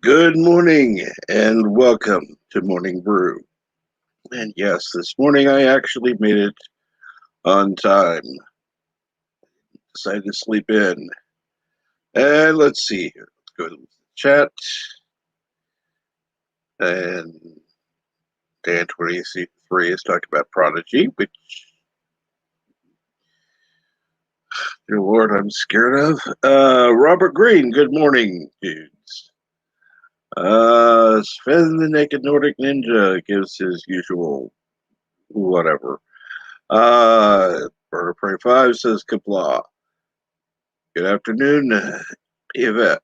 Good morning and welcome to Morning Brew. And yes, this morning I actually made it on time. Decided to sleep in. And let's see here. Let's go to the chat. And Dan23 is talking about Prodigy, which, dear Lord, I'm scared of. Robert Green, good morning, dudes. Sven the Naked Nordic Ninja gives his usual whatever. Burner Prey 5 says Kapla. Good afternoon, Yvette.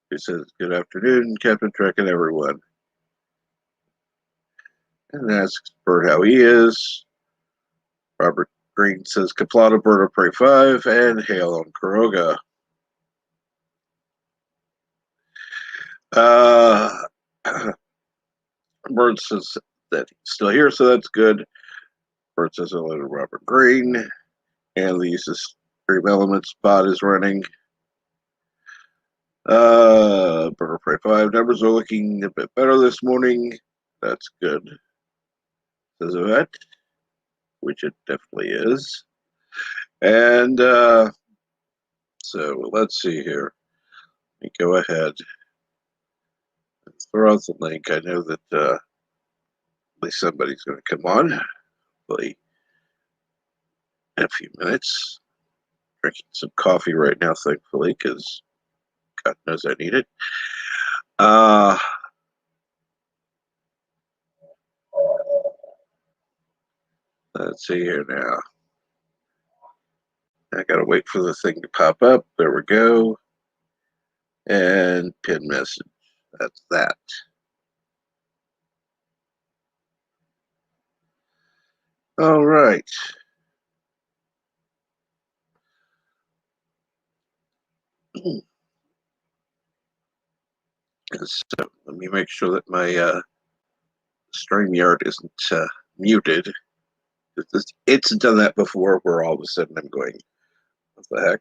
He says, good afternoon, Captain Trek and everyone. And asks Bert how he is. Robert Green says, Kaplata, Bird of Prey 5, and hail on Kuroga. Bert says that he's still here, so that's good. Bert says hello to Robert Green. And the Stream Elements bot is running. Bird of Prey 5 numbers are looking a bit better this morning. That's good. Says Yvette, which it definitely is. And so let's see here. Let me go ahead and throw out the link. I know that at least somebody's going to come on, hopefully in a few minutes. Drinking some coffee right now, thankfully, because God knows I need it. Let's see here now. I got to wait for the thing to pop up. There we go. And pin message. That's that. All right. So let me make sure that my StreamYard isn't muted. It's done that before where all of a sudden I'm going, what the heck?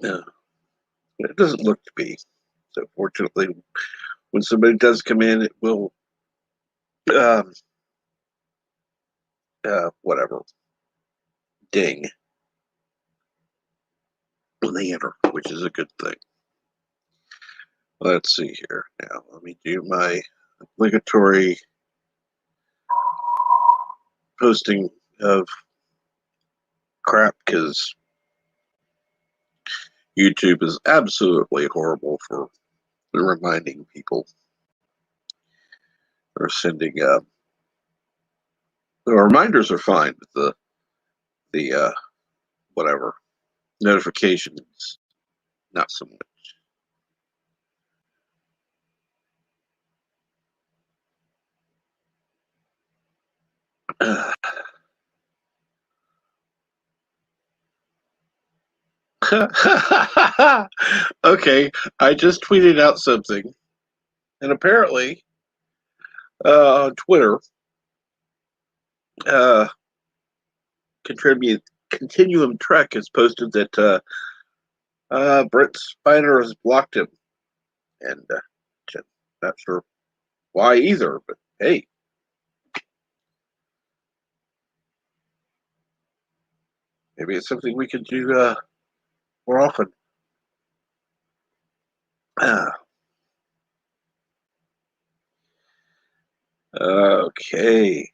No, it doesn't look to be. So fortunately, when somebody does come in, it will, whatever, ding when they enter, which is a good thing. Let's see here. Now, let me do my obligatory posting of crap because YouTube is absolutely horrible for reminding people or sending the reminders are fine, but the whatever notifications not so much. Okay, I just tweeted out something, and apparently on Twitter, Continuum Trek has posted that Brent Spiner has blocked him, and not sure why either, but hey. Maybe it's something we can do more often. Okay.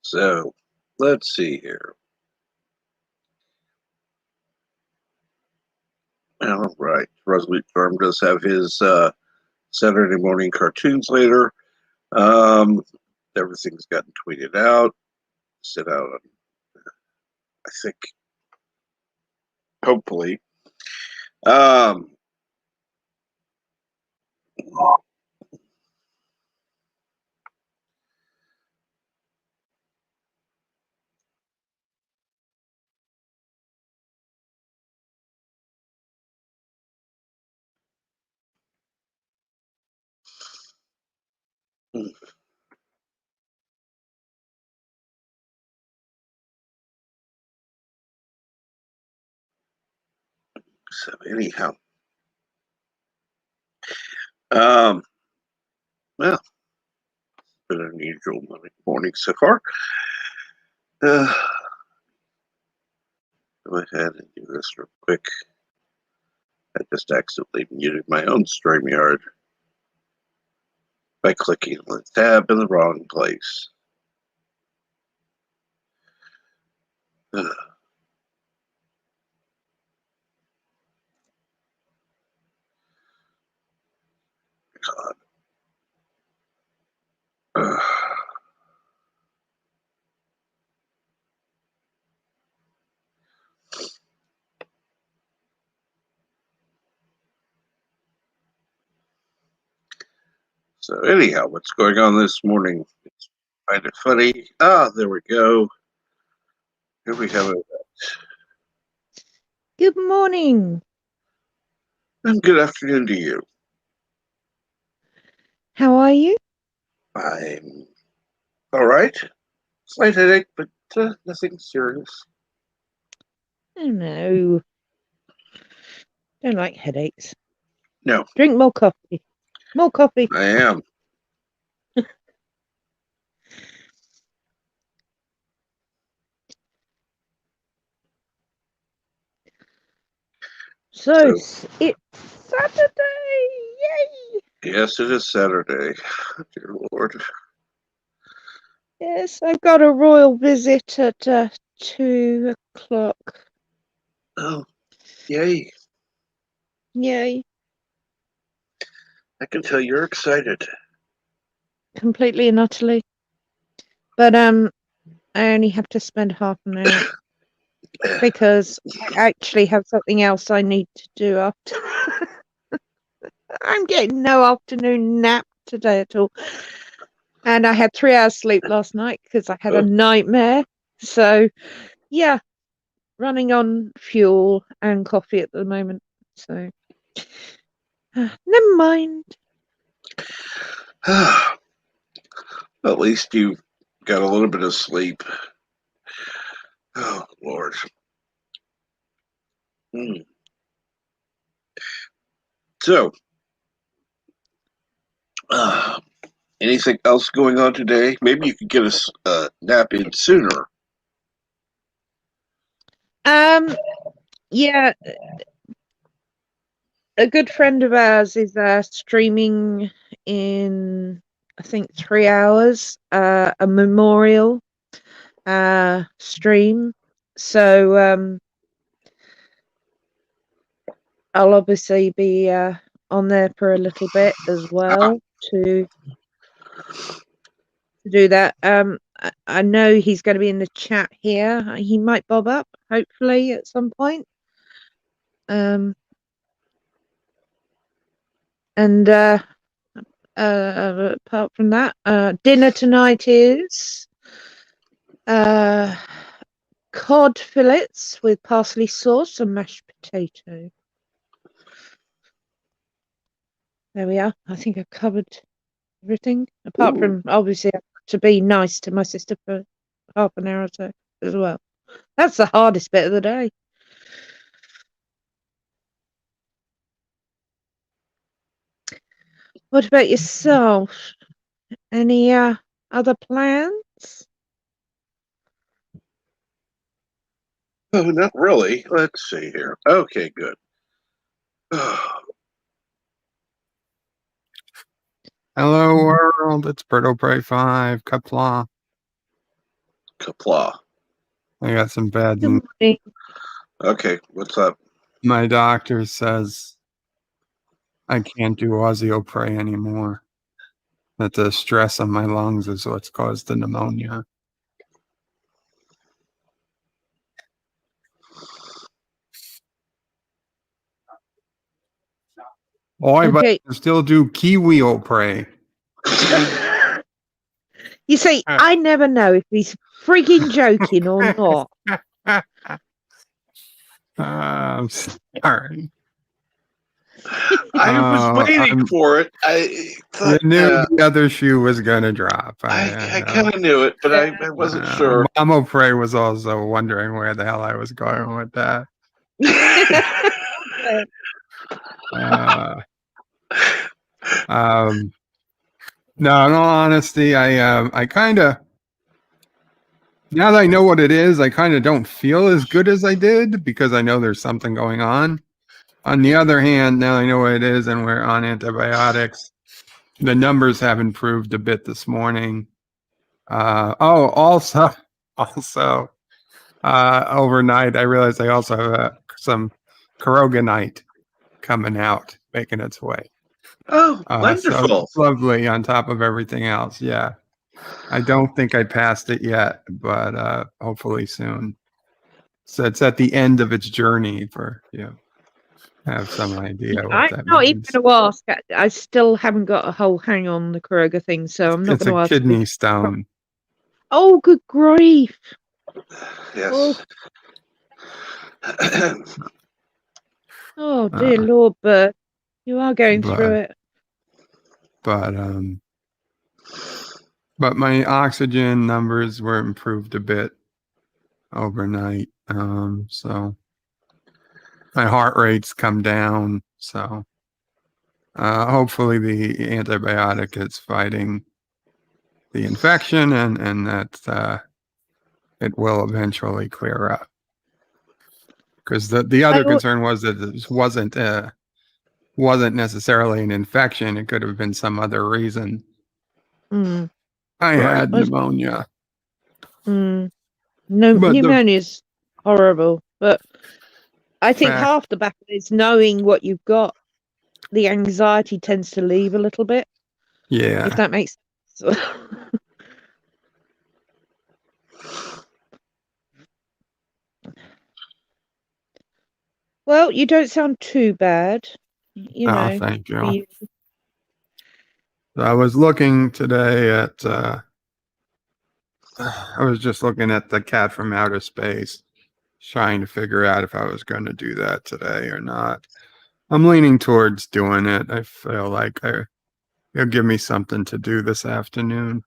So let's see here. All right. Resolute Farm does have his Saturday morning cartoons later. Everything's gotten tweeted out, sent out on, I think, hopefully. So anyhow, well, it's been an unusual morning so far. Go ahead and do this real quick. I just accidentally muted my own StreamYard by clicking on the tab in the wrong place. God. So anyhow, what's going on this morning? It's kind of funny. There we go. Here we have it. Good morning. And good afternoon to you. How are you? I'm all right. Slight headache, but nothing serious. Oh no. Don't like headaches. No. Drink more coffee. More coffee. I am. So it's Saturday. Yay! Yes, it is Saturday. Dear Lord. Yes, I've got a royal visit at 2:00. Oh, yay. Yay. I can tell you're excited. Completely and utterly. But I only have to spend half an hour because I actually have something else I need to do after. I'm getting no afternoon nap today at all. And I had 3 hours sleep last night because I had a nightmare. So, yeah, running on fuel and coffee at the moment. So, never mind. At least you got a little bit of sleep. Oh, Lord. So, anything else going on today? Maybe you could get us a nap in sooner. Yeah, a good friend of ours is streaming in, I think, 3 hours, a memorial stream. So, I'll obviously be on there for a little bit as well to do that. I know he's going to be in the chat here. He might bob up, hopefully, at some point. And apart from that, dinner tonight is cod fillets with parsley sauce and mashed potato. There we are. I think I've covered everything, apart from obviously I have to be nice to my sister for half an hour or so as well. That's the hardest bit of the day. What about yourself? Any other plans? Oh, not really. Let's see here. Okay, good. Hello world, it's Berto Prey 5, Kapla. Kapla. I got some bad Good news. morning. Okay, what's up? My doctor says I can't do Ausiopray anymore. That the stress on my lungs is what's caused the pneumonia. Oh, but I can still do Kiwiopray. You see, I never know if he's freaking joking or not. I'm sorry. I was waiting for it. I I thought, knew the other shoe was going to drop. I kind of knew it, but I wasn't sure. Mama Prey was also wondering where the hell I was going with that. No, in all honesty, I kind of, now that I know what it is, I kind of don't feel as good as I did because I know there's something going on. On the other hand, now I know what it is and we're on antibiotics. The numbers have improved a bit this morning. Also, overnight, I realized I also have some Koroganite coming out, making its way. Oh, wonderful. So lovely on top of everything else. Yeah. I don't think I passed it yet, but hopefully soon. So it's at the end of its journey for you. Have some idea what I'm that not even means. going to ask. I still haven't got a whole hang on the Kroger thing, so I'm not It's going to a ask. kidney stone. Oh, good grief! Yes. Oh dear Lord, Bert, you are going through it. But my oxygen numbers were improved a bit overnight. So my heart rate's come down. So hopefully the antibiotic is fighting the infection and that it will eventually clear up. Because the other concern was that this wasn't necessarily an infection. It could have been some other reason. I had pneumonia. No, pneumonia is horrible, but I think half the battle is knowing what you've got. The anxiety tends to leave a little bit. Yeah. If that makes sense. Well, you don't sound too bad. You know. Thank you. I was looking today at I was just looking at the Cat from Outer Space, trying to figure out if I was going to do that today or not. I'm leaning towards doing it. I feel like it'll give me something to do this afternoon.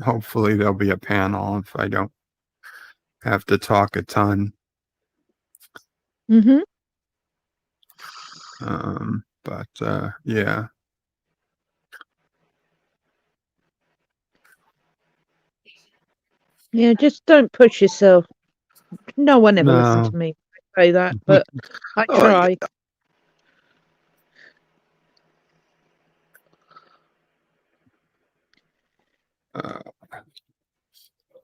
Hopefully there'll be a panel if I don't have to talk a ton. But yeah. Yeah, just don't push yourself. No one ever listened to me say that, but I try.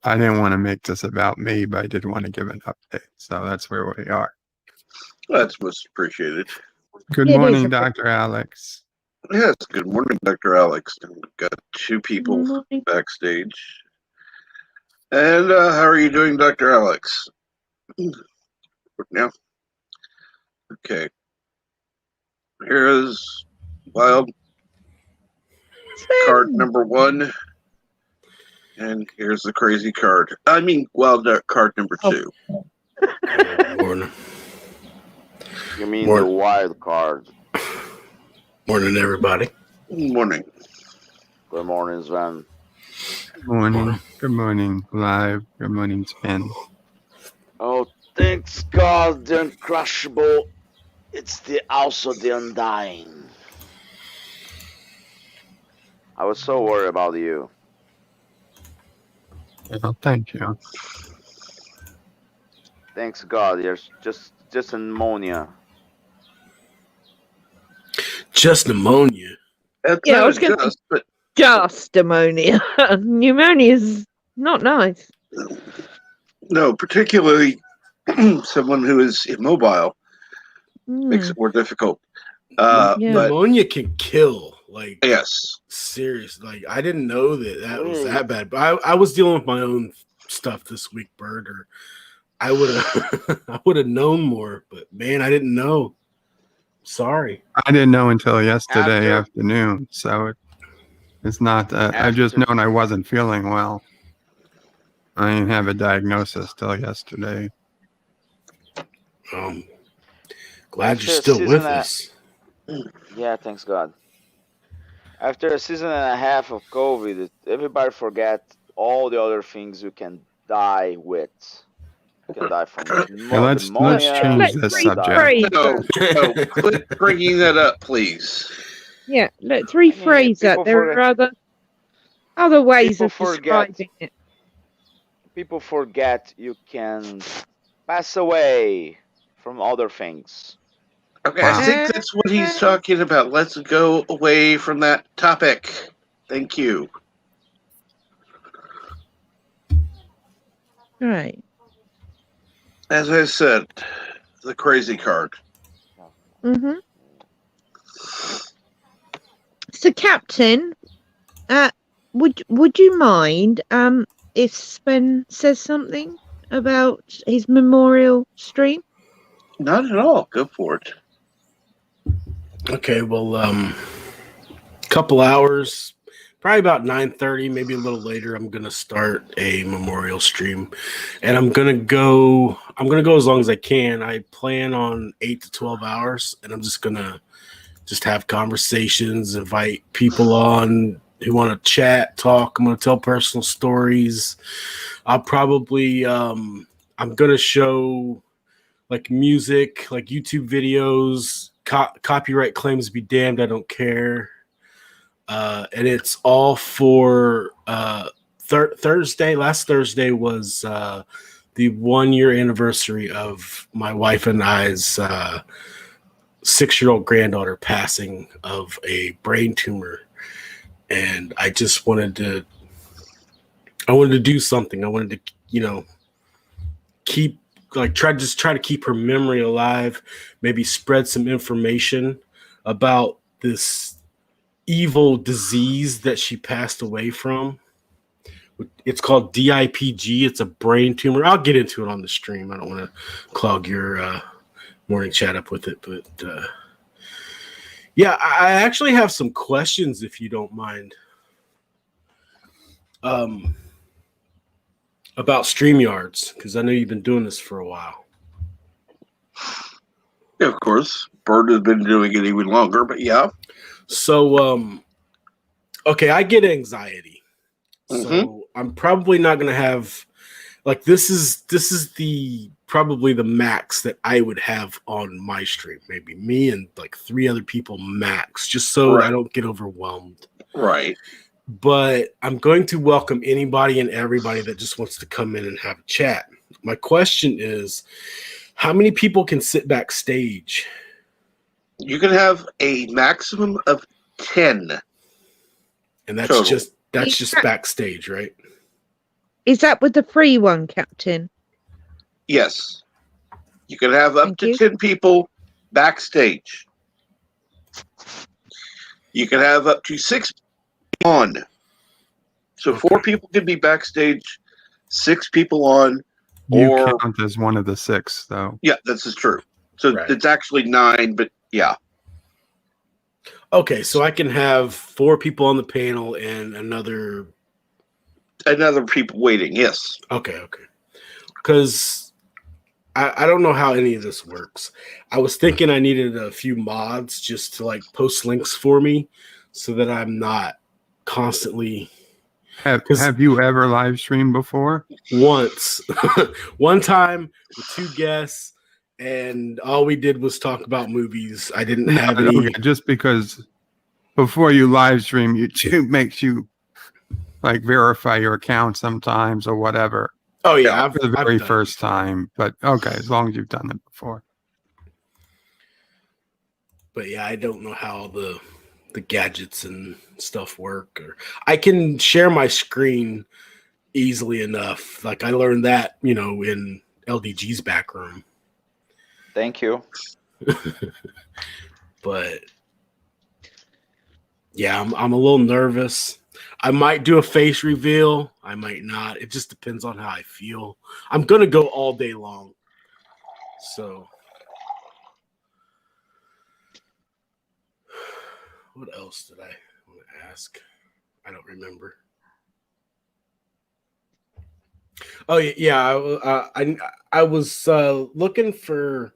I didn't want to make this about me, but I did want to give an update. So that's where we are. That's most appreciated. Good morning, Dr. Alex. Yes, good morning, Dr. Alex. We've got two people backstage. And how are you doing, Dr. Alex? Now, okay. Here's wild card number 1. And here's the crazy card. I mean, wild card number 2. Morning. You mean the wild card? Morning, everybody. Morning. Good morning, Sven. Good morning. Good morning, live. Good morning, Sven. Oh, thanks God, the uncrushable. It's also the undying. I was so worried about you. Well, thank you. Thanks God, there's just pneumonia. Just pneumonia. Yeah, I was going to say just pneumonia. Pneumonia is not nice. No, particularly someone who is immobile makes it more difficult. Pneumonia can kill. Like, yes, serious. Like, I didn't know that was that bad. But I was dealing with my own stuff this week, Bert. Or I would have known more. But man, I didn't know. Sorry, I didn't know until yesterday afternoon. So it's not that I've just known I wasn't feeling well. I didn't have a diagnosis till yesterday. Glad you're After a still with season and- us. Yeah, thanks God. After a season and a half of COVID, everybody forget all the other things you can die with. You can die from Yeah, let's pneumonia. change Let's this you can die- subject. rephrase No, that. no, quit bringing that up, please. Yeah, let's rephrase that. people There forget- are other ways people of forget. describing it. People forget you can pass away from other things. Okay, Wow. I think that's what he's talking about. Let's go away from that topic. Thank you. Right. As I said, the crazy card. Mm-hmm. So, Captain, would you mind if Sven says something about his memorial stream? Not at all. Go for it. Okay, well, couple hours, probably about 9:30, maybe a little later. I'm gonna start a memorial stream, and I'm gonna go as long as I can. I plan on 8 to 12 hours, and I'm just gonna have conversations, invite people on who want to chat, talk. I'm gonna tell personal stories. I'll probably I'm gonna show like music, like YouTube videos. Copyright claims be damned, I don't care. And it's all for Thursday. Last Thursday was the 1 year anniversary of my wife and I's 6-year-old granddaughter passing of a brain tumor. And I just wanted to do something. I wanted to, keep try to keep her memory alive, maybe spread some information about this evil disease that she passed away from. It's called DIPG. It's a brain tumor. I'll get into it on the stream. I don't want to clog your morning chat up with it, but yeah, I actually have some questions if you don't mind. About StreamYards, because I know you've been doing this for a while. Yeah, of course. Bird has been doing it even longer, but yeah. So, okay, I get anxiety. So I'm probably not going to have, like, this is the probably the max that I would have on my stream. Maybe me and like 3 other people max, just so I don't get overwhelmed. Right. But I'm going to welcome anybody and everybody that just wants to come in and have a chat. My question is, how many people can sit backstage? You can have a maximum of 10. And that's total. just backstage, right? Is that with the free one, Captain? Yes. You can have up Thank to you. 10 people backstage. You can have up to 6 on. So 4 people can be backstage, 6 people on. You Or count as one of the 6, though. yeah, this is true. So Right. it's actually 9, but yeah. Okay, so I can have 4 people on the panel and another people waiting. Yes. Okay. Because I don't know how any of this works. I was thinking I needed a few mods just to like post links for me so that I'm not constantly. Have you ever live streamed before? Once. One time with 2 guests, and all we did was talk about movies. I didn't have any. Okay, just because before you live stream, YouTube makes you like verify your account sometimes or whatever. Oh yeah, for the very first time. But okay, as long as you've done it before. But yeah, I don't know how the gadgets and stuff work. Or I can share my screen easily enough. Like I learned that, in LDG's back room. Thank you. But yeah, I'm a little nervous. I might do a face reveal. I might not. It just depends on how I feel. I'm going to go all day long. So what else did I want to ask? I don't remember. Oh yeah, I was looking for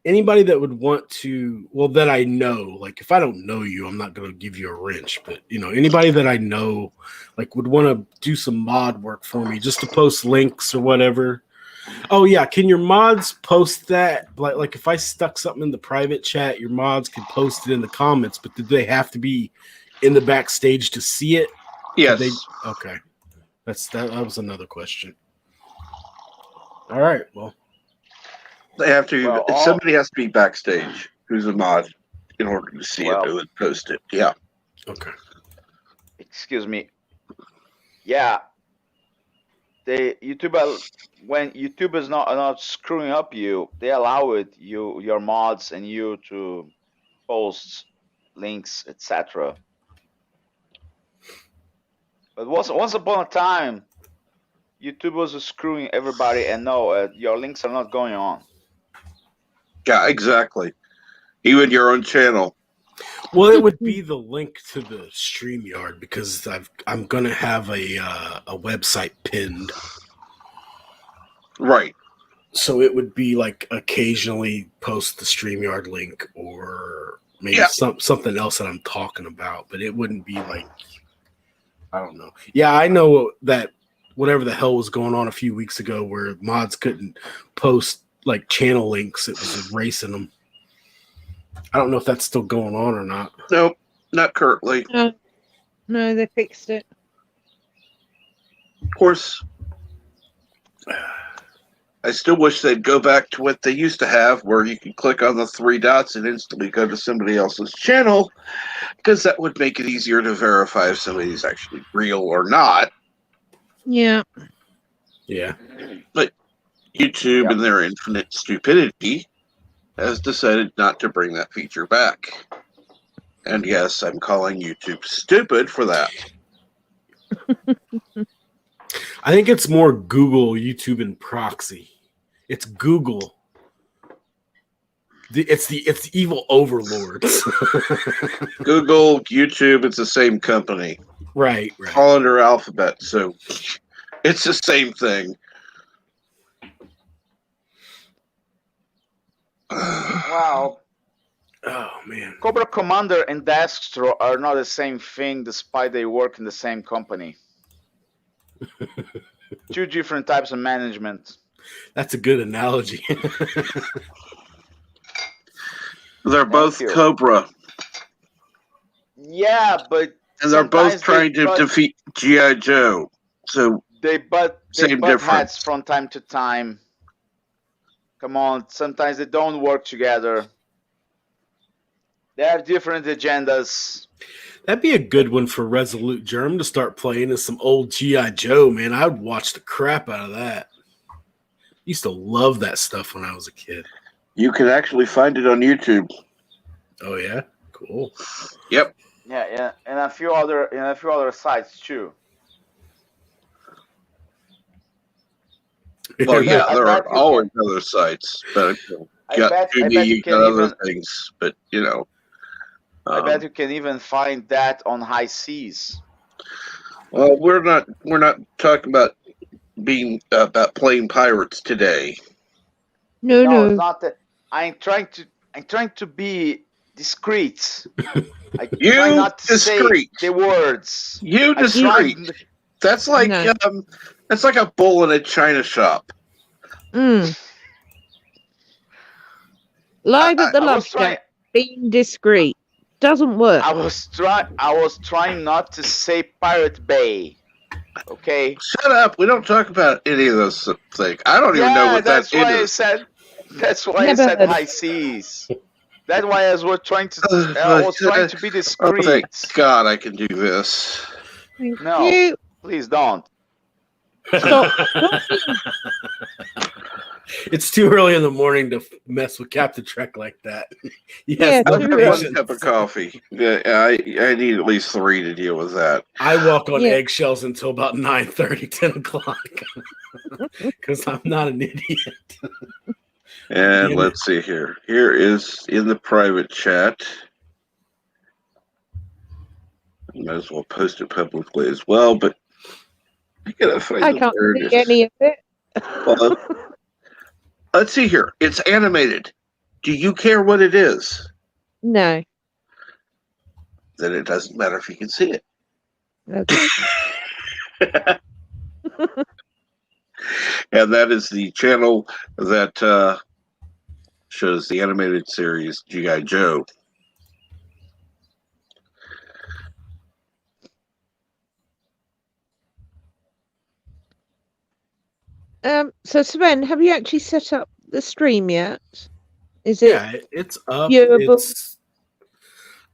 anybody that would want to, well, that I know, like if I don't know you, I'm not going to give you a wrench, but anybody that I know, like would want to do some mod work for me just to post links or whatever. Oh yeah, can your mods post that? Like if I stuck something in the private chat, your mods can post it in the comments, but did they have to be in the backstage to see it? Yes. Okay. That was another question. All right, well. They have to. Well, Somebody has to be backstage who's a mod in order to see it and post it. Yeah. Okay. Excuse me. Yeah. When YouTube is not screwing up you, they allow your mods and you to post links, etc. But once upon a time, YouTube was screwing everybody, and no, your links are not going on. Yeah, exactly. Even your own channel. Well, it would be the link to the StreamYard because I'm gonna have a website pinned. Right. So it would be like occasionally post the StreamYard link or maybe something else that I'm talking about, but it wouldn't be like, I don't know. Yeah, I know that whatever the hell was going on a few weeks ago where mods couldn't post like channel links, it was erasing them. I don't know if that's still going on or not. Nope, not currently. No, they fixed it. Of course, I still wish they'd go back to what they used to have, where you can click on the 3 dots and instantly go to somebody else's channel, because that would make it easier to verify if somebody's actually real or not. Yeah. Yeah. But YouTube, in their infinite stupidity, has decided not to bring that feature back. And yes, I'm calling YouTube stupid for that. I think it's more Google, YouTube, and proxy. It's Google. It's the evil overlords. Google, YouTube, it's the same company. Right. All under Alphabet, so it's the same thing. Wow. Oh man. Cobra Commander and Destro are not the same thing, despite they work in the same company. 2 different types of management. That's a good analogy. They're both you. Cobra. Yeah, but and they're both trying to defeat G.I. Joe. So they butt difference. heads from time to time. Come on, sometimes they don't work together. They have different agendas. That'd be a good one for Resolute Germ to start playing as some old G.I. Joe, man. I would watch the crap out of that. Used to love that stuff when I was a kid. You can actually find it on YouTube. Oh yeah? Cool. Yep. Yeah, and a few other sites too. Well, yeah, there are always other sites, but you got Tubi, you got other things, but you know. I bet you can even find that on High Seas. Well, we're not talking about being about playing pirates today. No. It's not that. I'm trying to be discreet. I try not to say the words. You discreet. That's like that's like a bull in a china shop. Live at the Love Shack, being discreet doesn't work. I was trying not to say Pirate Bay. Okay. Shut up. We don't talk about any of those things. I don't even know what that is. That's why I said High Seas. That's why I was trying to be discreet. Oh, thank God I can do this. No, please don't. Stop. It's too early in the morning to mess with Captain Trek like that. Yes, one cup of coffee. Yeah, I need at least 3 to deal with that. I walk on eggshells until about 9:30, 10 o'clock. Because I'm not an idiot. And let's see here. Here is in the private chat. I might as well post it publicly as well, but I can't see any of it. Well, let's see here. It's animated. Do you care what it is? No. Then it doesn't matter if you can see it. Okay. And that is the channel that shows the animated series G.I. Joe. So Sven, have you actually set up the stream yet? Is it Yeah, it's up. viewable?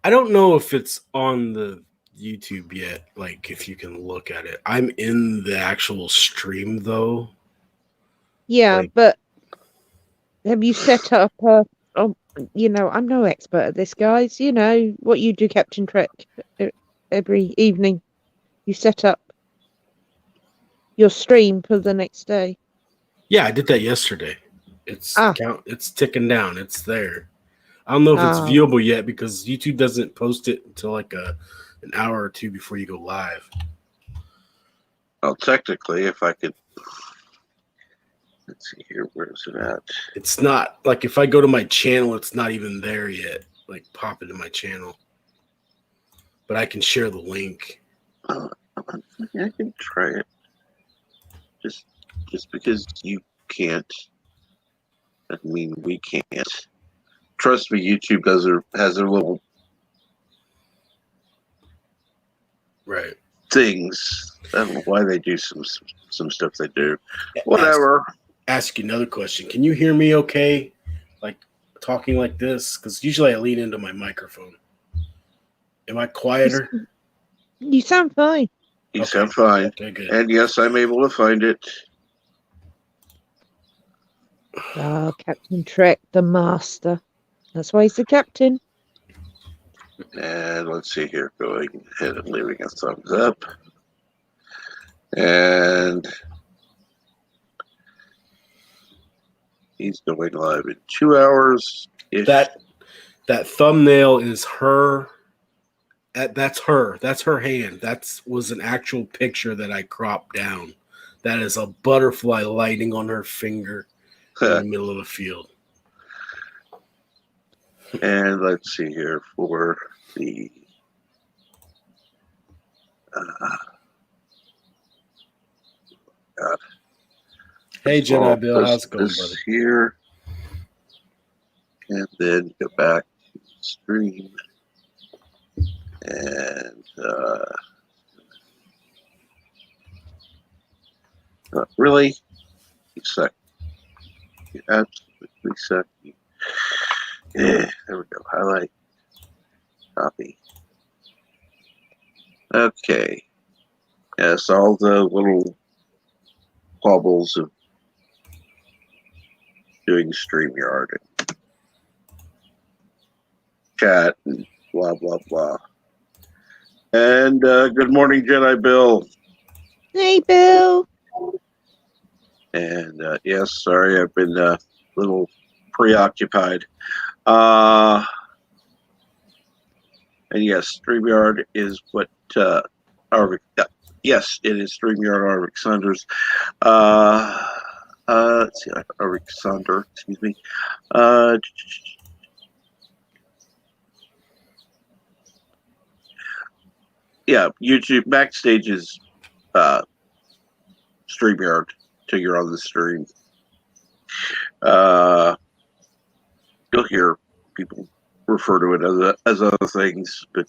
I don't know if it's on the YouTube yet. Like, if you can look at it, I'm in the actual stream though. Yeah, like- but have you set up I'm no expert at this, guys. You know what you do, Captain Trek, every evening. You set up your stream for the next day. Yeah, I did that yesterday. It's Ah. It's ticking down. It's there. I don't know if it's viewable yet because YouTube doesn't post it until like an hour or two before you go live. Well, technically, if I could, let's see here, where is it at? It's not like if I go to my channel, it's not even there yet. Like, pop into my channel, but I can share the link. I can try it. Just because you can't, doesn't mean we can't. Trust me, YouTube has their little Right. things. I don't know why they do some stuff they do. Whatever. Ask you another question. Can you hear me okay? Like, talking like this? Because usually I lean into my microphone. Am I quieter? You sound fine. You sound fine. Okay, good. And yes, I'm able to find it. Oh, Captain Trek, the master. That's why he's the captain. And let's see here, going ahead and leaving a thumbs up. And he's going live in 2 hours. That thumbnail is her. That's her. That's her hand. That was an actual picture that I cropped down. That is a butterfly lighting on her finger in the middle of a field. And let's see here for the God. Hey, Jedi Bill, how's it going, this brother? here, and then go back to the stream, and really, you suck. You absolutely suck. Yeah, there we go. Highlight, copy. Okay. Yes, all the little bubbles of doing StreamYard and chat and blah, blah, blah. And good morning, Jedi Bill. Hey, Bill. And yes, sorry, I've been a little preoccupied. And yes, StreamYard is what yes, it is StreamYard Arvik Saunders. Let's see, Arvik Saunder, excuse me. Yeah, YouTube Backstage is StreamYard till you're on the stream. You'll hear people refer to it as other things, but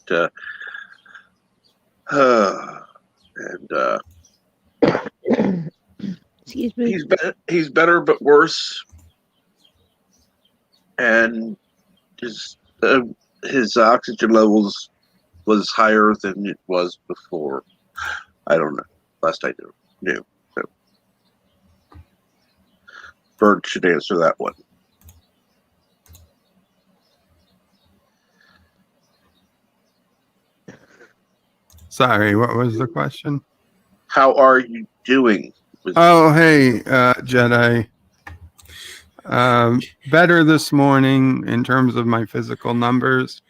Excuse me. he's better but worse, and his oxygen levels was higher than it was before. I don't know. Last I knew. So Bird should answer that one. Sorry, what was the question? How are you doing? Oh, hey, Jedi. Better this morning in terms of my physical numbers,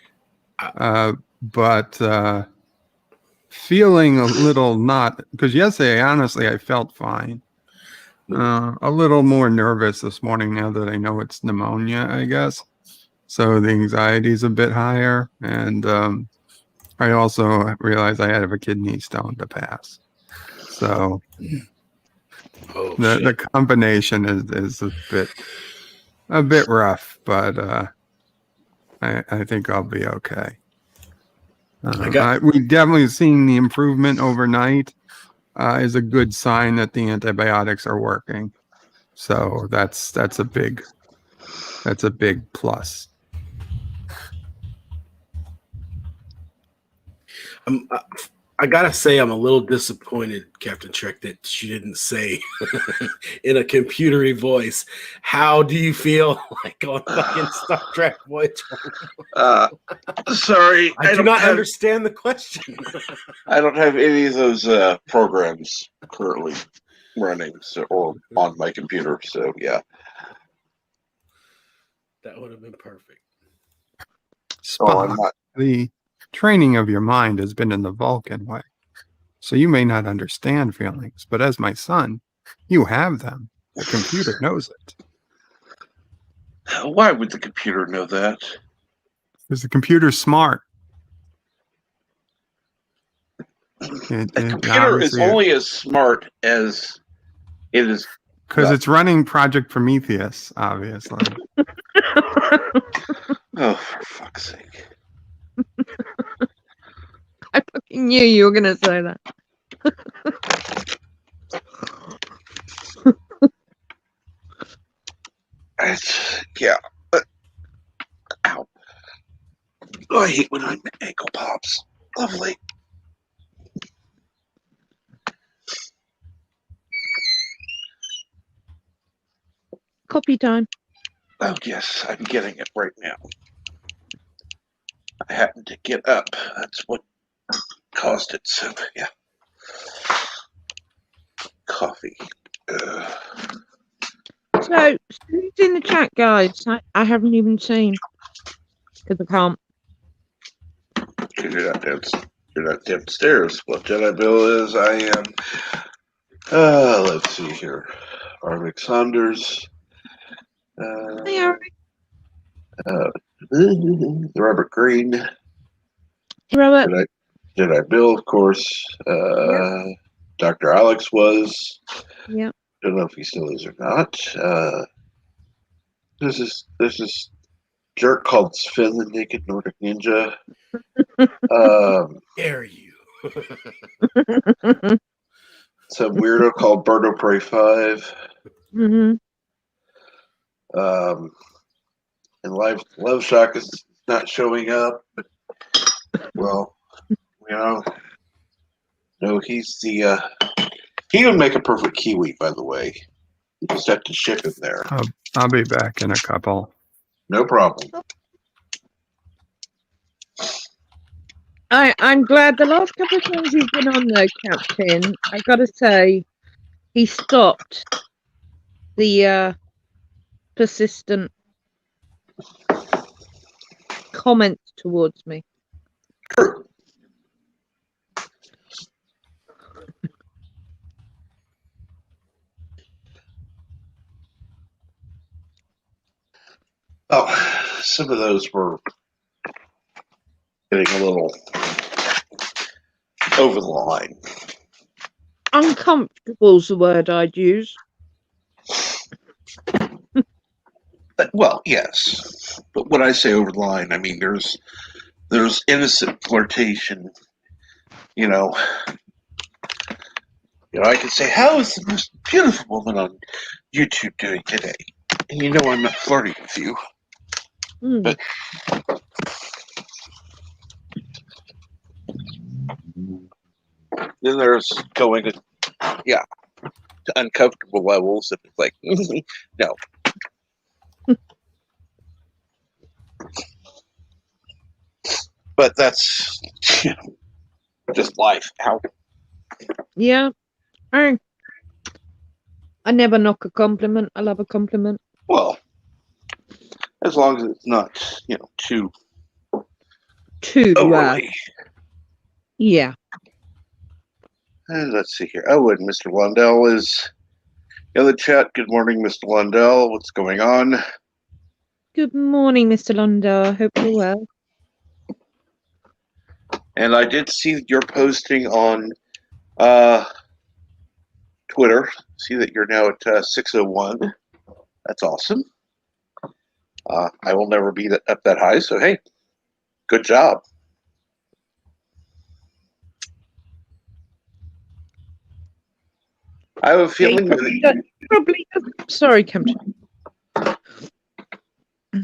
but feeling a little not, because yesterday, honestly, I felt fine. A little more nervous this morning now that I know it's pneumonia, I guess. so the anxiety is a bit higher, and I also realized I had a kidney stone to pass. So Oh the shit. combination is a bit rough, but I think I'll be okay. We definitely seen the improvement overnight. Is a good sign that the antibiotics are working. So that's a big plus. I gotta say, I'm a little disappointed, Captain Trek, that she didn't say in a computery voice, "How do you feel?" like on fucking Star Trek Voyager. Sorry, I do not understand the question. I don't have any of those programs currently running, or on my computer. So yeah. That would have been perfect. Spock, I'm not. the training of your mind has been in the Vulcan way. So you may not understand feelings, but as my son, you have them. The computer knows it. Why would the computer know that? Because the computer's smart. A computer is only as smart as it is. Because it's running Project Prometheus, obviously. Oh, for fuck's sake. I fucking knew you were going to say that. Yeah. Ow. Oh, I hate when my ankle pops. Lovely. Copy time. Oh, yes, I'm getting it right now. I happened to get up. That's what caused it. So, yeah. Coffee. So, who's in the chat, guys? I haven't even seen. Because I can't. You're not downstairs. What Jedi Bill is, I am. Let's see here. Armick Saunders. Hey, Eric. Robert Green. Hey, Robert. Jedi Bill, of course. Dr. Alex was. Yeah. Don't know if he still is or not. This is jerk called Sven the Naked Nordic Ninja. Dare you? Some weirdo called Birdo Prey 5. Mm-hmm. And Love Shock is not showing up. But, well, no, he's the. He would make a perfect Kiwi, by the way. You just have to ship him there. I'll be back in a couple. No problem. I'm glad the last couple of times he's been on though, Captain. I gotta say, he stopped the persistent comments towards me. True. Oh, some of those were getting a little over the line. Uncomfortable's the word I'd use. Well, yes, but when I say over the line, I mean there's innocent flirtation. I could say, "How is the most beautiful woman on YouTube doing today?" And I'm not flirting with you. But then there's going to uncomfortable levels, and it's like, no. But that's just life. How? Yeah. I never knock a compliment. I love a compliment. Well, as long as it's not, too overly. Yeah. And let's see here. Oh, and Mr. Londell is in the chat. Good morning, Mr. Londell. What's going on? Good morning, Mr. Londell. Hope you're well. And I did see your posting on Twitter. See that you're now at 601. That's awesome. I will never be up that high, so hey, good job. I have a feeling Probably. Sorry, Captain.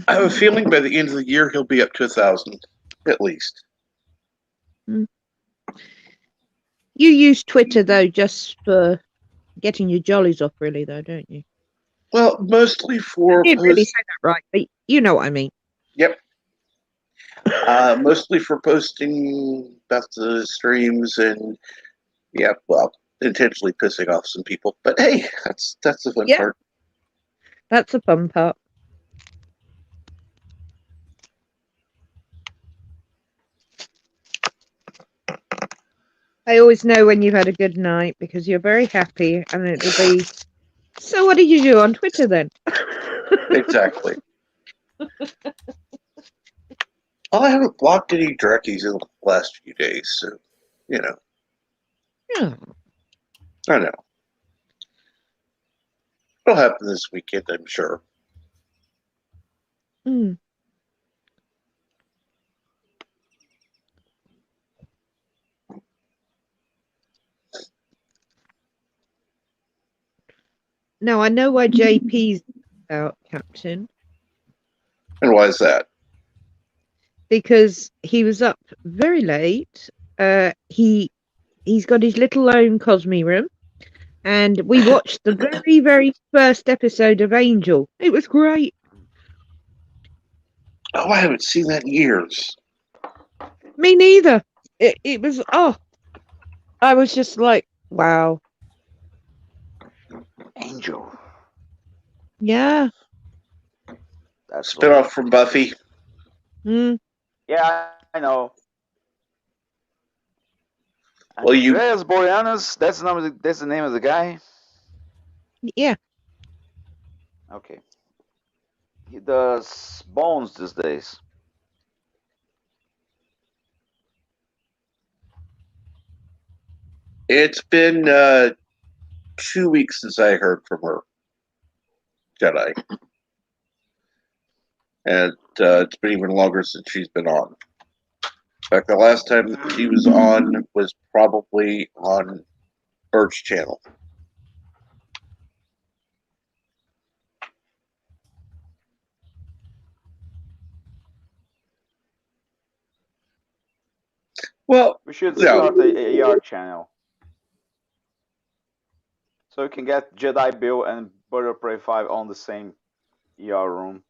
I have a feeling by the end of the year he'll be up to 1,000 at least. You use Twitter though just for getting your jollies off, really, though, don't you? Well, mostly for I didn't really say that right, but you know what I mean. Yep. Mostly for posting about the streams and intentionally pissing off some people. But hey, that's the fun part. That's the fun part. I always know when you've had a good night because you're very happy, and it'll be. So, what did you do on Twitter then? Exactly. Well, I haven't blocked any directies in the last few days, so you know. Yeah. I know. It'll happen this weekend, I'm sure. Mm. Now I know why JP's out, Captain. And why is that? Because he was up very late. He's got his little own Cosme room, and we watched the very, very first episode of Angel. It was great. Oh, I haven't seen that in years. Me neither. It was I was just like, wow. Angel. Yeah. That's Spin off from Buffy. Mm. Yeah, I know. Well, Andreas Boreanaz, that's the name of the guy? Yeah. Okay. He does Bones these days. It's been 2 weeks since I heard from her, Jedi. And it's been even longer since she's been on. In fact, the last time she was on was probably on Bird's channel. Well, we should start a AR channel. So you can get Jedi Bill and Bird of Prey 5 on the same ER room.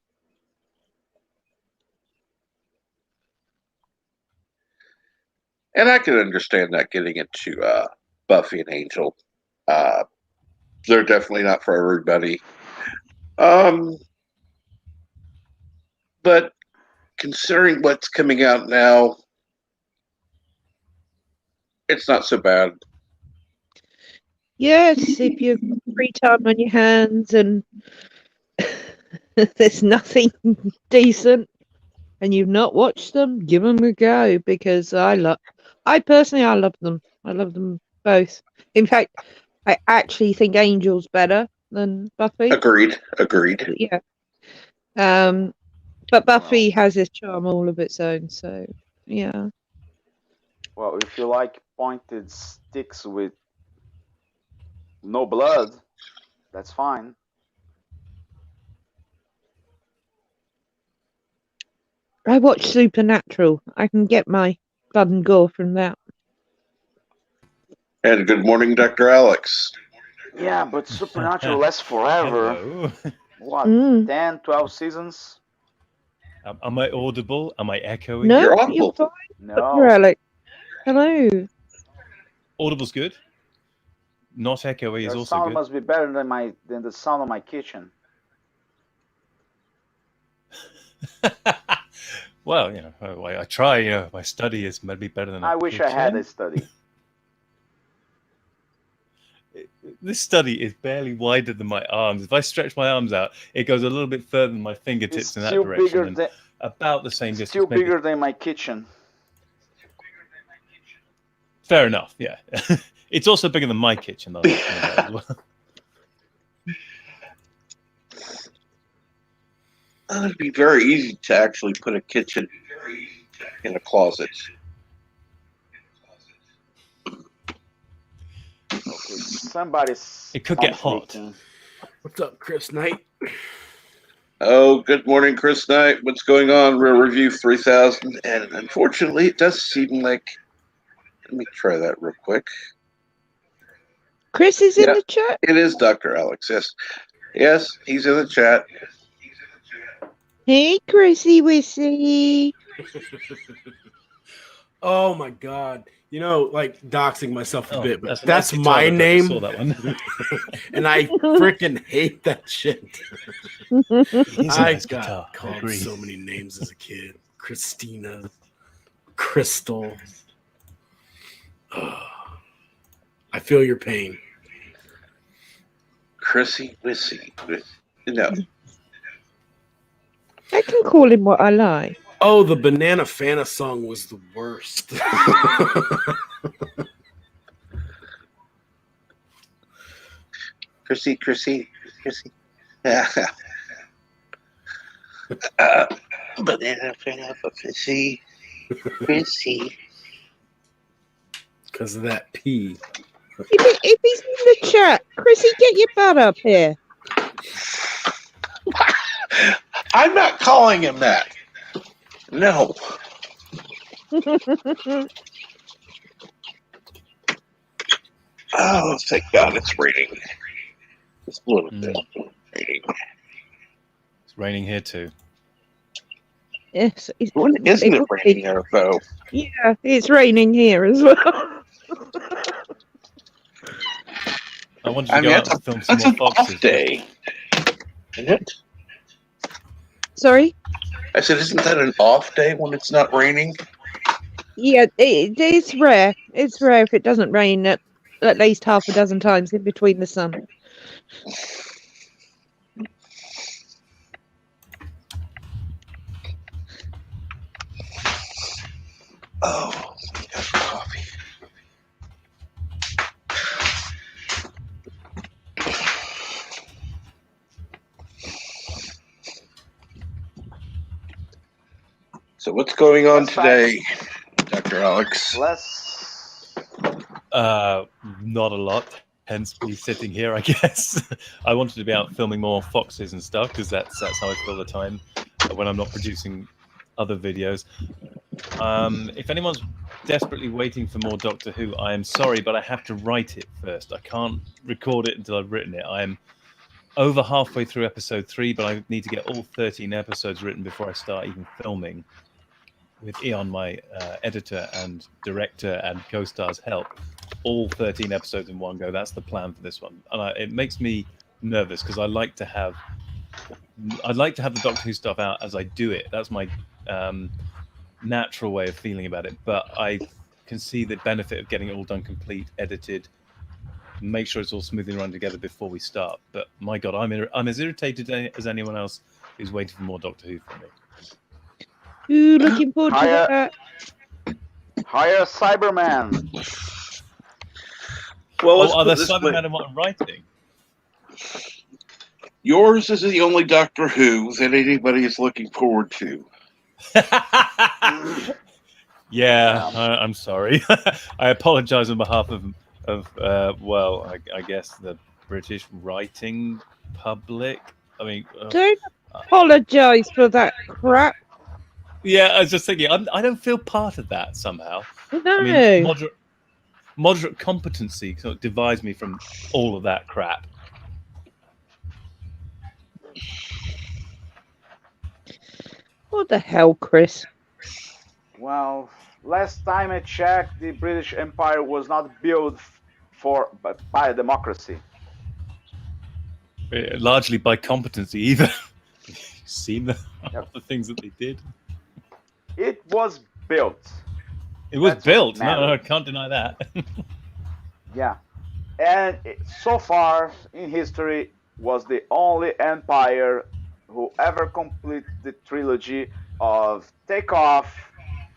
And I can understand that getting into Buffy and Angel. They're definitely not for everybody. But considering what's coming out now, it's not so bad. Yes, if you've got free time on your hands and there's nothing decent and you've not watched them, give them a go, because I love them. I love them both. In fact, I actually think Angel's better than Buffy. Agreed. Yeah. But Buffy has its charm all of its own, so yeah. Well, if you like pointed sticks with no blood, that's fine. I watch Supernatural. I can get my blood and gore from that. And good morning, Dr. Alex. Yeah, but Supernatural lasts forever. Hello. What, 10, 12 seasons? Am I audible? Am I echoing? No, You're audible. you're fine. No. Dr. Alex. Hello. Audible's good. Not echoey is Your also sound good. must be better than the sound of my kitchen. Well, you know, I try. You know, my study is maybe better than. I wish I had a study. This study is barely wider than my arms. If I stretch my arms out, it goes a little bit further than my fingertips in that still direction. bigger And than about the same distance. still maybe. bigger than my kitchen. Fair enough. Yeah, it's also bigger than my kitchen, though. As well. It'd be very easy to actually put a kitchen in a closet. Okay, somebody's. It could get hot. leaking. What's up, Chris Knight? Oh, good morning, Chris Knight. What's going on? Real Review 3000. And unfortunately, it does seem like. Let me try that real quick. Chris is in the chat. It is Dr. Alex. Yes. Yes, he's in the chat. Hey, Chrissy Wissy. Oh my God! You know, like doxing myself a bit, but that's that's my I name, saw that one. and I freaking hate that shit. I nice guitar, got I called agree. so many names as a kid: Christina, Crystal. I feel your pain. Chrissy Wissy. No. I can call him what I like. Oh, the Banana Fanta song was the worst. Chrissy. Banana Fanta Chrissy. Because of that P. If he's in the chat, Chrissy, get your butt up here. I'm not calling him that. No. Oh, thank God it's raining. It's a little bit raining. It's raining here too. Yes, When isn't it raining there, though? Yeah, it's raining here as well. I wanted to go out and film some that's more an foxes. off day, isn't it? Sorry? I said, isn't that an off day when it's not raining? Yeah, it's rare. It's rare if it doesn't rain at least half a dozen times in between the sun. Oh, coffee. So what's going on today, Dr. Alex? Not a lot. Hence me sitting here, I guess. I wanted to be out filming more foxes and stuff because that's how I fill the time when I'm not producing other videos. If anyone's desperately waiting for more Doctor Who, I am sorry, but I have to write it first. I can't record it until I've written it. I am over halfway through episode 3, but I need to get all 13 episodes written before I start even filming. With Eon, my editor and director and co-star's help, all 13 episodes in one go. That's the plan for this one, and it makes me nervous because I'd like to have the Doctor Who stuff out as I do it. That's my natural way of feeling about it. But I can see the benefit of getting it all done, complete, edited, make sure it's all smoothly run together before we start. But my God, I'm as irritated as anyone else who's waiting for more Doctor Who from me. Ooh, looking forward to that. Hire Cyberman. Well, are there Cybermen in what I'm writing? Yours is the only Doctor Who that anybody is looking forward to. Yeah, I'm sorry. I apologize on behalf of well, I guess the British writing public. I mean, don't apologize for that crap. Yeah, I was just thinking, I don't feel part of that somehow. No. I mean, moderate competency sort of divides me from all of that crap. What the hell, Chris? Well, last time I checked, the British Empire was not built by democracy. Largely by competency, either. You've seen the things that they did. It was built. It was built. No, I can't deny that. Yeah. And so far in history was the only empire who ever complete the trilogy of takeoff,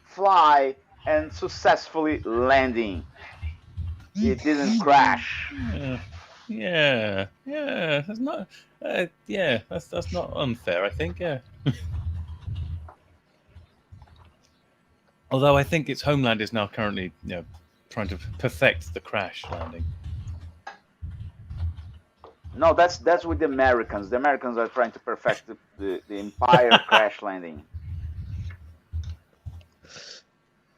fly, and successfully landing. It didn't crash. Yeah. That's not. That's not unfair. I think. Yeah. Although I think its homeland is now currently, trying to perfect the crash landing. No, that's with the Americans. The Americans are trying to perfect the Empire crash landing.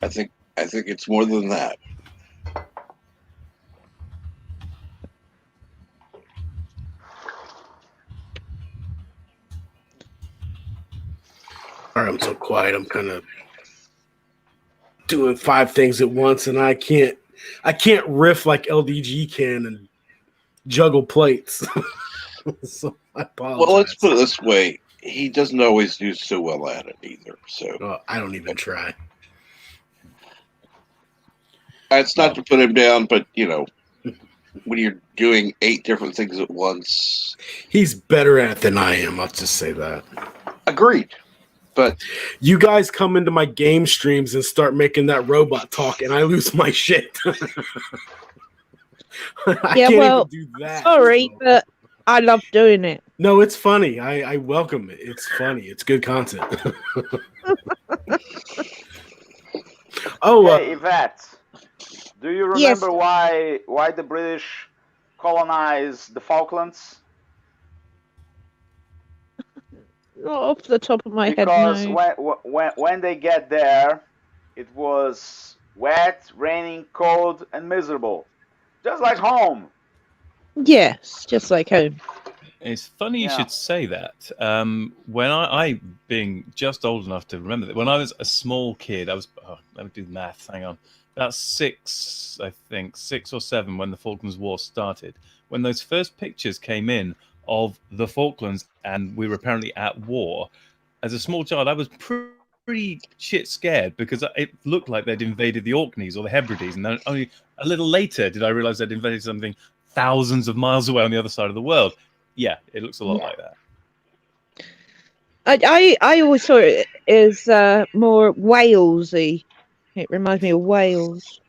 I think it's more than that. All right, I'm so quiet. I'm kind of doing 5 things at once, and I can't riff like LDG can and juggle plates. So I apologize. Well, let's put it this way: he doesn't always do so well at it either. So I don't even try. it's not to put him down, but when you're doing 8 different things at once, He's better at it than I am. I'll just say that. agreed. But You guys come into my game streams and start making that robot talk, and I lose my shit. I Yeah, can't well, even do that. Sorry, so- but I love doing it. No, it's funny. I welcome it. It's funny. It's good content. Hey, Yvette, do you remember why the British colonized the Falklands? Not off the top of my Because head, no. when they get there, it was wet, raining, cold, and miserable, just like home. Yes, just like home. It's funny you Yeah. should say that. When I being just old enough to remember that, when I was a small kid, I was, let me do the math, hang on, about 6, I think, 6 or 7 when the Falklands War started. When those first pictures came in of the Falklands and we were apparently at war, as a small child, I was pretty shit scared because it looked like they'd invaded the Orkneys or the Hebrides. And then only a little later did I realize they'd invaded something thousands of miles away on the other side of the world. Yeah, it looks a lot like that. I always saw it as more Walesy. It reminds me of Wales.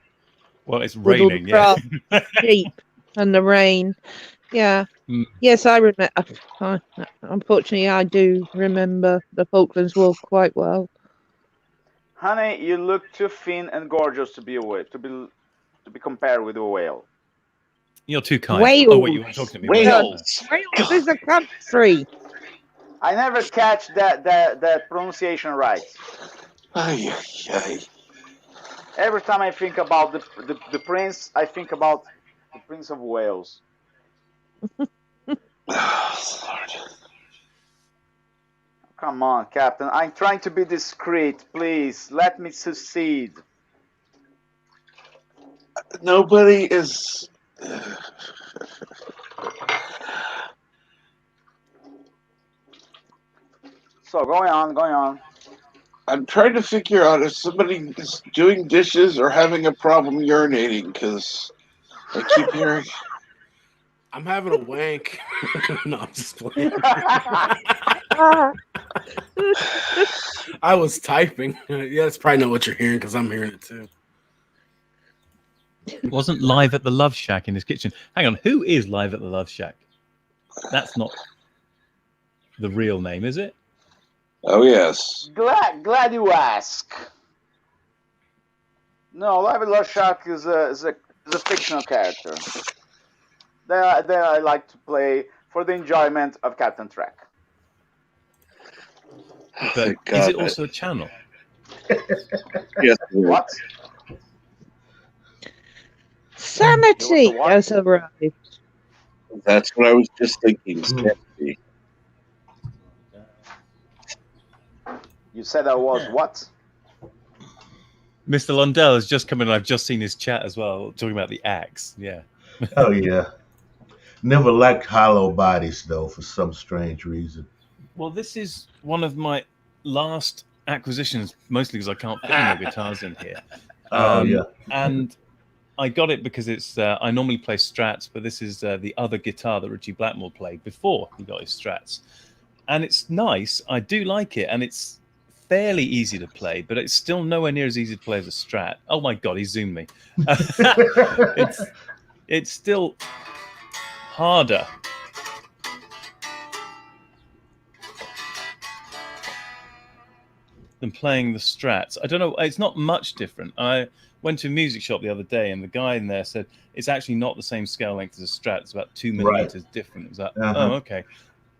Well, it's With all the raining, yeah. grass, sheep, and the rain. Yeah. Mm. Yes, I remember. Unfortunately, I do remember the Falklands War quite well. Honey, you look too thin and gorgeous to be compared with a whale. You're too kind. Wales. Oh, wait, you weren't talking to me. Wales. Wales is a country. I never catch that pronunciation right. Ay, ay, ay. Every time I think about the prince, I think about the Prince of Wales. Oh, Lord. Come on, Captain. I'm trying to be discreet. Please, let me succeed. Nobody is. So, going on. I'm trying to figure out if somebody is doing dishes or having a problem urinating because I keep hearing. I'm having a wank. No, I'm just playing. I was typing. Yeah, that's probably not what you're hearing because I'm hearing it too. Wasn't live at the Love Shack in his kitchen. Hang on, who is live at the Love Shack? That's not the real name, is it? Oh, yes. Glad you ask. No, Live at Love Shack is a fictional character that I like to play for the enjoyment of Captain Trek. But Thank is God it also a channel? Yes. What? Sanity What? has arrived. That's what I was just thinking. Sanity. You said I was what? Mr. Londell has just come in and I've just seen his chat as well, talking about the axe. Yeah. Oh yeah. Never liked hollow bodies though, for some strange reason. Well, this is one of my last acquisitions, mostly because I can't fit any more guitars in here. Oh yeah. And I got it because it's I normally play Strats, but this is the other guitar that Richie Blackmore played before he got his Strats, and it's nice. I do like it, and it's fairly easy to play, but it's still nowhere near as easy to play as a Strat. Oh my god, he zoomed me. It's still harder. Than playing the Strats. I don't know. It's not much different. I went to a music shop the other day, and the guy in there said it's actually not the same scale length as a Strat. It's about 2 millimeters different. It was like, oh, okay,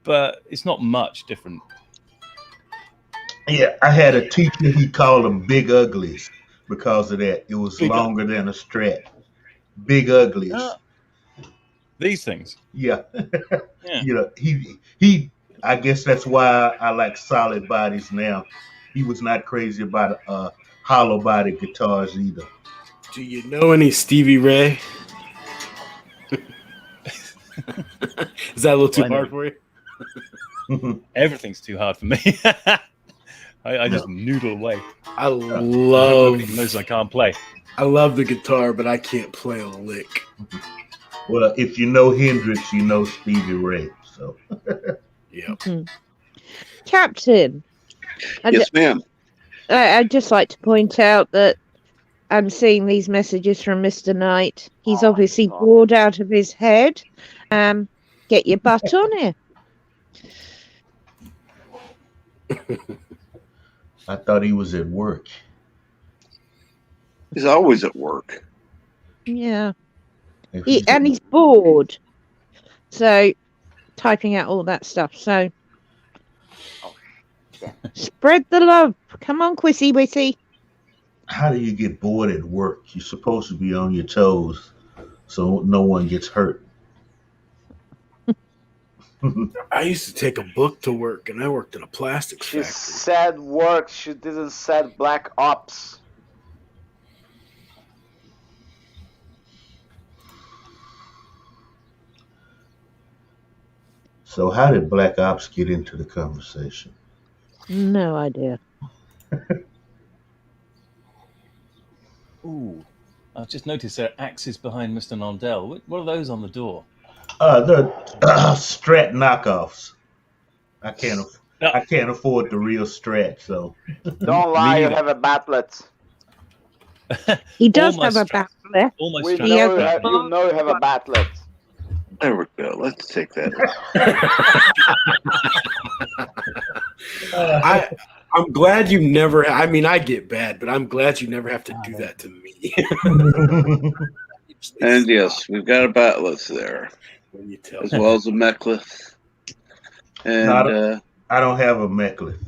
but it's not much different. Yeah, I had a teacher. He called them big uglies because of that. It was longer than a Strat. Big uglies. These things. Yeah. You know, he. I guess that's why I like solid bodies now. He was not crazy about hollow body guitars either. Do you know any Stevie Ray? Is that a little too hard for you? Everything's too hard for me. I just noodle away. I love. Nobody knows I can't play. I love the guitar, but I can't play a lick. Well, if you know Hendrix, you know Stevie Ray. So, yeah. Captain. Yes, ma'am. I'd just like to point out that I'm seeing these messages from Mr. Knight. He's obviously bored out of his head. Get your butt on here. I thought he was at work. He's always at work. Yeah. And he's bored. So, typing out all that stuff. So, spread the love. Come on, Quissy Wissy. How do you get bored at work? You're supposed to be on your toes so no one gets hurt. I used to take a book to work, and I worked in a plastics She factory. said work. She didn't said Black Ops. So how did Black Ops get into the conversation? No idea. Ooh, I've just noticed there are axes behind Mr. Londell. What are those on the door? The Strat knockoffs. I can't afford the real Strat, so. Don't lie, you have a battlet. He does have a battlet. We know you know you have a battlet. There we go. Let's take that. I'm glad you never. I mean, I get bad, but I'm glad you never have to do that to me. And yes, we've got a batleth there, When you tell as me. well as a mechlith. And I don't have a mechlith.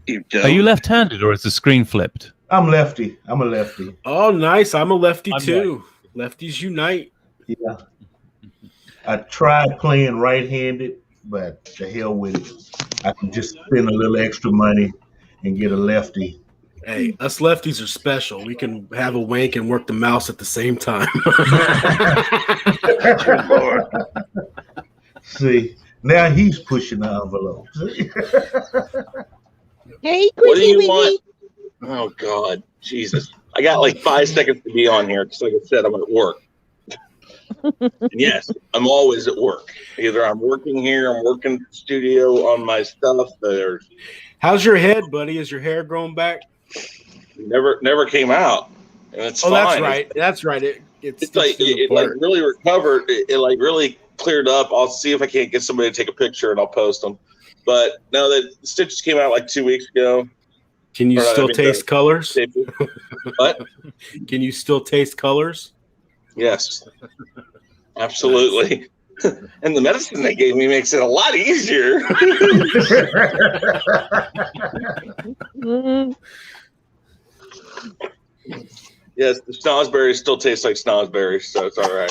you don't. Are you left-handed or is the screen flipped? I'm lefty. I'm a lefty. Oh, nice. I'm a lefty I'm too. Lefties unite. Yeah. I tried playing right-handed, but the hell with it. I can just spend a little extra money and get a lefty. Hey, us lefties are special. We can have a wank and work the mouse at the same time. Good Lord. See, now he's pushing the envelope. Hey, What do Quissy you Wissy. want? Oh, God. Jesus. I got like 5 seconds to be on here because, like I said, I'm at work. And yes, I'm always at work. Either I'm working here, I'm working the studio on my stuff. There's How's your head, buddy? Is your hair growing back? never came out, and it's Oh, fine. that's right. That's right. It's like it like really recovered. It like really cleared up. I'll see if I can't get somebody to take a picture and I'll post them. But no, the stitches came out like 2 weeks ago. Can you still taste colors? What? Can you still taste colors? Yes, absolutely. And the medicine they gave me makes it a lot easier. Yes, the snozberries still taste like snozberries, so it's all right.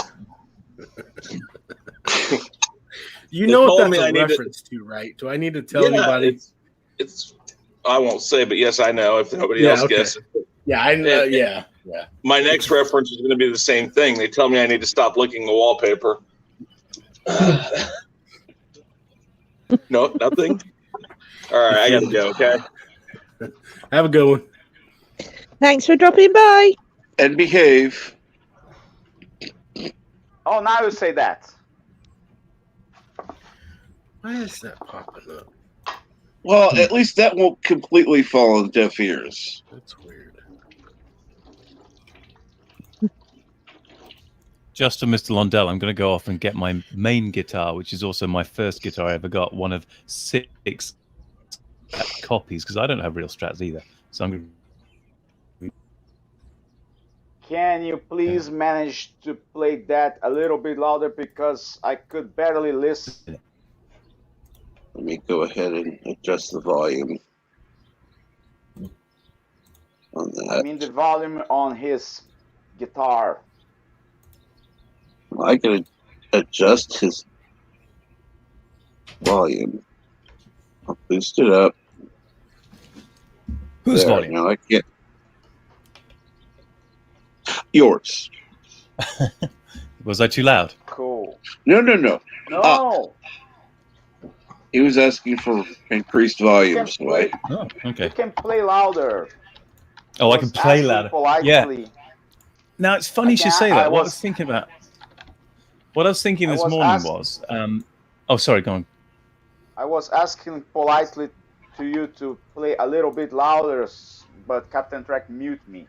You know what told me that's I a need to- reference to, right? Do I need to tell anybody? It's I won't say, but yes, I know if nobody else okay. guesses. Yeah, I know. Yeah. Yeah. My next reference is going to be the same thing. They tell me I need to stop licking the wallpaper. No, nothing. All right, I got to go. Okay. Have a good one. Thanks for dropping by. And behave. Oh, now you say that. Why is that popping up? Well, at least that won't completely fall on deaf ears. That's weird. Just to Mr. Londell, I'm going to go off and get my main guitar, which is also my first guitar I ever got, one of 6 copies, because I don't have real Strats either. So I'm going to... Can you please manage to play that a little bit louder, because I could barely listen. Let me go ahead and adjust the volume on that. I mean the volume on his guitar. I can adjust his volume. I'll boost it up. Whose There, volume? now I can't. Yours. Was I too loud? Cool. No. No. He was asking for increased volume, so I. Oh, You okay. can play louder. Oh, I can Was play asking louder. politely. Yeah. Now, it's funny you should Again, say that. I What I was- was thinking about... What I was thinking I this was morning asked- was... oh, sorry, go on. I was asking politely to you to play a little bit louder, but Captain Track mute me.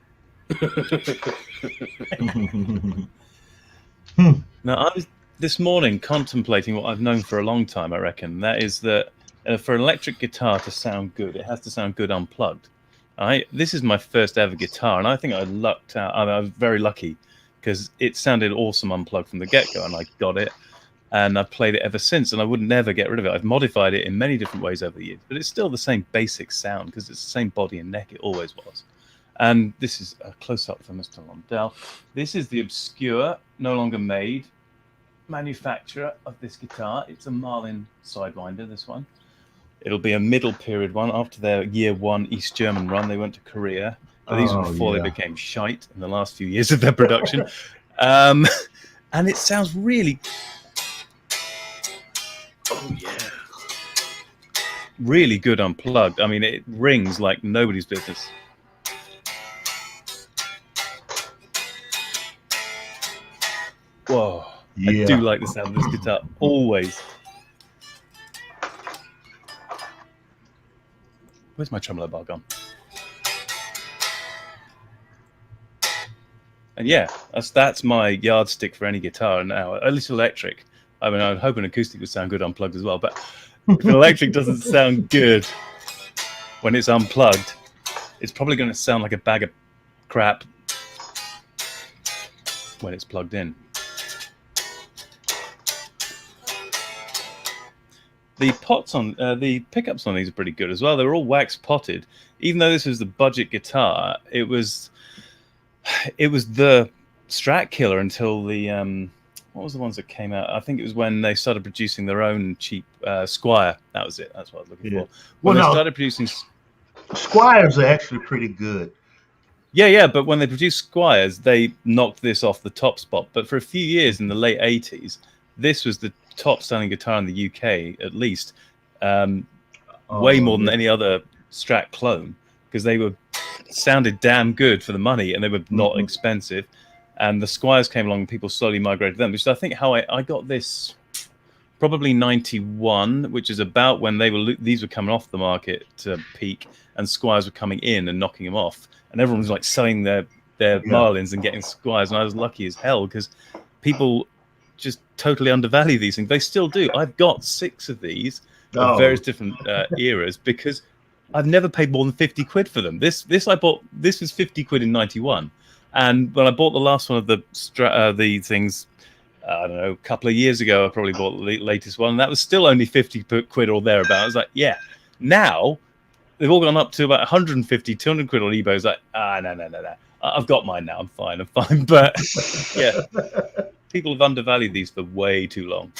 Now, I was this morning contemplating what I've known for a long time, I reckon. That is that for an electric guitar to sound good, it has to sound good unplugged. This is my first ever guitar, and I think I lucked out. I was very lucky because it sounded awesome unplugged from the get-go, and I got it. And I've played it ever since, and I would never get rid of it. I've modified it in many different ways over the years, but it's still the same basic sound because it's the same body and neck it always was. And this is a close-up for Mr. Londell. This is the obscure, no longer made manufacturer of this guitar. It's a Marlin Sidewinder, this one. It'll be a middle period one. After their year 1 East German run, they went to Korea. But these were before they became shite in the last few years of their production. And it sounds really... Oh, yeah. really good unplugged. I mean, it rings like nobody's business. Whoa. Yeah. I do like the sound of this guitar. Always. Where's my tremolo bar gone? And yeah, that's my yardstick for any guitar now, at least electric. I mean, I'm hoping acoustic would sound good unplugged as well, but if an electric doesn't sound good when it's unplugged, it's probably going to sound like a bag of crap when it's plugged in. The the pickups on these are pretty good as well. They were all wax potted. Even though this was the budget guitar, it was the Strat killer until the what was the ones that came out? I think it was when they started producing their own cheap Squire. That was it. That's what I was looking for. When they started producing Squires are actually pretty good. Yeah, but when they produced Squires, they knocked this off the top spot. But for a few years in the late 80s, this was the top-selling guitar in the UK, at least, way more than any other Strat clone, because they sounded damn good for the money, and they were not expensive. And the Squires came along, and people slowly migrated to them. Which is, I think, how I got this. Probably 91, which is about when these were coming off the market to peak, and Squires were coming in and knocking them off, and everyone was like selling their Marlins and getting Squires, and I was lucky as hell because people just totally undervalue these things. They still do. I've got 6 of these of various different eras because I've never paid more than 50 quid for them. This I bought. This was 50 quid in 91, and when I bought the last one of the things. I don't know, a couple of years ago, I probably bought the latest one. And that was still only 50 quid or thereabout. I was like, yeah. Now, they've all gone up to about 150, 200 quid on eBay. I was like, no. I've got mine now. I'm fine. But, yeah, people have undervalued these for way too long.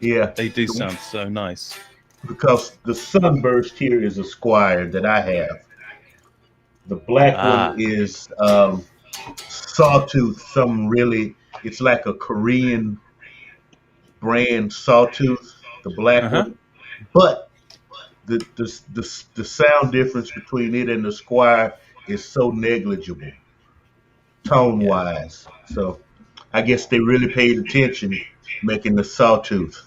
Yeah. They do sound so nice. Because the Sunburst here is a Squire that I have. The black one is Sawtooth, it's like a Korean brand Sawtooth, the black one. But the sound difference between it and the Squire is so negligible, tone wise. So I guess they really paid attention making the sawtooth.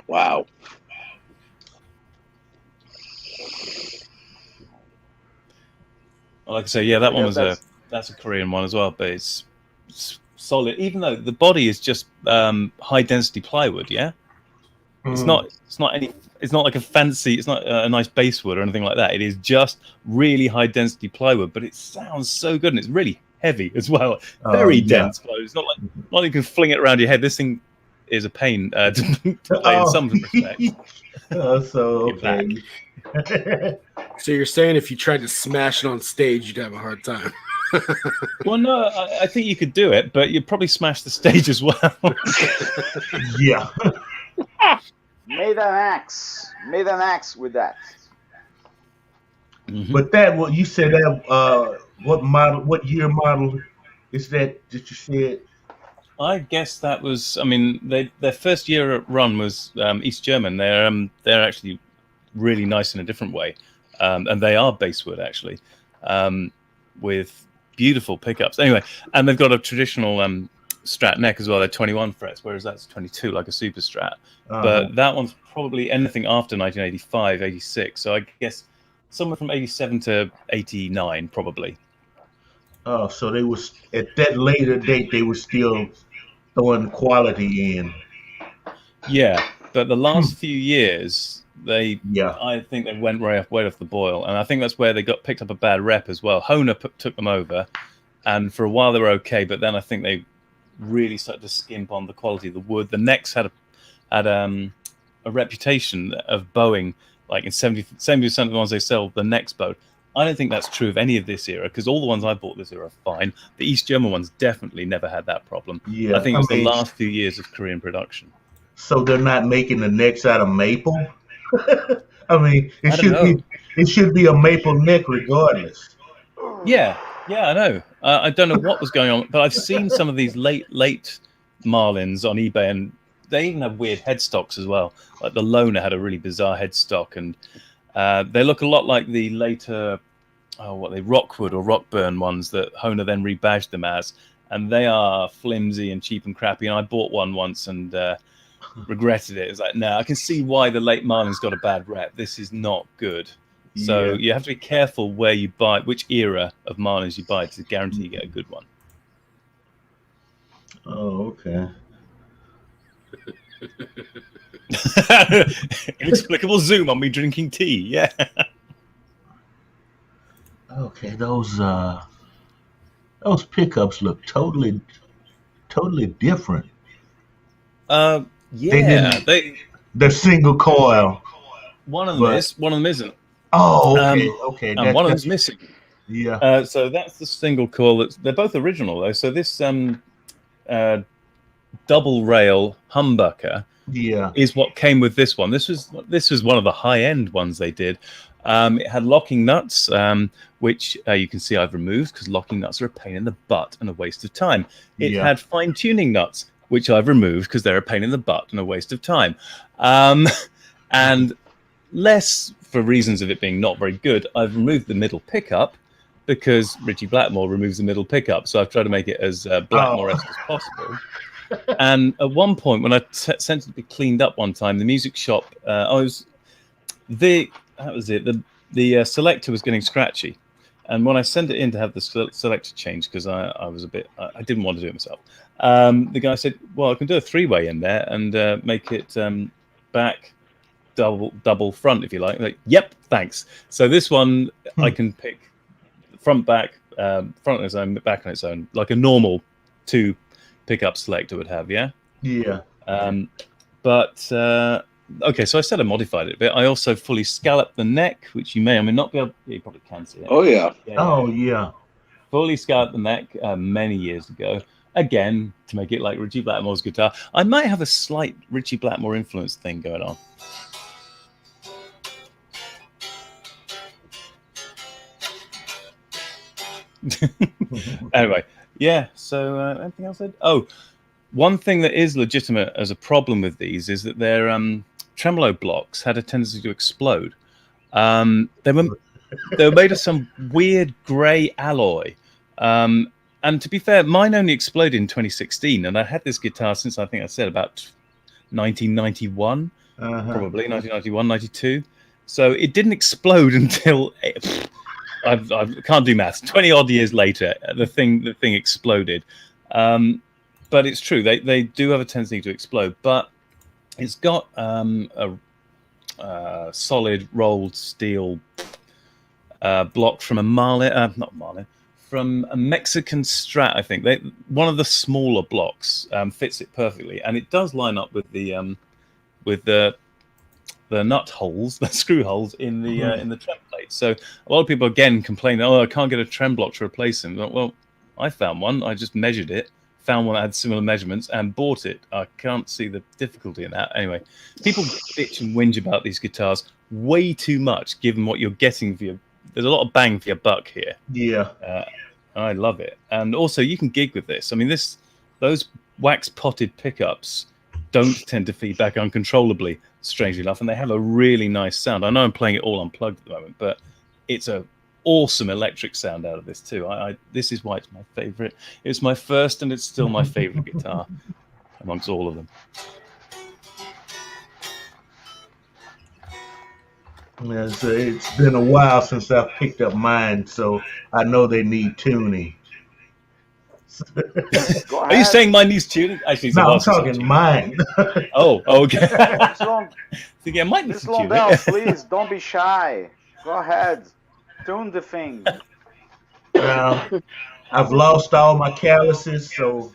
Wow. Like I say, yeah, that I one guess was that's a Korean one as well, but it's solid. Even though the body is just high density plywood, yeah. It's not like a fancy. It's not a nice basswood or anything like that. It is just really high density plywood, but it sounds so good and it's really heavy as well. Very dense plywood. It's not like you can fling it around your head. This thing is a pain to play in some respects. So Your back. okay. So you're saying if you tried to smash it on stage, you'd have a hard time? Well, no, I think you could do it, but you'd probably smash the stage as well. Yeah. Made an axe with that. But that what you said that what year model is that you said? I guess that was. I mean, their first year run was East German. They're actually really nice in a different way, and they are basswood actually, with beautiful pickups. Anyway, and they've got a traditional Strat neck as well. They're 21 frets, whereas that's 22, like a Super Strat. But that one's probably anything after 1985, 86. So I guess somewhere from 87 to 89, probably. Oh, so they was at that later date. They were still throwing quality in. Yeah, but the last few years, Yeah. I think they went way off the boil, and I think that's where they got picked up a bad rep as well. Hohner took them over, and for a while they were okay, but then I think they really started to skimp on the quality of the wood. The necks had a reputation of bowing, like in 70% of the ones they sell, the necks bowed. I don't think that's true of any of this era, because all the ones I bought this era are fine. The East German ones definitely never had that problem. Yeah. I think it was the last few years of Korean production. So they're not making the necks out of maple. I mean, it should be a maple neck regardless. Yeah, I know. I don't know what was going on, but I've seen some of these late Marlins on eBay, and they even have weird headstocks as well. Like the Loner had a really bizarre headstock, and they look a lot like the later, Rockwood or Rockburn ones that Hohner then rebadged them as, and they are flimsy and cheap and crappy. And I bought one once and regretted it. It's like, no, I can see why the late Marlins got a bad rep. This is not good. So you have to be careful where you buy, which era of Marlins you buy to guarantee you get a good one. Oh, okay. Inexplicable zoom on me drinking tea. Yeah. Okay, those pickups look totally different. They're single coil. One of them is, one of them isn't. Oh, okay. And one of them's missing. Yeah. So that's the single coil. They're both original though. So this double rail humbucker is what came with this one. This was one of the high end ones they did. It had locking nuts, which you can see I've removed because locking nuts are a pain in the butt and a waste of time. It had fine tuning nuts, which I've removed because they're a pain in the butt and a waste of time. And less for reasons of it being not very good, I've removed the middle pickup because Richie Blackmore removes the middle pickup. So I've tried to make it as Blackmore-esque as possible. And at one point, when I sent it to be cleaned up one time, the music shop, the selector was getting scratchy. And when I sent it in to have the selector changed, because I was I didn't want to do it myself. The guy said, well, I can do a 3-way in there and make it back double front, if you like. Yep, thanks. So this one, I can pick front, back, front on its own, back on its own, like a normal 2 pickup selector would have, yeah? Yeah. Okay, so I said I modified it a bit. I also fully scalloped the neck, which you may or may not be able. You probably can see it. Oh yeah. Yeah. Fully scalloped the neck many years ago. Again, to make it like Richie Blackmore's guitar. I might have a slight Richie Blackmore influence thing going on. Anyway, yeah. So anything else? One thing that is legitimate as a problem with these is that their tremolo blocks had a tendency to explode. They were made of some weird grey alloy, And to be fair, mine only exploded in 2016, and I had this guitar since I think I said about 1991, probably 1991, 92. So it didn't explode until I can't do maths. 20 odd years later, the thing exploded. But it's true, they do have a tendency to explode. But it's got a solid rolled steel block from from a Mexican Strat, I think. One of the smaller blocks fits it perfectly, and it does line up with the nut holes, the screw holes in the trem plate. So a lot of people again complain, "Oh, I can't get a trem block to replace them." Well, I found one. I just measured it, found one that had similar measurements, and bought it. I can't see the difficulty in that. Anyway, people bitch and whinge about these guitars way too much, given what you're getting for your. There's a lot of bang for your buck here. Yeah. I love it. And also, you can gig with this. I mean, those wax-potted pickups don't tend to feedback uncontrollably, strangely enough, and they have a really nice sound. I know I'm playing it all unplugged at the moment, but it's an awesome electric sound out of this too. This is why it's my favorite. It's my first, and it's still my favorite guitar amongst all of them. Yeah, so it's been a while since I've picked up mine, so I know they need tuning. Go Are you ahead. saying mine needs tuning? Actually, it's a No, while I'm since I've talking tuned. mine. Oh, okay. Miss Long- So, yeah, mine needs Miss some tuning. Londell, please don't be shy. Go ahead. Tune the thing. I've lost all my calluses, so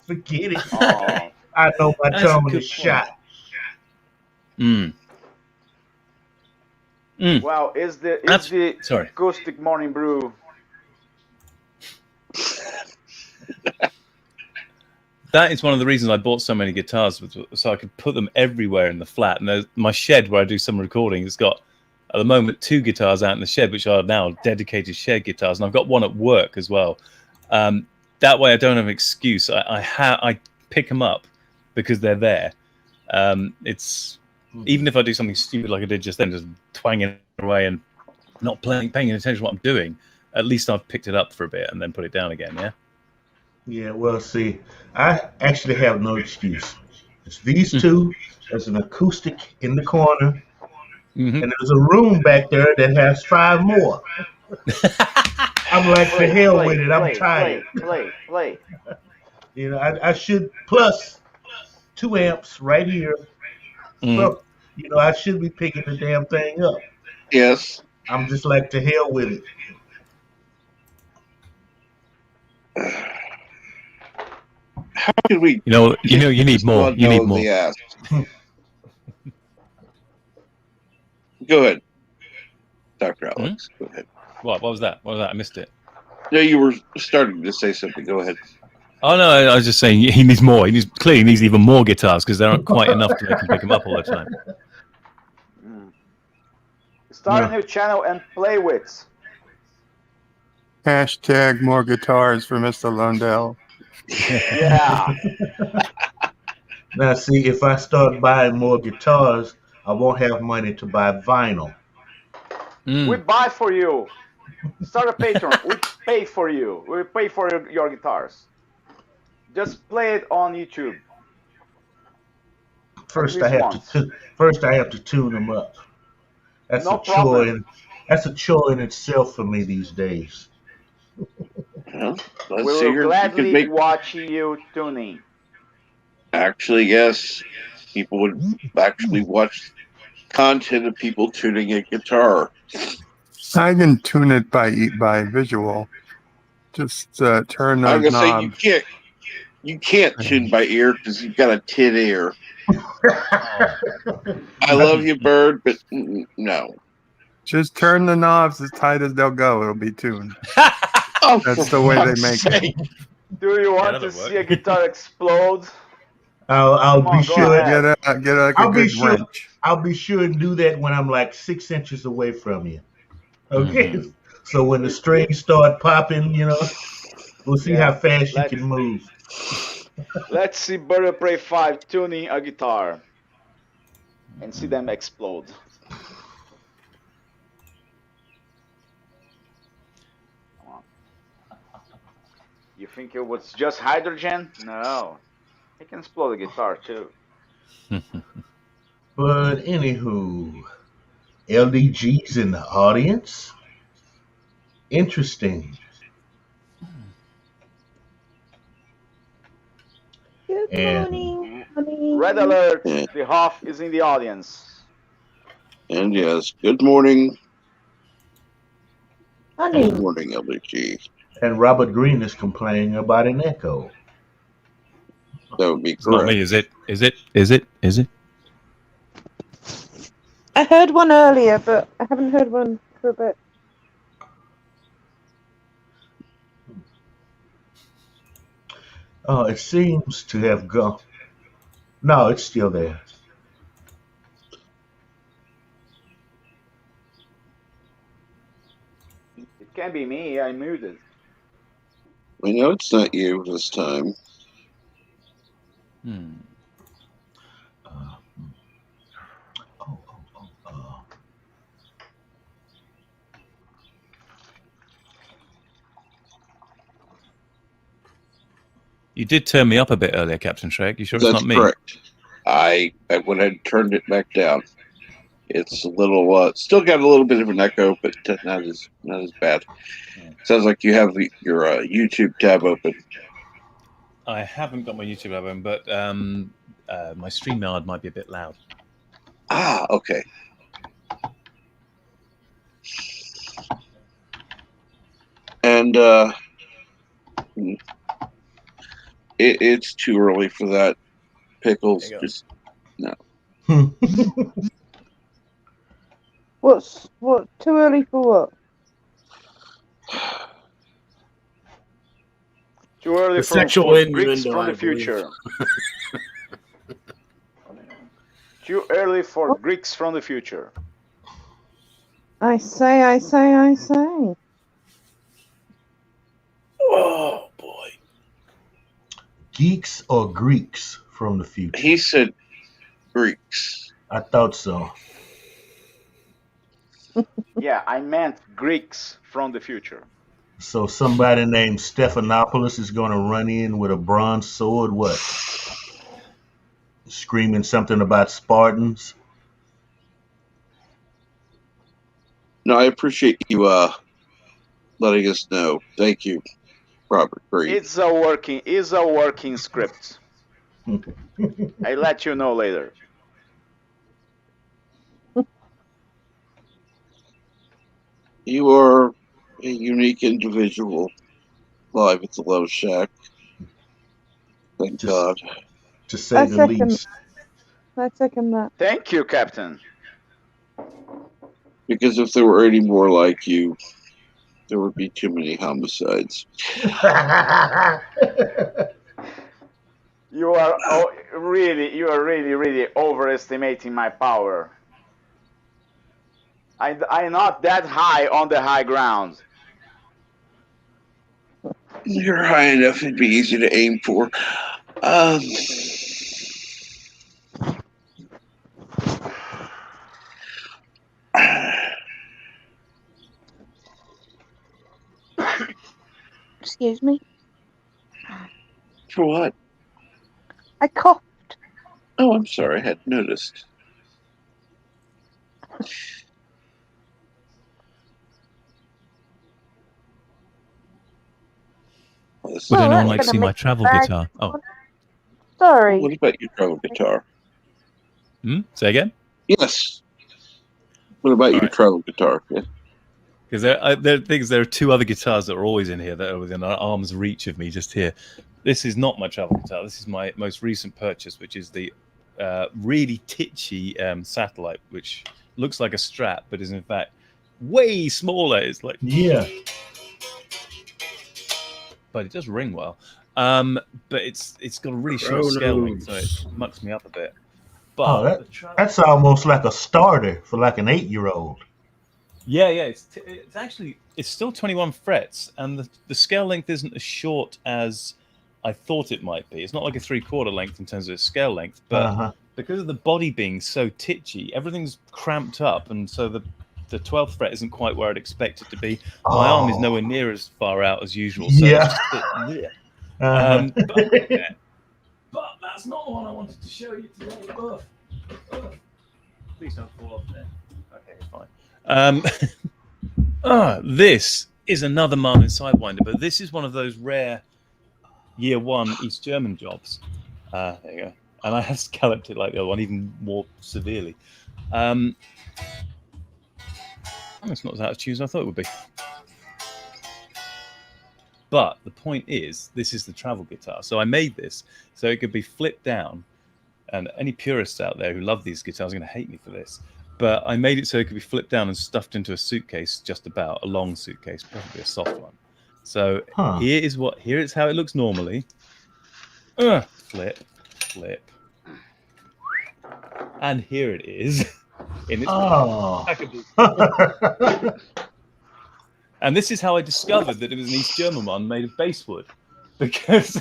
forget it. Oh, I know my That's a tone good is point. shot. well, is the Sorry. acoustic morning brew? That is one of the reasons I bought so many guitars, so I could put them everywhere in the flat. And my shed where I do some recording has got, at the moment, 2 guitars out in the shed, which are now dedicated shed guitars, and I've got one at work as well. That way, I don't have an excuse. I pick them up because they're there. It's even if I do something stupid like I did just then, just twanging away and not paying attention to what I'm doing, at least I've picked it up for a bit and then put it down again. Yeah. Yeah, well, see, I actually have no excuse. It's these two. There's an acoustic in the corner, and there's a room back there that has 5 more. I'm like, to hell with it. I'm tired. Play. You know, I should, plus 2 amps right here. So, you know, I should be picking the damn thing up. Yes. I'm just like, to hell with it. How can we? You need more. You need more. Go ahead, Dr. Alex. Go ahead. What was that? What was that? I missed it. No, you were starting to say something. Go ahead. Oh no, I was just saying he needs more. He needs even more guitars because there aren't quite enough to make him pick them up all the time. Start a new channel and play with. Hashtag more guitars for Mr. Londell. Yeah. Now, see, if I start buying more guitars, I won't have money to buy vinyl. We buy for you. Start a Patreon. We pay for you. We pay for your guitars. Just play it on YouTube. First, I have to tune them up. That's No a chore. problem. That's a chore in itself for me these days. Well, We let's see will here. gladly watch you tuning. Actually, yes, people would actually watch content of people tuning a guitar. I can tune it by visual. Just turn I'm those gonna knobs. say you can't tune by ear because you've got a tin ear. I love you, Bird, but no. Just turn the knobs as tight as they'll go. It'll be tuned. Oh, That's the way they make it. Do you want to see a guitar explode? I'll Come on, be go sure. ahead. Get like a I'll be good sure. wrench. I'll be sure and do that when I'm like 6 inches away from you. Okay. So when the strings start popping, you know, we'll see how fast you can move. Let's see Bird Prey 5 tuning a guitar and see them explode. You think it was just hydrogen? No. It can explode a guitar too. But anywho, LDG's in the audience. Interesting. Good And morning, honey. Red alert! Yeah. The Hoff is in the audience. And yes, good morning. Honey. Good morning, LDG. and Robert Green is complaining about an echo. That would be It's not correct. me, is it? Is it? Is it? Is it? I heard one earlier, but I haven't heard one for a bit. It seems to have gone. No, it's still there. It can be me. I muted. We know it's not you this time. Hmm. Uh, oh. You did turn me up a bit earlier, Captain Shrek. You sure it's That's not me? correct. I went ahead and turned it back down. It's a little, still got a little bit of an echo, but not as bad. Sounds like you have your YouTube tab open. I haven't got my YouTube open, but my StreamYard might be a bit loud. Ah, okay. And it's too early for that. Pickles, just no. What? Too early for what? Too early The for sexual Greeks innuendo, from the I believe. future. Too early for Greeks from the future. I say. Oh boy. Geeks or Greeks from the future? He said Greeks. I thought so. Yeah, I meant Greeks from the future. So somebody named Stephanopoulos is going to run in with a bronze sword, what? Screaming something about Spartans? No, I appreciate you letting us know. Thank you, Robert Green. It's a working script. I let you know later. You are a unique individual live at the Love Shack. Thank God. To say the least. I second that. Thank you, Captain. Because if there were any more like you, there would be too many homicides. You are really overestimating my power. I'm not that high on the high ground. You're high enough, it'd be easy to aim for. Excuse me. For what? I coughed. Oh, I'm sorry, I hadn't noticed. Would anyone like to see my travel guitar? Oh. Sorry. What about your travel guitar? Say again? Yes. What about your travel guitar? Yeah. Because there are two other guitars that are always in here that are within arm's reach of me just here. This is not my travel guitar. This is my most recent purchase, which is the really titchy satellite, which looks like a Strat, but is in fact way smaller. It's like but it does ring well. But it's got a really short scale length, so it mucks me up a bit. But that's almost like a starter for like an 8-year-old. Yeah. It's still 21 frets, and the scale length isn't as short as I thought it might be. It's not like a 3/4 length in terms of its scale length, but because of the body being so titchy, everything's cramped up, and so the the 12th fret isn't quite where I'd expect it to be. My arm is nowhere near as far out as usual, so Yeah. it's just a bit. Bleh. But that's not the one I wanted to show you today. Ugh. Please don't fall off there. Okay, fine. This is another Marlin Sidewinder, but this is one of those rare year one East German jobs. There you go. And I have scalloped it like the other one, even more severely. It's not as out of tune as I thought it would be. But the point is, this is the travel guitar. So I made this so it could be flipped down. And any purists out there who love these guitars are going to hate me for this. But I made it so it could be flipped down and stuffed into a suitcase, just about a long suitcase, probably a soft one. So here is how it looks normally. Flip. And here it is. In its And this is how I discovered that it was an East German one made of basswood, because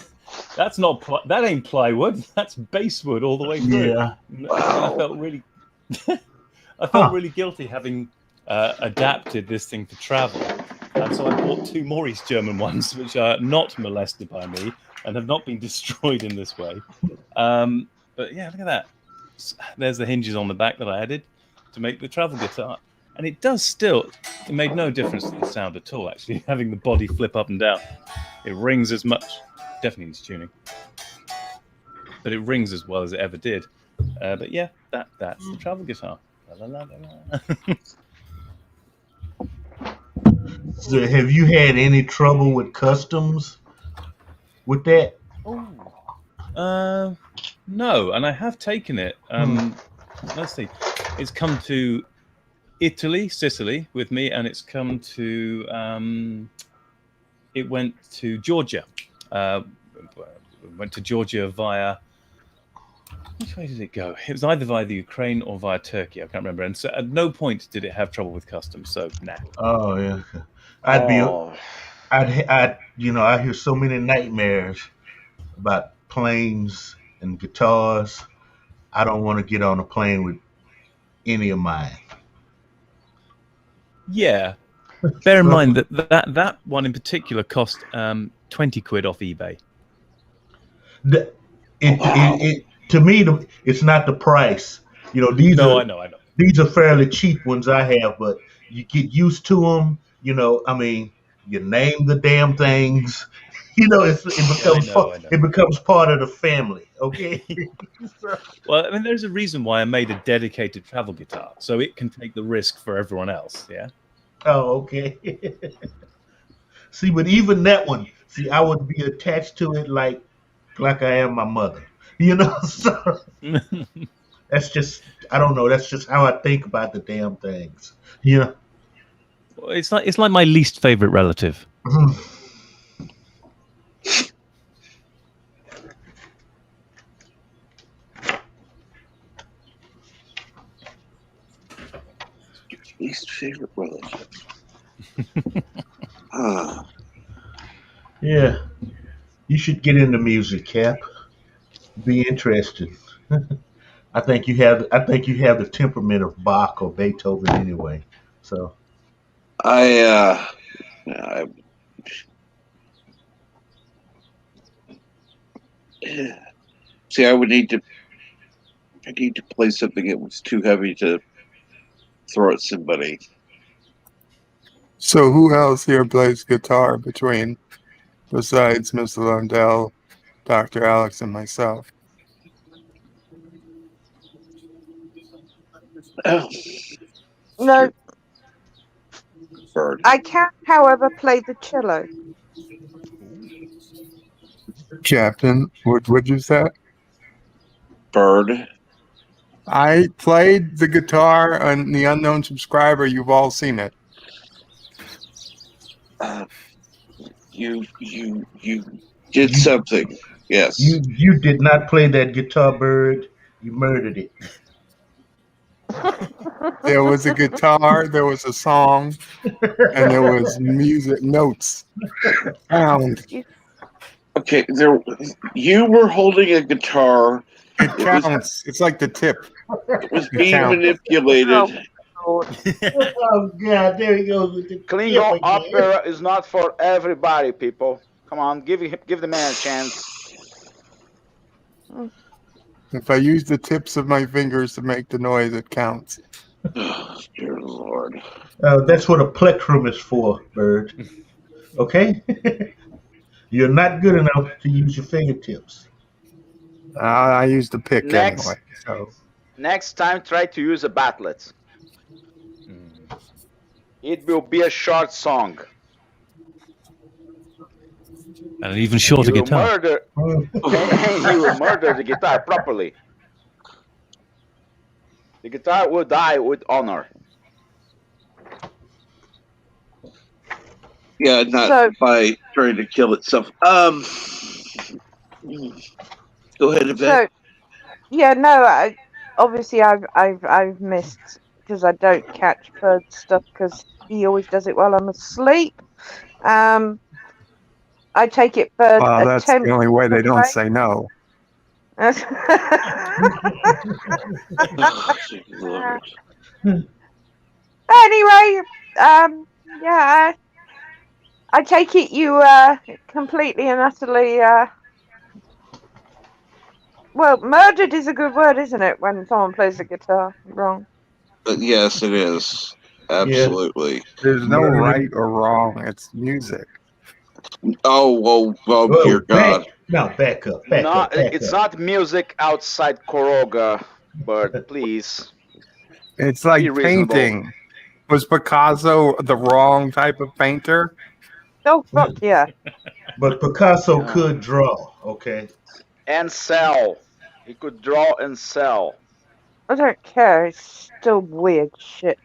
that ain't plywood. That's basswood all the way through. Yeah. And I felt really, really guilty having adapted this thing for travel, and so I bought 2 more East German ones, which are not molested by me and have not been destroyed in this way. But yeah, look at that. There's the hinges on the back that I added to make the travel guitar. And it made no difference to the sound at all, actually, having the body flip up and down. It rings as much, definitely needs tuning, but it rings as well as it ever did. But yeah, that's the travel guitar. La, la, la, la. So have you had any trouble with customs with that? No, and I have taken it. Let's see. It's come to Sicily with me, and it's come to it went to Georgia. Went to Georgia via, which way did it go? It was either via the Ukraine or via Turkey. I can't remember. And so at no point did it have trouble with customs. So nah. Oh yeah, I hear so many nightmares about planes and guitars. I don't want to get on a plane with any of mine. Yeah. Bear in mind that one in particular cost 20 quid off eBay. To me, it's not the price. I know. These are fairly cheap ones I have, but you get used to them. I mean, you name the damn things. It becomes part of the family. Okay. Well, I mean, there's a reason why I made a dedicated travel guitar, so it can take the risk for everyone else. Yeah. Oh, okay. See, but even that one, I would be attached to it like I am my mother. So that's just, I don't know. That's just how I think about the damn things. Well, it's like my least favorite relative. Least favorite relative. Yeah, you should get into music, Cap. Be interested. I think you have the temperament of Bach or Beethoven anyway. So I need to play something that was too heavy to throw at somebody. So who else here plays guitar besides Mr. Londell, Dr. Alex, and myself? No. Bird. I can, however, play the cello. Captain, what'd you say? Bird. I played the guitar on The Unknown Subscriber. You've all seen it. You did something. Yes. You did not play that guitar, Bird. You murdered it. There was a guitar, there was a song, and there was music notes. Okay, you were holding a guitar. It counts. It's like the tip. It was being manipulated. Lord. Oh God, there he goes with the tip Klingon again. opera is not for everybody, people. Come on, give the man a chance. If I use the tips of my fingers to make the noise, it counts. Oh, dear Lord. That's what a plectrum is for, Bird. Okay? You're not good enough to use your fingertips. I use the pick Next, anyway. So next time, try to use a batlet. It will be a short song. And an even shorter You will guitar. murder, and you will murder the guitar properly. The guitar will die with honor. Yeah, not So- by trying to kill itself. Go ahead, Yvette. So, yeah, no, obviously I've missed because I don't catch Bird stuff because he always does it while I'm asleep. I take it Bird well, that's the attempts only way to they don't say no. Oh, dear Lord. Anyway, yeah, I take it you completely and utterly well, murdered is a good word, isn't it? When someone plays the guitar wrong. But yes, it is. Absolutely. There's no Murder. right or wrong. It's music. Oh, dear God. Back up. Back It's up. not music outside Koroga, but please It's be like reasonable. painting. Was Picasso the wrong type of painter? Oh fuck yeah! But Picasso Yeah. could draw, okay? And sell. He could draw and sell. I don't care. It's still weird shit.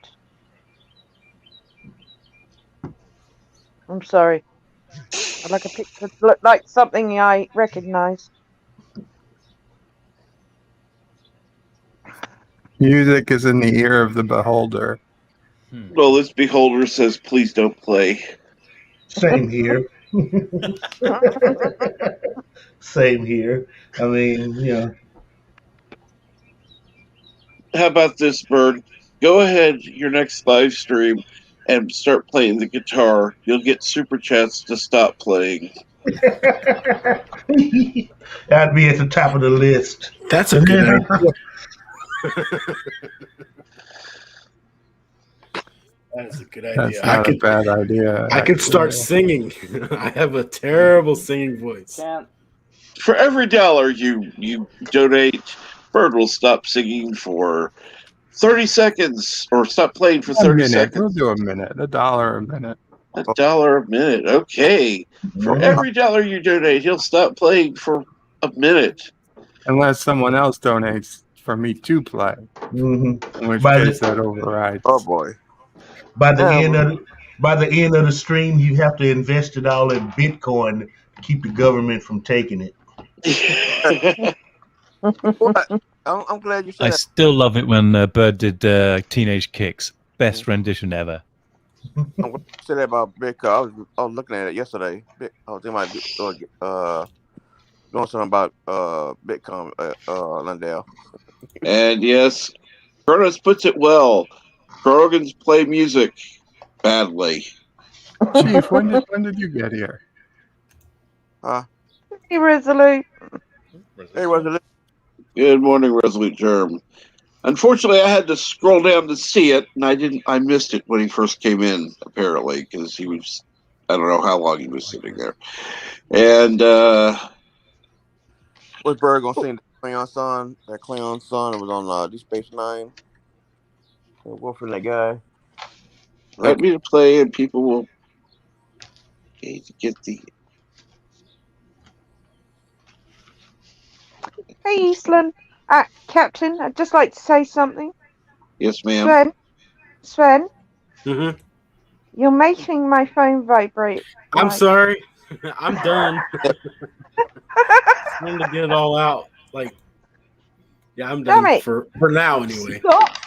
I'm sorry. I'd like a picture to look like something I recognise. Music is in the ear of the beholder. Well, this beholder says, please don't play. Same here. Same here. I mean, How about this, Bird? Go ahead, your next live stream, and start playing the guitar. You'll get super chats to stop playing. I'd be at the top of the list. That's a good idea. That's a good idea. That's not a bad idea. I could start singing. I have a terrible singing voice. For every dollar you donate, Bird will stop singing for 30 seconds, or stop playing for 30 We'll seconds. do a minute. $1 a minute. $1 a minute. Okay. For every dollar you donate, he'll stop playing for a minute. Unless someone else donates for me to play. Mm-hmm. In which By case the- that overrides. Oh boy. By the end of the stream, you have to invest it all in Bitcoin to keep the government from taking it. What? I'm glad you said I that. still love it when Bird did Teenage Kicks. Best rendition ever. I'm glad you said that about Bitcoin. I was looking at it yesterday. I was thinking about doing something about Bitcoin, Londell. And yes, Curtis puts it well. Krogans play music badly. Chief, when did you get here? Hey, Resolute. Hey, Resolute. Good morning, Resolute Germ. Unfortunately, I had to scroll down to see it, and I missed it when he first came in, apparently, because he was, I don't know how long he was sitting there. And, What's Bird gonna sing? That Cleon son that was on Deep Space Nine. Wolf and that guy. let me play, and people will get the... Hey, Eastland. Captain, I'd just like to say something. Yes, ma'am. Sven, Mm-hmm. you're making my phone vibrate. I'm sorry. I'm done. Time to get it all out. Yeah, I'm done Damn it. for now anyway. Stop.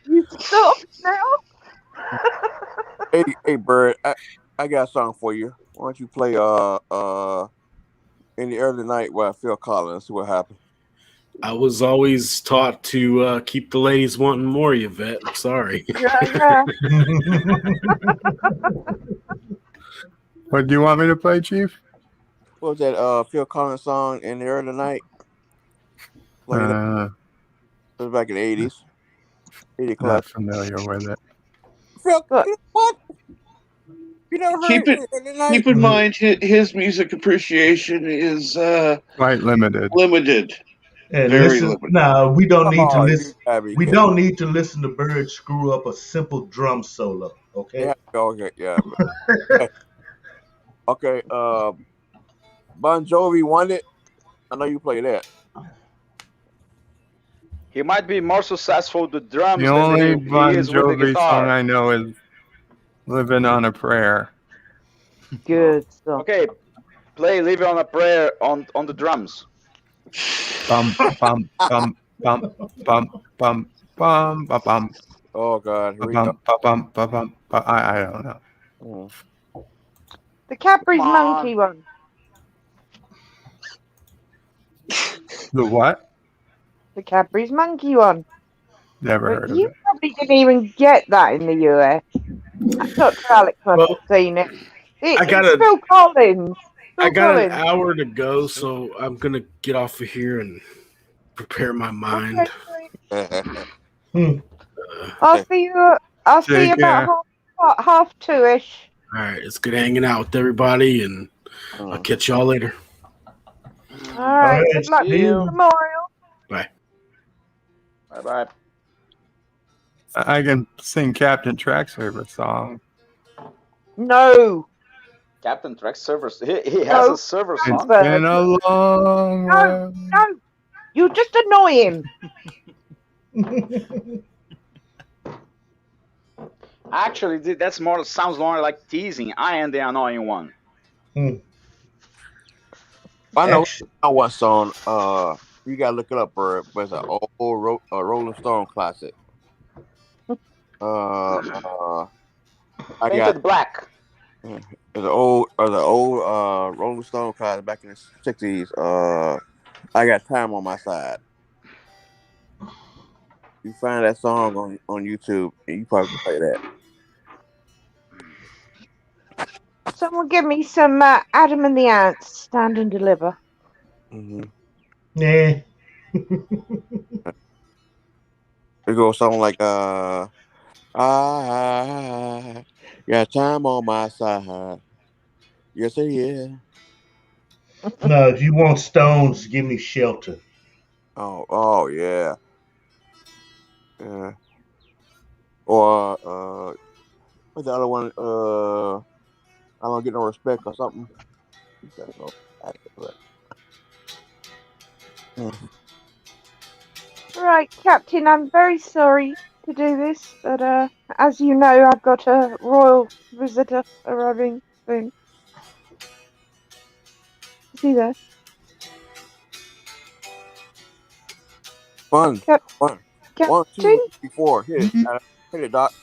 You stop now. Hey, Bird. I got a song for you. Why don't you play in the early night while Phil Collins? See what happens. I was always taught to keep the ladies wanting more, Yvette. I'm sorry. Yeah. What do you want me to play, Chief? What was that Phil Collins song in the early night? Play that. It was back in the 80s. 80 club. Not familiar with it. Phil, But- what? You never heard Keep it? in mind, his music appreciation is Quite limited. limited. And Very listen, limited. no, we don't need to Oh, you listen. gotta be We kidding. don't need to listen to Bird screw up a simple drum solo. Okay. Yeah, okay, yeah. Okay, Bon Jovi won it. I know you play that. He might be more successful with the drums The than only he Bon is with the Jovi song guitar. I know is "Living on a Prayer." Good stuff. Okay, play "Live on a Prayer" on the drums. Bum bum bum bum bum bum bum bum bum Oh God, here we go. bum bum bum. I don't know. Mm. The Cadbury's Come monkey on. one. The what? The Cadbury's monkey one. Never But heard of you it. probably didn't even get that in the US. Dr. Alex must Well, have seen it. I got It's a- Phil Collins. I Phil got an Collins. hour to go, so I'm gonna get off of here and prepare my mind. Okay. I'll see you. I'll see Take you about half 2-ish. All right, it's good hanging out with everybody, and I'll catch y'all later. All right. right, Good luck see with you. the memorial. Bye. Bye-bye. I can sing Captain Track's favorite song. No. Captain Track servers. He has No. a server It's song. been a long No. way. No. You just annoy him. Actually, that's more sounds more like teasing. I am the annoying one. I know what song. You gotta look it up, Bird. But it's an old Rolling Stone classic. I Painted Black. It's an old Rolling Stone classic back in the '60s. I Got Time on My Side. You find that song on YouTube, and you probably play that. Someone give me some Adam and the Ants. Stand and Deliver. Mm-hmm. Yeah. It goes something like I got time on my side. Yes, it is. No, if you want Stones, give me Shelter. Oh yeah. Yeah. Or what's the other one? I don't get no respect or something. Right, Captain, I'm very sorry to do this, but as you know, I've got a royal visitor arriving soon. Is he there? Fun. Captain? 1, 2, 3, 4. Hit it. Hit it, Doc.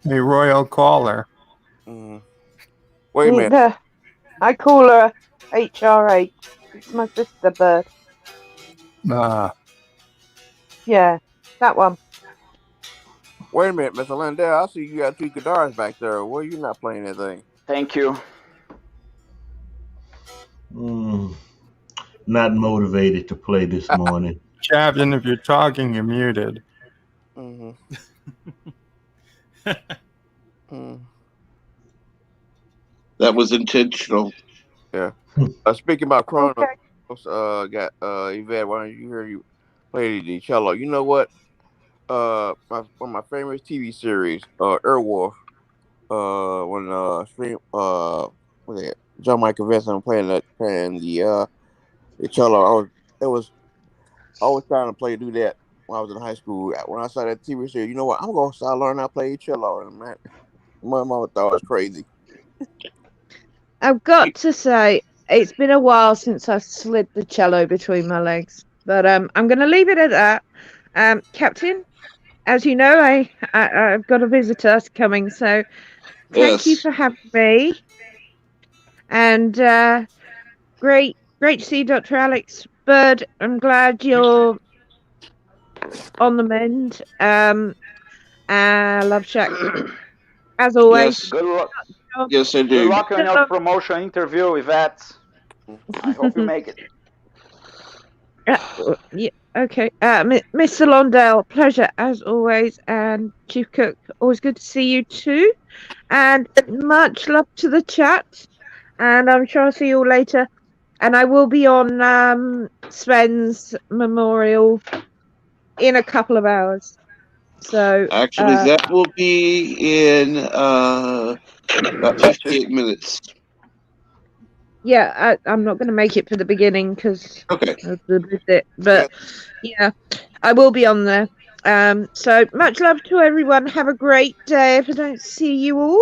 A royal caller. Wait a minute. I call her HRH. It's my sister bird. Yeah, that one. Wait a minute, Mr. Londell. I see you got 2 guitars back there. Why are you not playing anything? Thank you. Not motivated to play this morning. Captain, if you're talking, you're muted. That was intentional. Yeah. Speaking about Chronos, got Yvette. Why don't you hear you play the cello? You know what? One of my favorite TV series, Airwolf. When what is it? John Michael Vincent playing the cello. I was trying to do that when I was in high school. When I saw that TV series, you know what? I'm gonna start learning how to play cello. And man, my mama thought it was crazy. I've got to say, it's been a while since I've slid the cello between my legs, but I'm going to leave it at that. Captain, as you know, I've got a visitor coming, so thank you Yes. for having me. And great to see you, Dr. Alex Bird. I'm glad you're on the mend. Love Shack, as always. Yes. Good luck. Yes, I Good do. luck on your promotion interview, Yvette. I hope you make it. Yeah, okay. Mr. Londell, pleasure as always. And Chief Cook, always good to see you too. And much love to the chat. And I'm sure I'll see you all later. And I will be on Sven's memorial in a couple of hours. So Actually, that will be in about 58 minutes. yeah, I'm not going to make it for the beginning because Okay. but yeah, I will be on there. So much love to everyone. Have a great day if I don't see you all,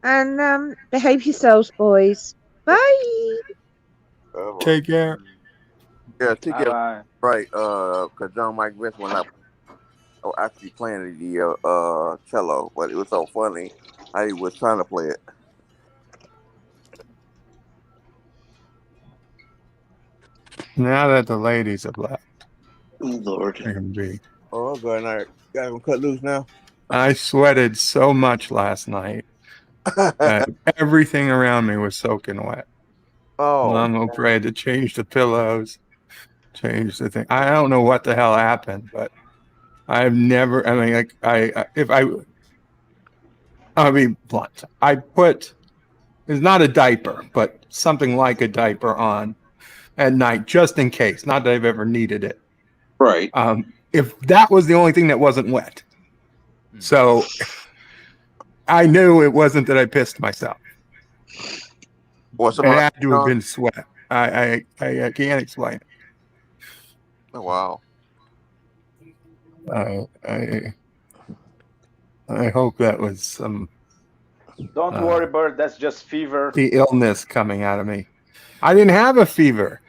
and behave yourselves, boys. Bye. Take care. Yeah, take it Bye-bye. right. Cause John Mike Vince when I actually playing the cello, but it was so funny how he was trying to play it. Now that the ladies have left, Oh, Lord. I can be. Oh, good night. Got him cut loose now. I sweated so much last night that everything around me was soaking wet. Oh, I'm afraid to change the pillows, change the thing. I don't know what the hell happened, but I've never. I mean, I'll be blunt. I put it's not a diaper, but something like a diaper on at night just in case. Not that I've ever needed it. Right. If that was the only thing that wasn't wet, so I knew it wasn't that I pissed myself. what's It had to have been sweat. I can't explain it. Oh, wow. I hope that was some. Don't worry, Bert. That's just fever. The illness coming out of me. I didn't have a fever.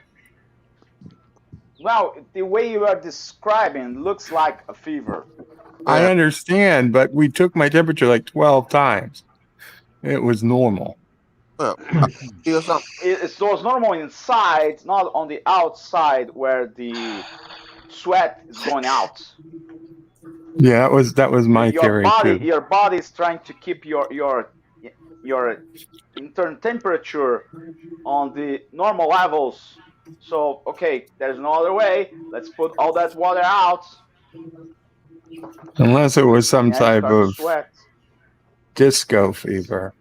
Well, the way you are describing looks like a fever. I understand, but we took my temperature like 12 times. It was normal. It's normal inside, not on the outside where the sweat is going out. Yeah, that was my theory too. Your body is trying to keep your internal temperature on the normal levels. So okay, there's no other way. Let's put all that water out. Unless it was some type of sweat. disco fever.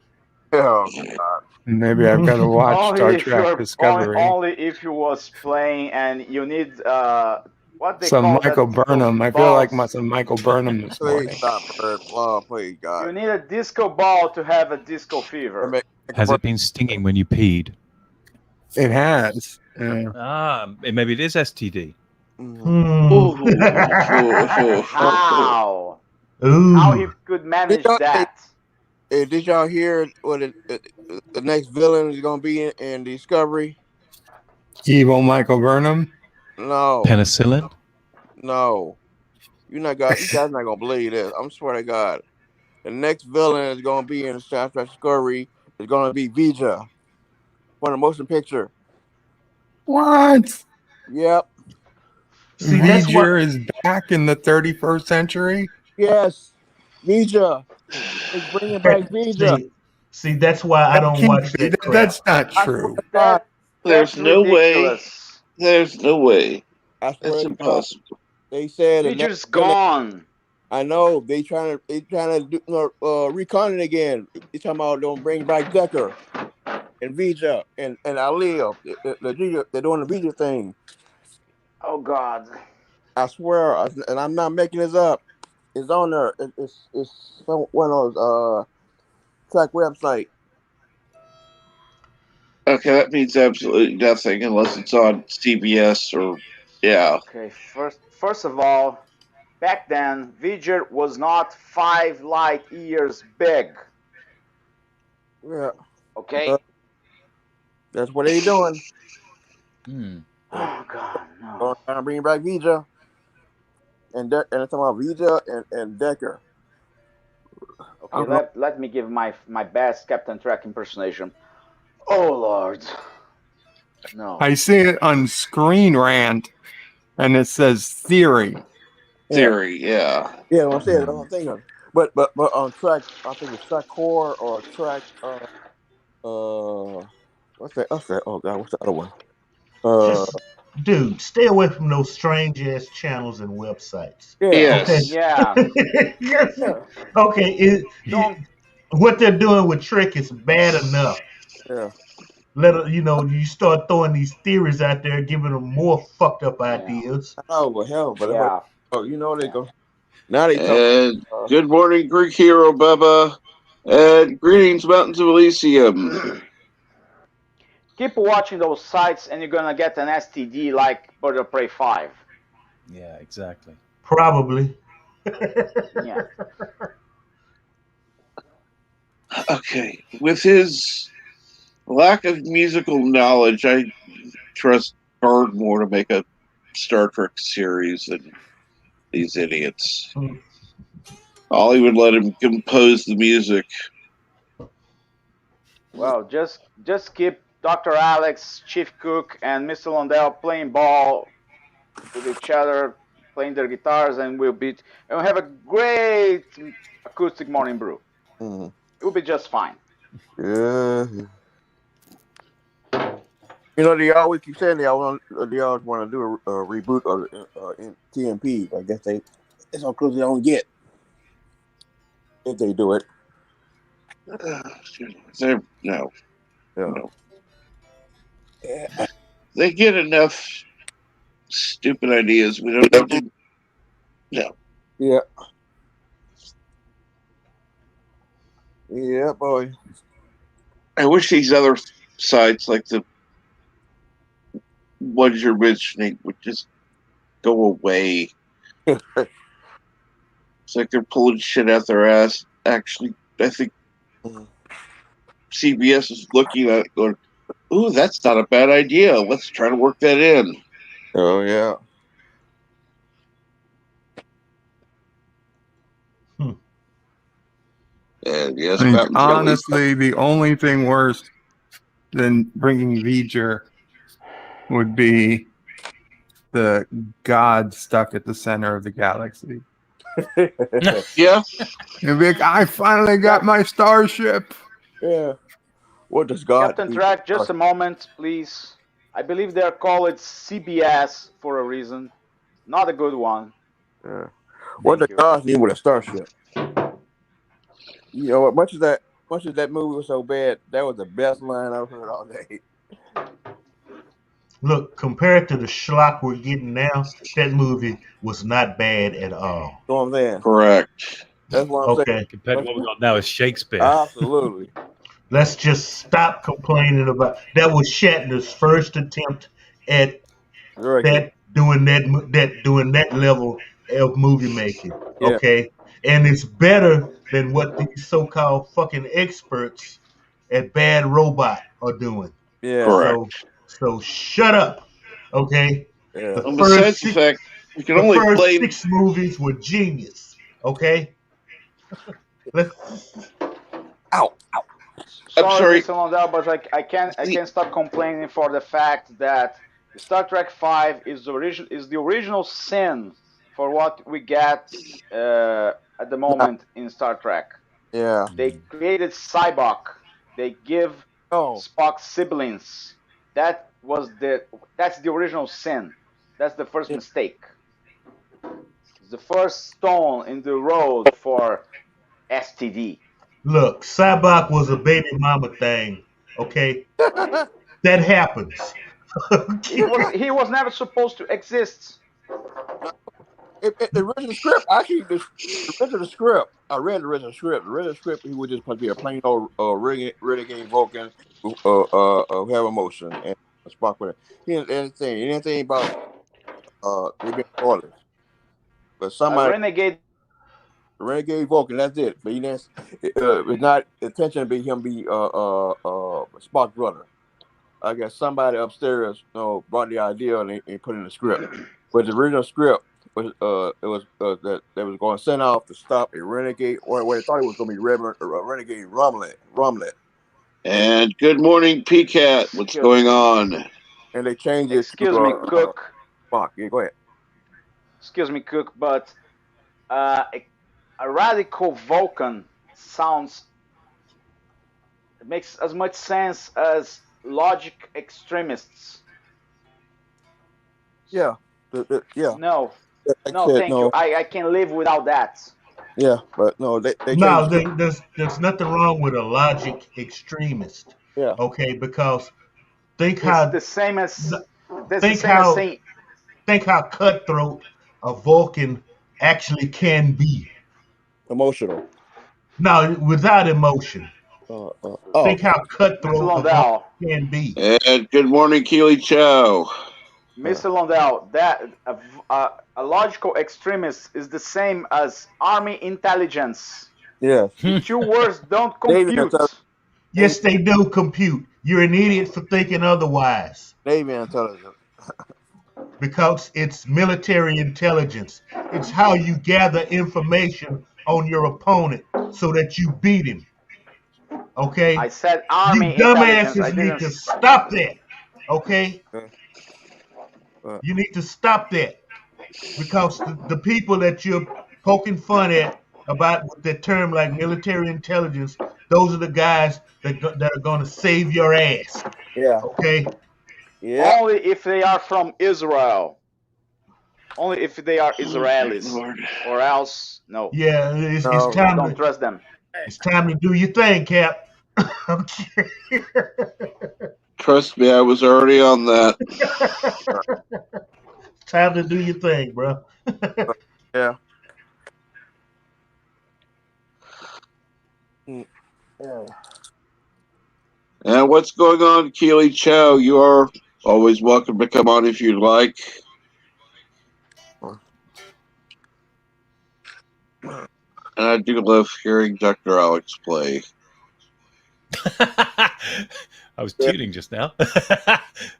Oh, God. Maybe I've got to watch Only Star if Trek Discovery. Only if you was playing and you need what they Some call Michael that, Burnham. I feel like some Michael Burnham this morning. Please stop, Bird. Oh, please, God. You need a disco ball to have a disco fever. Has it been stinging when you peed? It has. Yeah. Maybe it is STD. How? Ooh. How he could manage that? Did y'all hear what the next villain is going to be in Discovery? Evil Michael Burnham? No. Penicillin? No. You guys not gonna believe this. I'm swear to God. The next villain is gonna be in Star Trek Discovery is gonna be Vija from the motion picture. What? Yep. See, that's what. V'ger is back in the 31st century? Yes. Vija. It's bringing back Vija. See, that's why I don't watch that crap. That's not true. There's no way. There's no way. That's impossible. They said Vija's gone. I know they trying to do recon it again. They talking about don't bring back Decker and Vija and Aliyah. They're doing the Vija thing. Oh God! I swear, and I'm not making this up. It's on there. It's one of those track website. Okay, that means absolutely nothing unless it's on CBS or yeah. Okay, first of all, back then Vija was not 5 light years big. Yeah. Okay. That's what they doing. Oh God, no. Trying to bring back Vija and it's talking about Vija and Decker. Okay, let me give my best Captain Trek impersonation. Oh Lord, no. I see it on Screen Rant, and it says theory. Theory, yeah. Yeah, what I'm saying, I'm thinking. But on track, I think it's track core or track. What's that? Oh God, what's the other one? Just, dude, stay away from those strange ass channels and websites. Yeah. Okay. Yes. Yeah, Okay. don't. What they're doing with Trick is bad enough. Yeah. You start throwing these theories out there, giving them more fucked up Yeah, ideas. Oh well, hell, but yeah. you know they go. Now they talk. And good morning, Greek hero Bubba. And greetings, Mountains of Elysium. Keep watching those sites, and you're gonna get an STD like Bird of Prey 5. Yeah, exactly. Probably. Yeah. Okay, with his lack of musical knowledge, I trust Bird more to make a Star Trek series than these idiots. I'll even let him compose the music. Well, just keep Dr. Alex, Chief Cook, and Mr. Londell playing ball with each other, playing their guitars, and we'll have a great acoustic morning brew. Mm-hmm. It will be just fine. Yeah. You know, they always keep saying they always want to do a reboot of in TMP. I guess it's how close they don't get if they do it. No. Yeah. No. They get enough stupid ideas. We don't need to. No. Yeah. Yeah, boy. I wish these other sites, like the ones you're mentioning, would just go away. It's like they're pulling shit out their ass. Actually, I think CBS is looking at it going, ooh, that's not a bad idea. Let's try to work that in. Oh, yeah. And yes, I mean, Mountain Jelly. honestly, the only thing worse than bringing V'ger would be the god stuck at the center of the galaxy. Yeah. You'd be like, I finally got my starship. Yeah. What does God Captain do? Track, just a moment, please. I believe they're called CBS for a reason. Not a good one. Yeah. What does God need with a starship? You know what? Much as that movie was so bad, that was the best line I've heard all day. Look, compared to the schlock we're getting now, that movie was not bad at all. You know what I'm saying? Correct. That's what I'm saying. Okay. Compared to what we got now is Shakespeare. Absolutely. Let's just stop complaining about that. Was Shatner's first attempt at doing that level of movie making. Yeah. Okay, and it's better than what these so-called fucking experts at Bad Robot are doing. Yeah. Correct. So shut up. Okay. Yeah. The And first besides the six, fact, we can the only first blame. 6 movies were genius. Okay. Let's. Ow. Sorry, Mr. Londell, but I can't stop complaining for the fact that Star Trek V is the original sin for what we get at the moment in Star Trek. Yeah. They created Cybok. They give Spock siblings. That's the original sin. That's the first mistake. It's the first stone in the road for STD. Look, Cybok was a baby mama thing. Okay. That happens. He was never supposed to exist. The original script, actually, the original script, I read the original script. The original script, he was just supposed to be a plain old renegade Vulcan who have emotion and Spock with it. He didn't say anything about being orders. But somebody, Renegade Vulcan, that's it. But he didn't. It's not intention to be him be Spock's brother. I guess somebody upstairs, brought the idea and put it in the script. But the original script, that they was going to send off to stop a renegade, or what they thought it was going to be renegade Rumlet. And good morning, PCAT. What's going on? And they changed it Excuse to me, Cook. Spock. Yeah, go ahead. Excuse me, Cook, but a radical Vulcan sounds it makes as much sense as logic extremists. Yeah, yeah. No, Like no, I said, thank you. I can live without that. Yeah, but no, they No, changed. there's nothing wrong with a logic extremist. Yeah. Okay, because think It's how the same as that's the think same as how saying think how cutthroat a Vulcan actually can be. Emotional. No, without emotion. Oh, Think how Mr. cutthroat a Vulcan Londell. can be. And good morning, Keely Chow. Mr. Londell, that a logical extremist is the same as army intelligence. yeah. The two words don't Navy compute. intelligence. Yes, they do compute. You're an idiot for thinking otherwise. Navy intelligence. Because it's military intelligence. It's how you gather information on your opponent so that you beat him. I Okay? said You army intelligence. I dumbasses didn't. need to stop that. Okay? You need to stop that. Because the people that you're poking fun at about with that term like military intelligence, those are the guys that are going to save your ass. Yeah. Okay? Yeah. Only if they are from Israel. Only if they are Israelis. Lord. Or else, no. Yeah, it's No. I time don't to trust them. it's time to do your thing, Cap. Okay. Trust me, I was already on that. Time to do your thing, bro. Yeah. Yeah. And what's going on, Keely Chow? You are always welcome to come on if you'd like. And I do love hearing Dr. Alex play. I was tuning just now.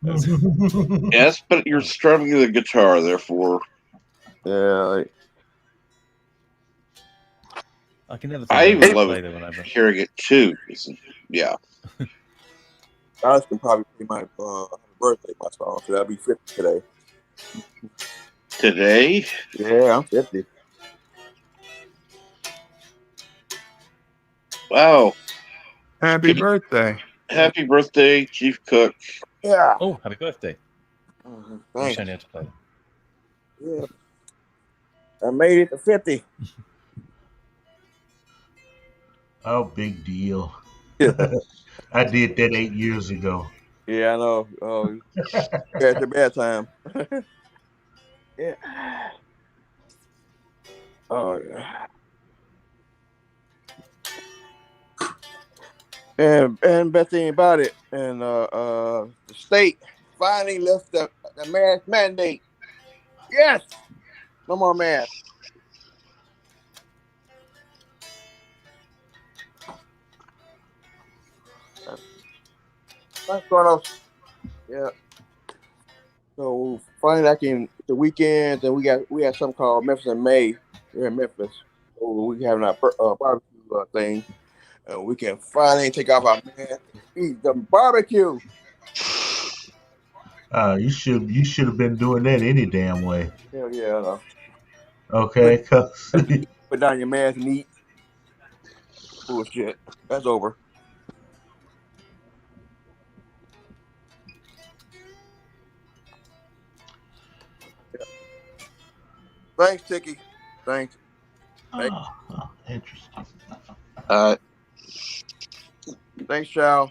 Yes, but you're strumming the guitar, therefore. Yeah. I can never I think of even love play them whenever. hearing it too. Yeah. I can probably be my birthday, my song, because I'll be 50 today. Today? Yeah, I'm 50. Wow. Happy birthday. Happy birthday, Chief Cook. Yeah. Oh, happy birthday. Wish Thanks. I knew how to play. Yeah. I made it to 50. Oh, big deal. Yeah. I did that 8 years ago. Yeah, I know. Oh, it's your bad time. Yeah. Oh, yeah. And best thing about it, and the state finally lifted the mask mandate. Yes, no more masks. Thanks, Kronos. Yeah. So finally, I can the weekends, and we have something called Memphis in May. We're in Memphis, so we having our barbecue thing, and we can finally take off our mask, eat the barbecue. You should have been doing that any damn way. Hell yeah, I know. Okay, 'cause Put down your mask and eat. Bullshit. That's over. Yeah. Thanks, Tiki. Thanks. Interesting. Thanks, Chow.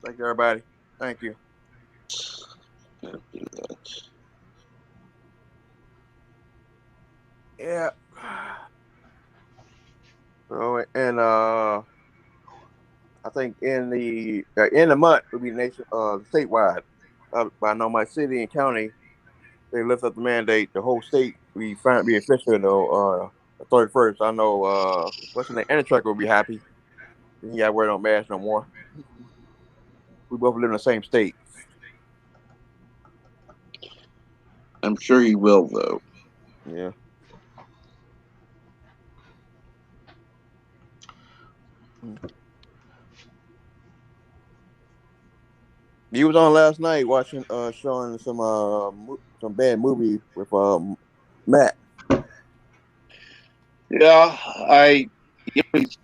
Thank you, everybody. Thank you. Yeah. So and I think in the month will be nation statewide. I know my city and county they lift up the mandate. The whole state we find be official the 31st. I know what's the name? And the truck will be happy. He got to wear no mask no more. We both live in the same state. I'm sure he will, though. Yeah. You was on last night watching showing some bad movie with Matt. Yeah, he's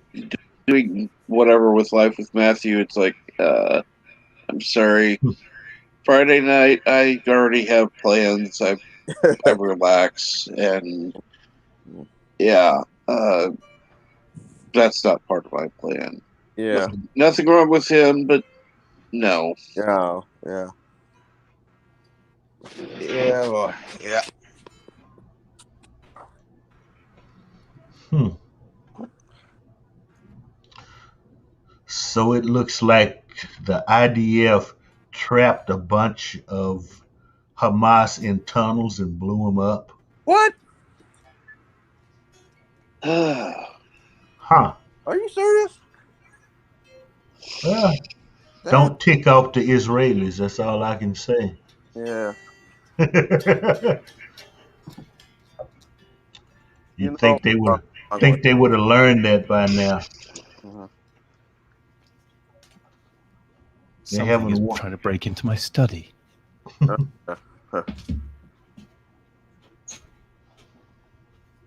doing whatever with life with Matthew. It's like, I'm sorry. Friday night, I already have plans. I relax, and yeah, that's not part of my plan. Yeah. Nothing wrong with him, but no. Yeah. Yeah. Yeah. Boy. Yeah. Hmm. So it looks like the IDF trapped a bunch of Hamas in tunnels and blew them up. What? Huh. Are you serious? Well, That. don't tick off the Israelis. That's all I can say. Yeah. You You know. think they would I'm going. think they would have learned that by now? Uh-huh. They Something haven't. is trying to break into my study. Huh.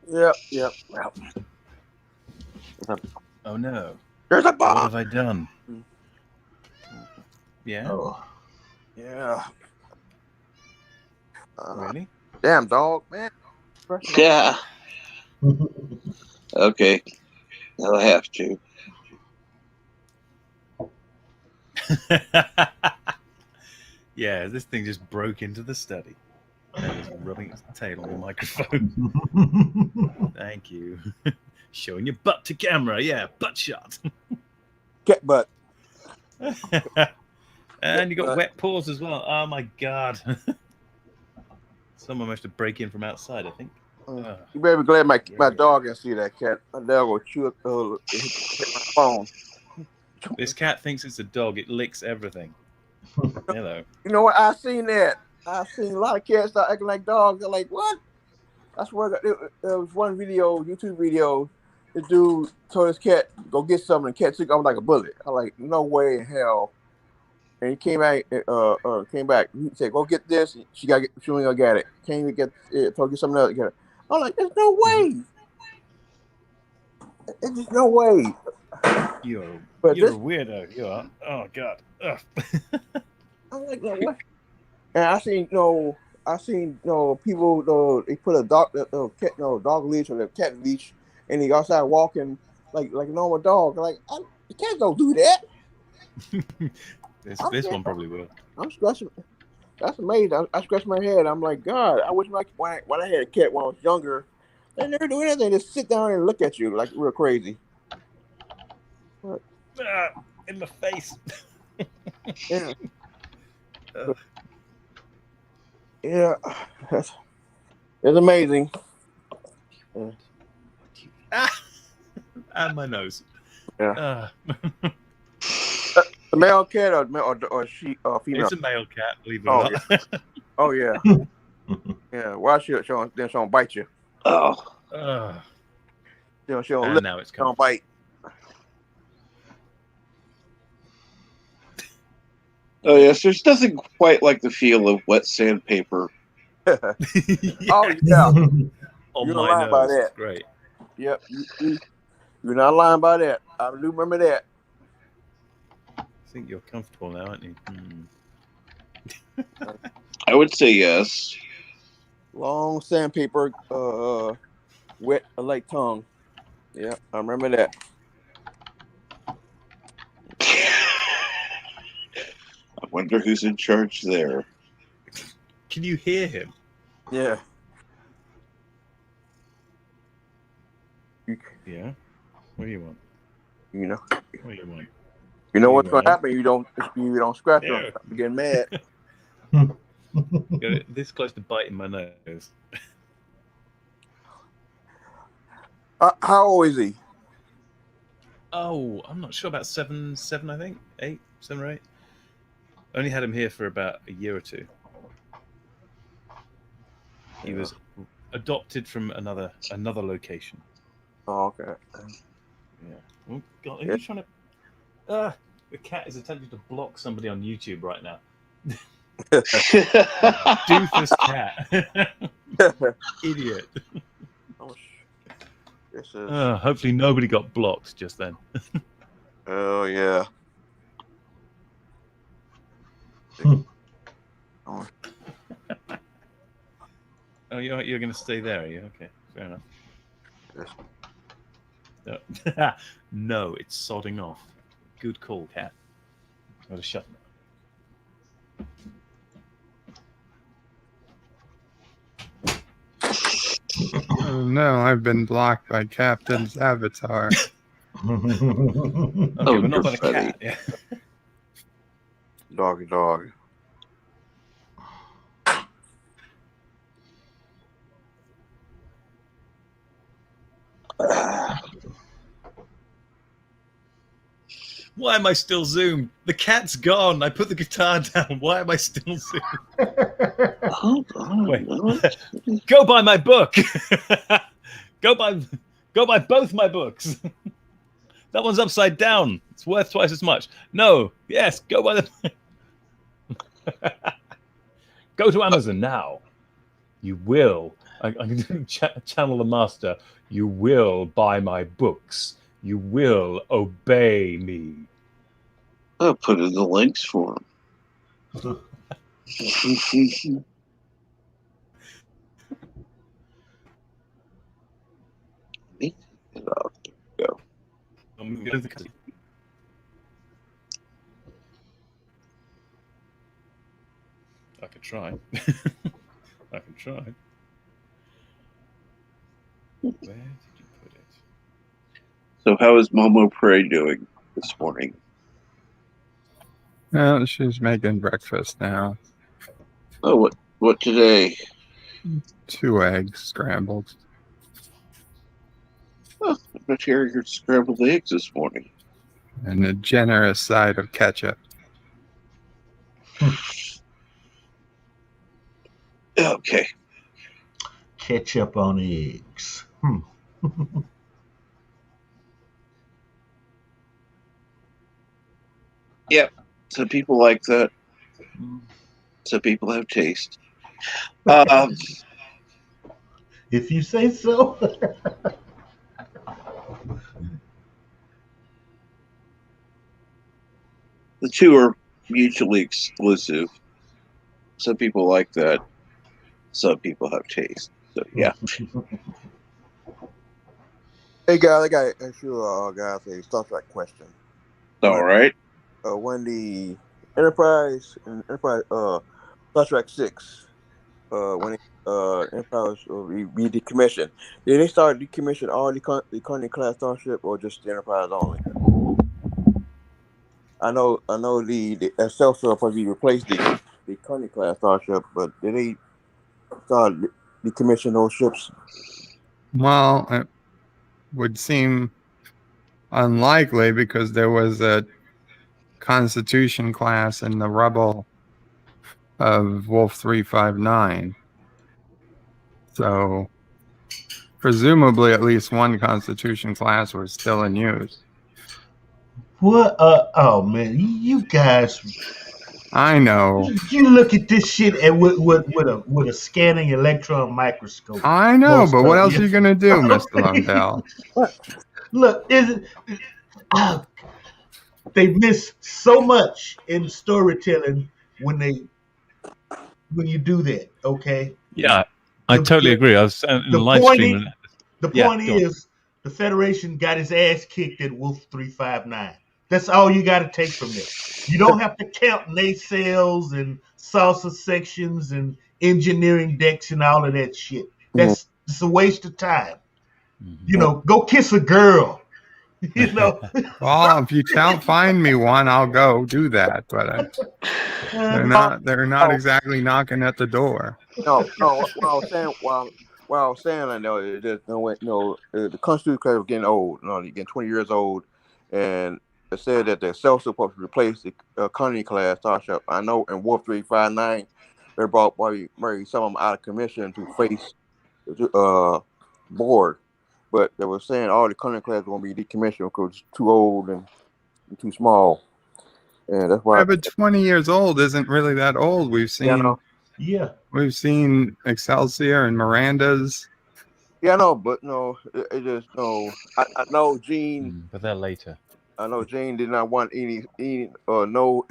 Yep. Yep. Yep. Oh no. There's a What bomb. have I done? Yeah? Oh, Yeah. Really? Damn dog, man. Yeah. Okay. I'll have to. Yeah, this thing just broke into the study and is rubbing its tail on the microphone. Thank you. Showing your butt to camera. Yeah, butt shot. Cat butt. And you got wet paws as well. Oh my god. Someone managed to break in from outside, I think. You better be glad my dog can see that cat. My dog will chew up hit my phone. This cat thinks it's a dog. It licks everything. Hello. You know what? I seen that. I seen a lot of cats start acting like dogs. They're like, what? That's where there was one video, YouTube video. The dude told his cat go get something. The cat took off like a bullet. I'm like, no way in hell. And he came back. Came back. He said, "Go get this." She ain't gonna get it. Came to get it. Told get something else. Get it. I'm like, "There's no way. There's just no way." You're But a weirdo. You are. Oh god. I'm like, no what? And I seen people they put a dog leash or a cat leash, and he outside walking like a normal dog. Like the cat don't do that. This one probably will. I'm scratching. That's amazing. I scratch my head. I'm like, God, I wish when I had a cat when I was younger, they never do anything. Just sit down and look at you like real crazy. In the face. Yeah. Yeah. It's amazing. And my nose. Yeah. The male cat or she female? It's a male cat, believe it or not. Yeah. Oh yeah. Yeah. Why she don't bite you? Oh. She don't And now it's coming. Don't bite. Oh yes, there's nothing quite like the feel of wet sandpaper. Oh yeah. On You're my lying nose. about that. Great. Yep. You're not lying about that. I do remember that. I think you're comfortable now, aren't you? I would say yes. Long sandpaper, wet like tongue. Yeah, I remember that. I wonder who's in charge there. Can you hear him? Yeah. Yeah. What do you want? You know. What do you want? You know what's gonna happen? You don't scratch them. You get mad. Got it this close to biting my nose. How old is he? Oh, I'm not sure. About seven, I think. 8, 7 or 8. Only had him here for about a year or two. He was adopted from another location. Oh, okay. Yeah. Oh God, are you trying to? The cat is attempting to block somebody on YouTube right now. Doofus cat. Idiot. Oh, this is. Hopefully nobody got blocked just then. Oh yeah. Oh, you're going to stay there, are you? Okay, fair enough. Yes. No. No, it's sodding off. Good call, cat. Got to shut Oh no, I've been blocked by Captain's avatar. Okay, but not by the cat. Yeah. Doggy dog. Why am I still zoomed? The cat's gone. I put the guitar down. Why am I still zoomed? Hold on. Wait. Go buy my book. Go buy both my books. That one's upside down. It's worth twice as much. No. Yes. Go buy the. Go to Amazon now. You will. I can channel the master. You will buy my books. You will obey me. I'll put in the links for him. Go. I could try. I can try. Where did you put it? So how is Momo Prey doing this morning? Well, she's making breakfast now. Oh, what today? 2 eggs scrambled. Oh, I'm not hearing your scrambled eggs this morning. And a generous side of ketchup. Okay. Ketchup on eggs. Yep. Some people like that. Some people have taste. If you say so. The two are mutually exclusive. Some people like that. Some people have taste. So yeah. Hey guys, I got guys a Star Trek question. All right. When the Enterprise Star Trek 6, when Enterprise be decommissioned, did they start decommission all the Conning class starship or just the Enterprise only? I know the Excelsior probably replaced the Conning class starship, but did they start decommission those ships? Well, it would seem unlikely because there was a Constitution class in the rubble of Wolf 359. So presumably at least one Constitution class was still in use. What? Oh man, you guys. I know. You look at this shit and with a scanning electron microscope. I know, Most but what of else you. are you gonna do, Mr. Londell? Look, they miss so much in storytelling when you do that. Okay. Yeah, I totally agree. I was in the live stream. The point is, the Federation got his ass kicked at Wolf 359. That's all you got to take from this. You don't have to count nacelles and salsa sections and engineering decks and all of that shit. That's it's a waste of time. You know, go kiss a girl. You know. Well, if you can't find me one, I'll go do that. But they're not exactly knocking at the door. No. What I was saying, I know the Constitution class was getting old. No, you're getting 20 years old, and it said that the Excelsior supposed to replace the Conning class starship. I know in Wolf 359, they brought maybe some of them out of commission to face board. But they were saying all the cunning class were going to be decommissioned because it's too old and too small. And that's why. Yeah, but 20 years old isn't really that old. We've seen Yeah. we've seen Excelsior and Miranda's. Yeah, I know, but no, it just no. I know Gene. But they're later. I know Gene did not want any no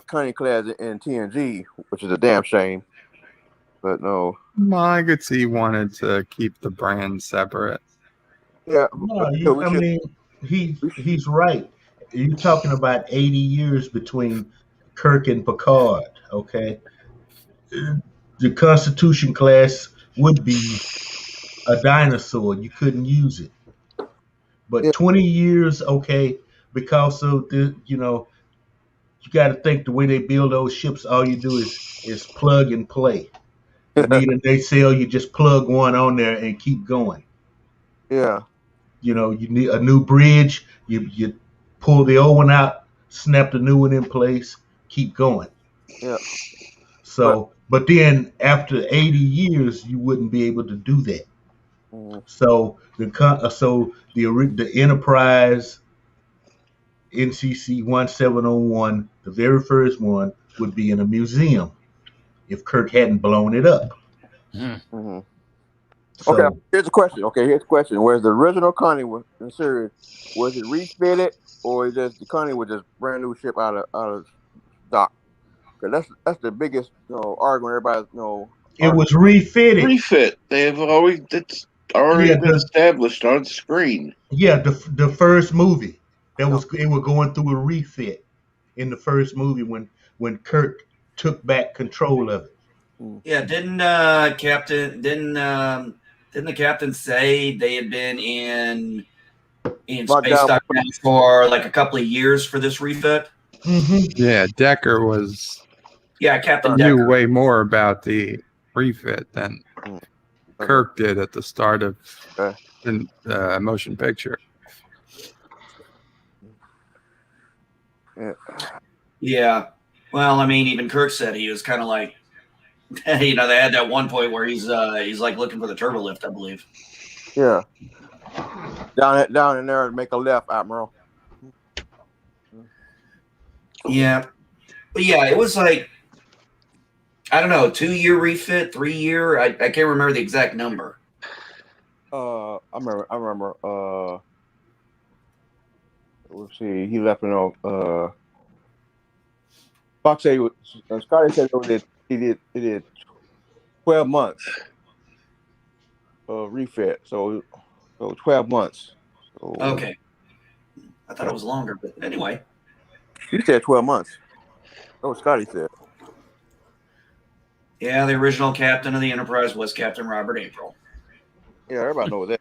cunning class in TNG, which is a damn shame. But no. Well, I could see he wanted to keep the brand separate. Yeah, No, I mean he's right. You're talking about 80 years between Kirk and Picard. Okay, the Constitution class would be a dinosaur. You couldn't use it. But 20 years, okay, because of the you got to think the way they build those ships. All you do is plug and play. You need a nacelle, you just plug one on there and keep going. Yeah. You need a new bridge. You pull the old one out, snap the new one in place, keep going. Yeah. So, but then after 80 years, you wouldn't be able to do that. So the Enterprise NCC 1701, the very first one, would be in a museum if Kirk hadn't blown it up. Mm-hmm. So, okay, here's the question. Was the original Connie in series, was it refitted or is just the Connie was just brand new ship out of dock? Because that's the biggest argument everybody's it was refitted. Refit. They've always it's already been established on screen. Yeah, the first movie they were going through a refit in the first movie when Kirk took back control of it. Yeah, didn't the captain say they had been in space dock for like a couple of years for this refit? Mm-hmm. Yeah, Decker was. Yeah, Captain knew Decker way more about the refit than Kirk did at the start of the motion picture. Yeah. Well, I mean, even Kirk said he was kind of like, they had that one point where he's like looking for the turbo lift, I believe. Yeah. Down in there and make a left, Admiral. Yeah. But yeah, it was like, I don't know, 2-year refit, 3-year. I can't remember the exact number. I remember. Let's see. He left Fox said Scotty said he did 12 months refit. So 12 months. So, okay. I thought it was longer, but anyway. He said 12 months. That's what Scotty said. Yeah, the original captain of the Enterprise was Captain Robert April. Yeah, everybody knows that.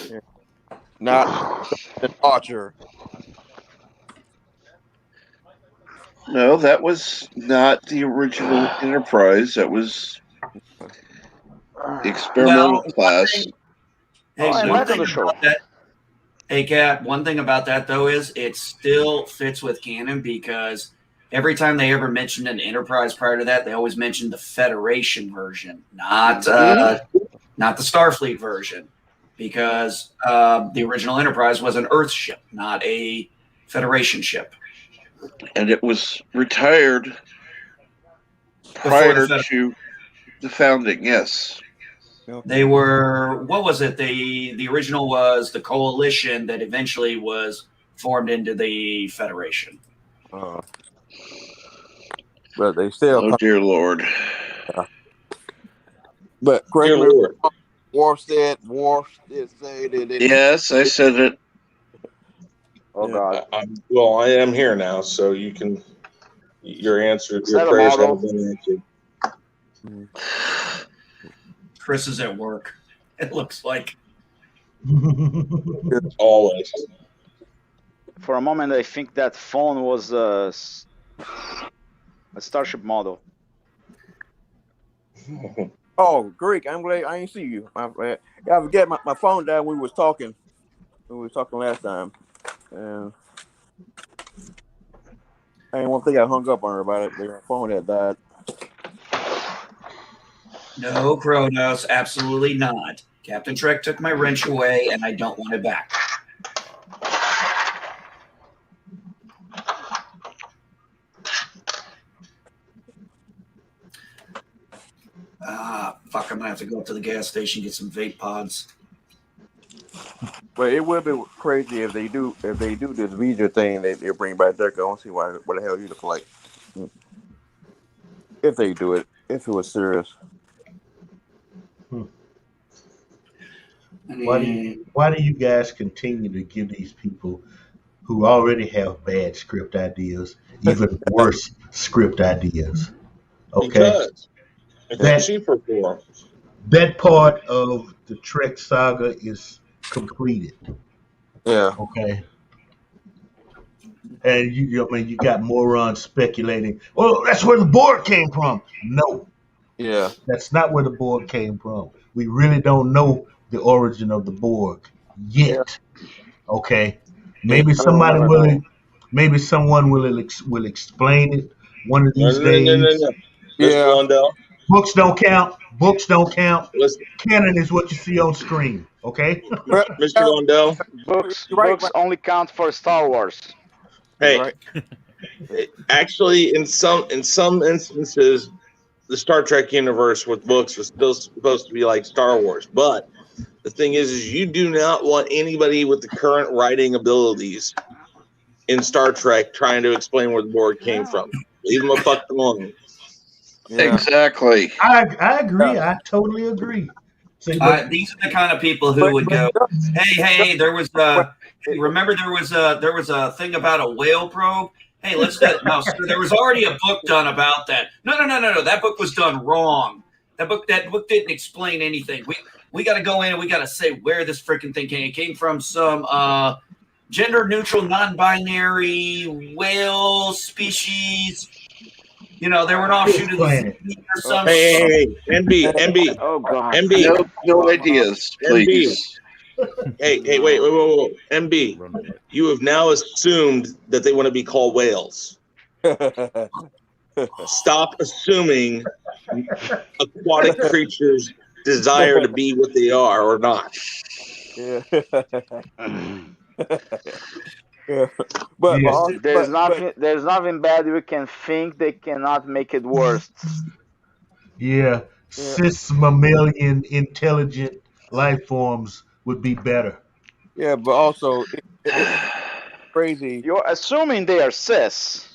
Yeah. Not Archer. No, that was not the original Enterprise. That was the experimental class. Hey, Cap, one thing about that, though, is it still fits with canon because every time they ever mentioned an Enterprise prior to that, they always mentioned the Federation version, not the Starfleet version, because the original Enterprise was an Earth ship, not a Federation ship. And it was retired prior to the founding, yes. They were, what was it? The original was the Coalition that eventually was formed into the Federation. But they still. Oh, dear Lord. But dear Lord. Worf did say that. Yes, I said it. Oh, God. Well, I am here now, so you can. Your answer, your prayers have been answered. Chris is at work. It looks like. Always. For a moment, I think that phone was a Starship model. Oh, Greek, I'm glad I ain't see you. I forget my phone died when we was talking. When we was talking last time. And I didn't want to think I hung up on her about it. My phone had died. No, Kronos, absolutely not. Captain Trek took my wrench away, and I don't want it back. Fuck, I'm gonna have to go up to the gas station and get some vape pods. But it would be crazy if they do this Visa thing that they bring back there. I don't see what the hell you look like. If they do it, if it was serious. Why do you guys continue to give these people who already have bad script ideas even worse script ideas? Okay, Because it's that cheaper for them. that part of the Trek saga is completed. Yeah. Okay. And I mean, you got morons speculating. Oh, that's where the Borg came from. No, Yeah. that's not where the Borg came from. We really don't know the origin of the Borg yet. Okay, maybe I don't somebody never will. know. Maybe someone will explain it one of these No. days. Mr. Yeah. Londell, Books don't count. Books don't count. listen, Canon is what you see on screen. Okay. Mr. Londell. Books You're right. books only count for Star Wars. Hey, Right. actually, in some instances, the Star Trek universe with books was still supposed to be like Star Wars. But the thing is you do not want anybody with the current writing abilities in Star Trek trying to explain where the Borg came from. Leave them a fuck alone. Yeah. Exactly. I agree. I totally agree. See, but These are the kind of people who But would go, "Hey, there was it- remember there was a thing about a whale probe. Hey, let's do no, sir. There was already a book done about that. No. That book was done wrong. That book didn't explain anything. We got to go in and we got to say where this freaking thing came. It came from some gender neutral, non-binary whale species. You know, they were an offshoot of the planet. or some Hey, NB, Oh God. NB, No ideas, please. hey, wait, MB. You have now assumed that they want to be called whales. Stop assuming aquatic creatures desire to be what they are or not. Yeah. Yeah. But Yeah. also, There's nothing bad we can think. They cannot make it worse. Yeah, cis mammalian intelligent life forms would be better. yeah, but also it's crazy. You're assuming they are cis.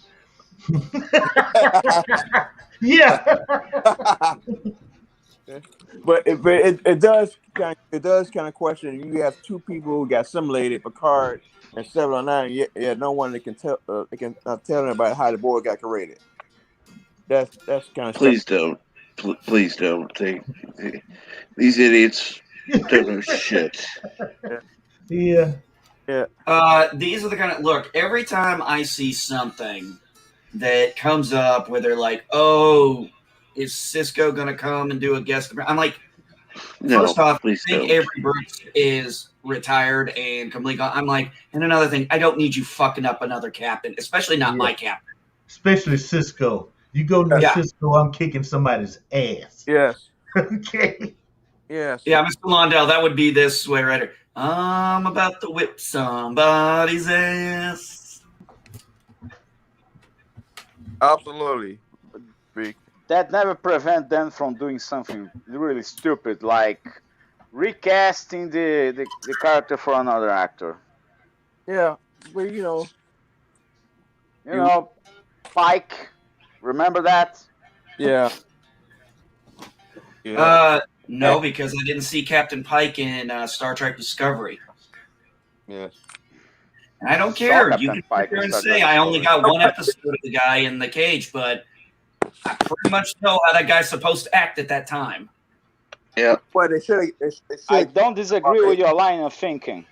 Yeah. But it does kind of question. You have two people who got assimilated, Picard and 709. Yet no one that can tell tell anybody how the boy got created. That's kind of strange. Please don't. Please don't. These idiots don't know shit. Yeah. Yeah. These are the kind of look. Every time I see something that comes up where they're like, "Oh, is Cisco going to come and do a guest?" I'm like, No, first off, I please think don't. Avery Brooks is retired and completely gone. I'm like, and another thing, I don't need you fucking up another captain, especially not my captain. Especially Cisco. You go to Yeah. Cisco, I'm kicking somebody's ass. Yes. Okay. Yes. Yeah, Mr. Londell, that would be this way right here. I'm about to whip somebody's ass. Absolutely. Big. That never prevent them from doing something really stupid, like recasting the character for another actor. Yeah. But you know. You know, Pike. Remember that? Yeah. Yeah. No, because I didn't see Captain Pike in Star Trek Discovery. Yes. And I don't Saw care. Captain You can Pike sit there in and Star say Trek I only Discovery. got one episode of the guy in the cage, but I pretty much know how that guy's supposed to act at that time. Yeah. Well, they should. I don't disagree with your line of thinking.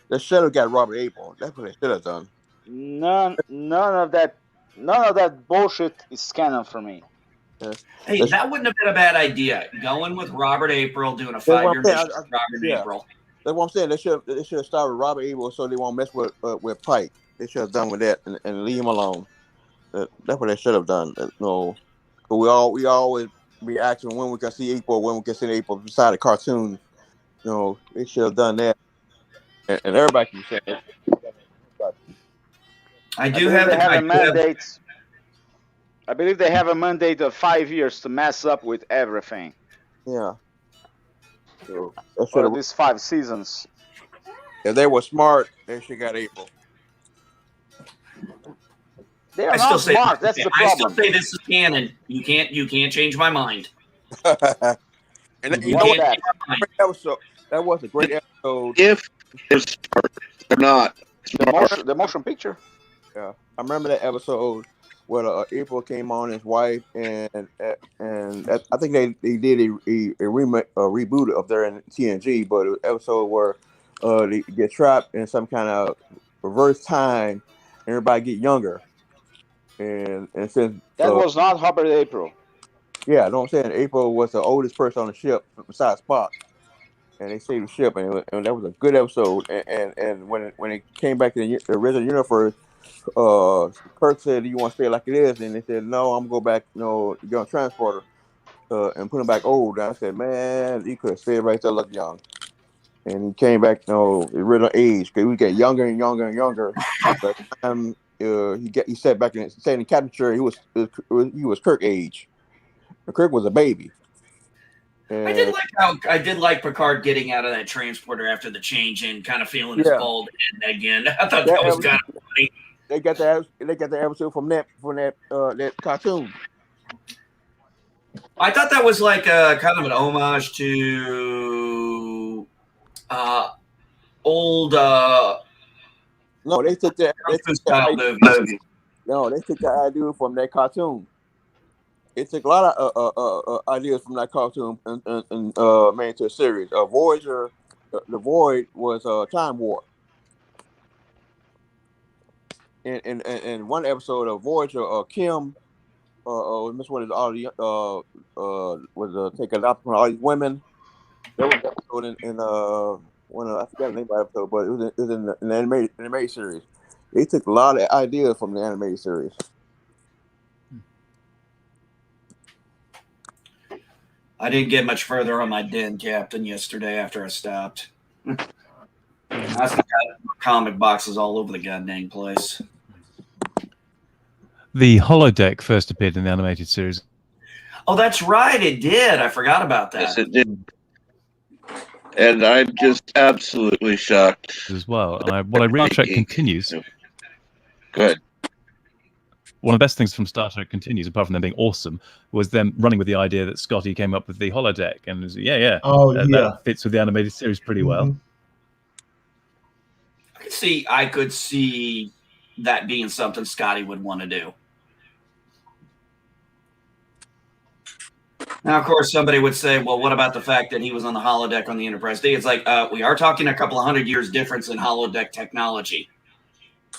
They should have got Robert Abel. That's what they should have done. None of that bullshit is canon for me. Yes. Hey, that wouldn't have been a bad idea. Going with Robert April, doing a That's what 5-year I'm saying. mission with Robert April. That's what I'm saying. They should have started with Robert Abel so they won't mess with Pike. They should have done with that and leave him alone. That's what they should have done. No, we always be asking when we can see April, when we can see April beside a cartoon. You know, they should have done that. And everybody can say it. I I do believe have they the. have I a do have, mandate. I believe they have a mandate of 5 years to mess up with everything, Yeah. So that should or have. at least 5 seasons. If they were smart, they should got April. They I are still not say. smart. That's the I still problem. say this is canon. You can't change my mind. And you You know What's what? can't that? change my mind. Great episode. That was a great episode. If they're smart, they're not The smart. motion picture. Yeah, I remember that episode where April came on his wife, and I think they did a reboot of there in TNG, but it was an episode where they get trapped in some kind of reverse time, and everybody get younger, and since That was not Robert April. yeah, know what I'm saying, April was the oldest person on the ship besides Spock, and they saved the ship, and that was a good episode, and when it came back to the original universe. Kirk said, "Do you want to stay like it is?" And they said, "No, I'm gonna go back. Get on transporter and put him back old." And I said, "Man, you could have stayed right there, look young." And he came back, original age because we get younger and younger and younger. By the time he sat back in the captain chair, he was Kirk age. And Kirk was a baby. And I did like Picard getting out of that transporter after the change and kind of feeling his yeah, bald head again. I thought that that was episode, kind of funny. they got the episode from that cartoon. I thought that was like kind of an homage to old No, they took that. style movies. No, they took the idea from that cartoon. It took a lot of ideas from that cartoon and made into a series. Voyager, the Void was Time Warp. In one episode of Voyager, Kim, Miss One is all the was taken up from all these women. There was an episode in one of, I forgot the name of the episode, but it was in the animated series. They took a lot of ideas from the animated series. I didn't get much further on my den, Captain, yesterday after I stopped. I still got comic boxes all over the goddamn place. The holodeck first appeared in the animated series. Oh, that's right, it did. I forgot about that. Yes, it did. And I'm just absolutely shocked as well. And what I really Trek continues. Good. One of the best things from Star Trek Continues, apart from them being awesome, was them running with the idea that Scotty came up with the holodeck, and it was, that fits with the animated series pretty well. I could see that being something Scotty would want to do. Now, of course, somebody would say, well, what about the fact that he was on the holodeck on the Enterprise D? It's like, we are talking a couple of 100 years difference in holodeck technology.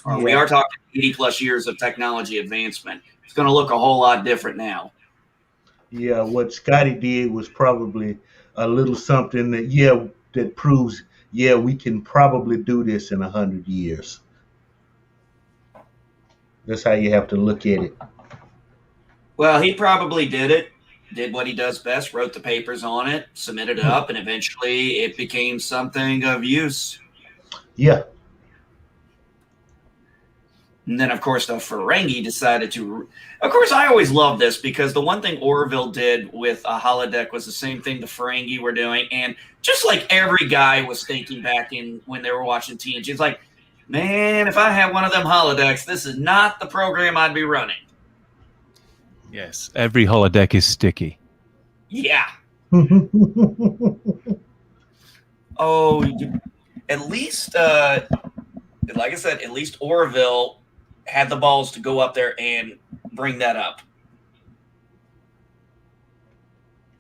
We are talking 80 plus years of technology advancement. It's going to look a whole lot different now. Yeah, what Scotty did was probably a little something that proves, we can probably do this in 100 years. That's how you have to look at it. Well, he probably did what he does best, wrote the papers on it, submitted it up, and eventually it became something of use. Yeah. And then, of course, the Ferengi decided to... Of course, I always love this because the one thing Orville did with a holodeck was the same thing the Ferengi were doing. And just like every guy was thinking back in when they were watching TNG, it's like, man, if I had one of them holodecks, this is not the program I'd be running. Yes, every holodeck is sticky. Yeah. Oh, at least, like I said, at least Orville had the balls to go up there and bring that up.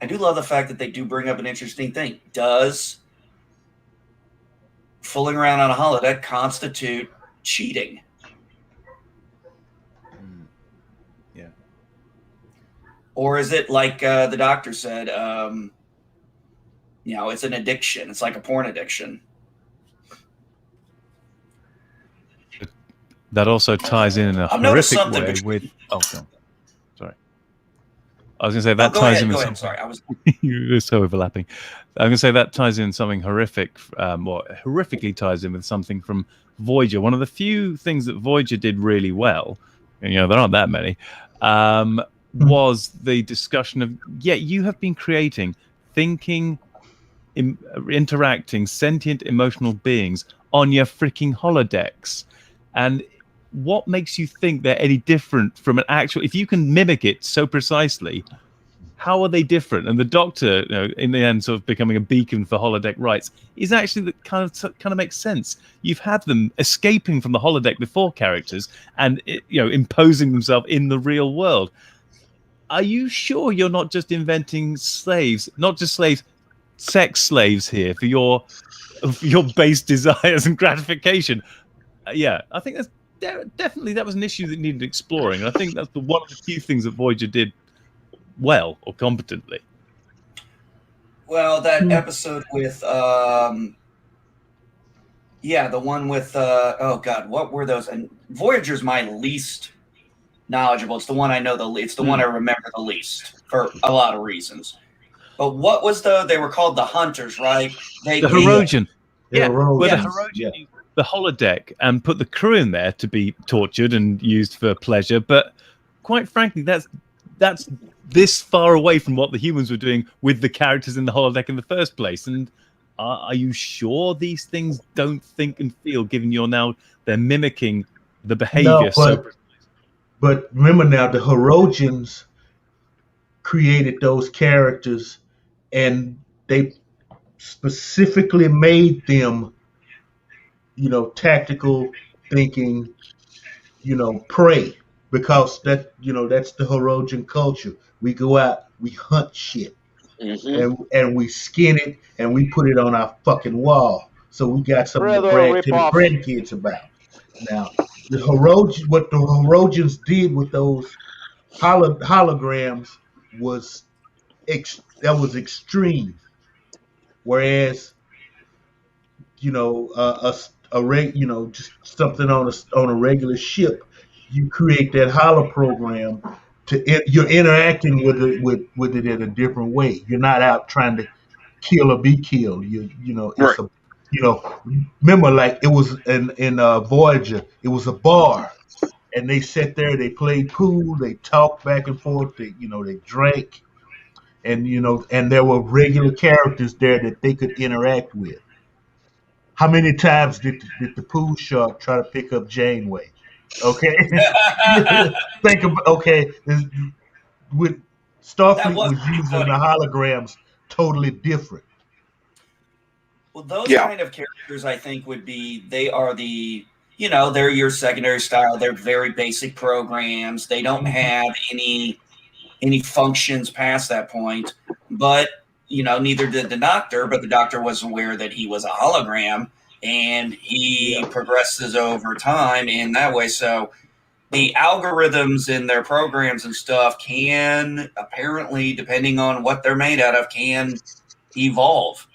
I do love the fact that they do bring up an interesting thing. Does fooling around on a holodeck constitute cheating? Yeah. Or is it like the doctor said, it's an addiction. It's like a porn addiction. That also ties in a horrific way with... Oh, no. Sorry. I was going to say that go ties ahead, in with go ahead. something. Sorry, I was. You're so overlapping. I'm going to say that ties in something horrific, horrifically ties in with something from Voyager. One of the few things that Voyager did really well, and there aren't that many, was the discussion of, you have been creating thinking, interacting, sentient, emotional beings on your freaking holodecks. And what makes you think they're any different from an actual, if you can mimic it so precisely, how are they different? And the Doctor, in the end, sort of becoming a beacon for holodeck rights, is actually that kind of makes sense. You've had them escaping from the holodeck before characters, and imposing themselves in the real world. Are you sure you're not just inventing slaves, not just slaves, sex slaves here for your base desires and gratification? I think that's definitely, that was an issue that needed exploring, and I think that's one of the few things that Voyager did well or competently. Well, that episode with the one with oh god, what were those? And Voyager's my least knowledgeable. It's the one I know it's the one I remember the least for a lot of reasons. But what was they were called the Hunters, right? The Herodian. Yeah, where the Herodian used the holodeck and put the crew in there to be tortured and used for pleasure. But quite frankly, that's this far away from what the humans were doing with the characters in the holodeck in the first place. And are you sure these things don't think and feel, given they're mimicking the behavior? But remember now, the Herodians created those characters, and they specifically made them, tactical thinking, prey, because that's the Herodian culture. We go out, we hunt shit, and we skin it, and we put it on our fucking wall. So we got something to brag to the grandkids about. Now, what the Herodians did with those holograms was extreme. Whereas, just something on a regular ship, you create that holo program you're interacting with it in a different way. You're not out trying to kill or be killed. Remember, like it was in Voyager, it was a bar, and they sat there, they played pool, they talked back and forth, they drank, and and there were regular characters there that they could interact with. How many times did the pool shark try to pick up Janeway? Okay, think about with Starfleet was using the holograms totally different. Well, those kind of characters, I think, would be, they are they're your secondary style. They're very basic programs. They don't have any functions past that point. But, neither did the Doctor, but the Doctor was aware that he was a hologram, and he progresses over time in that way. So the algorithms in their programs and stuff can, apparently, depending on what they're made out of, can evolve.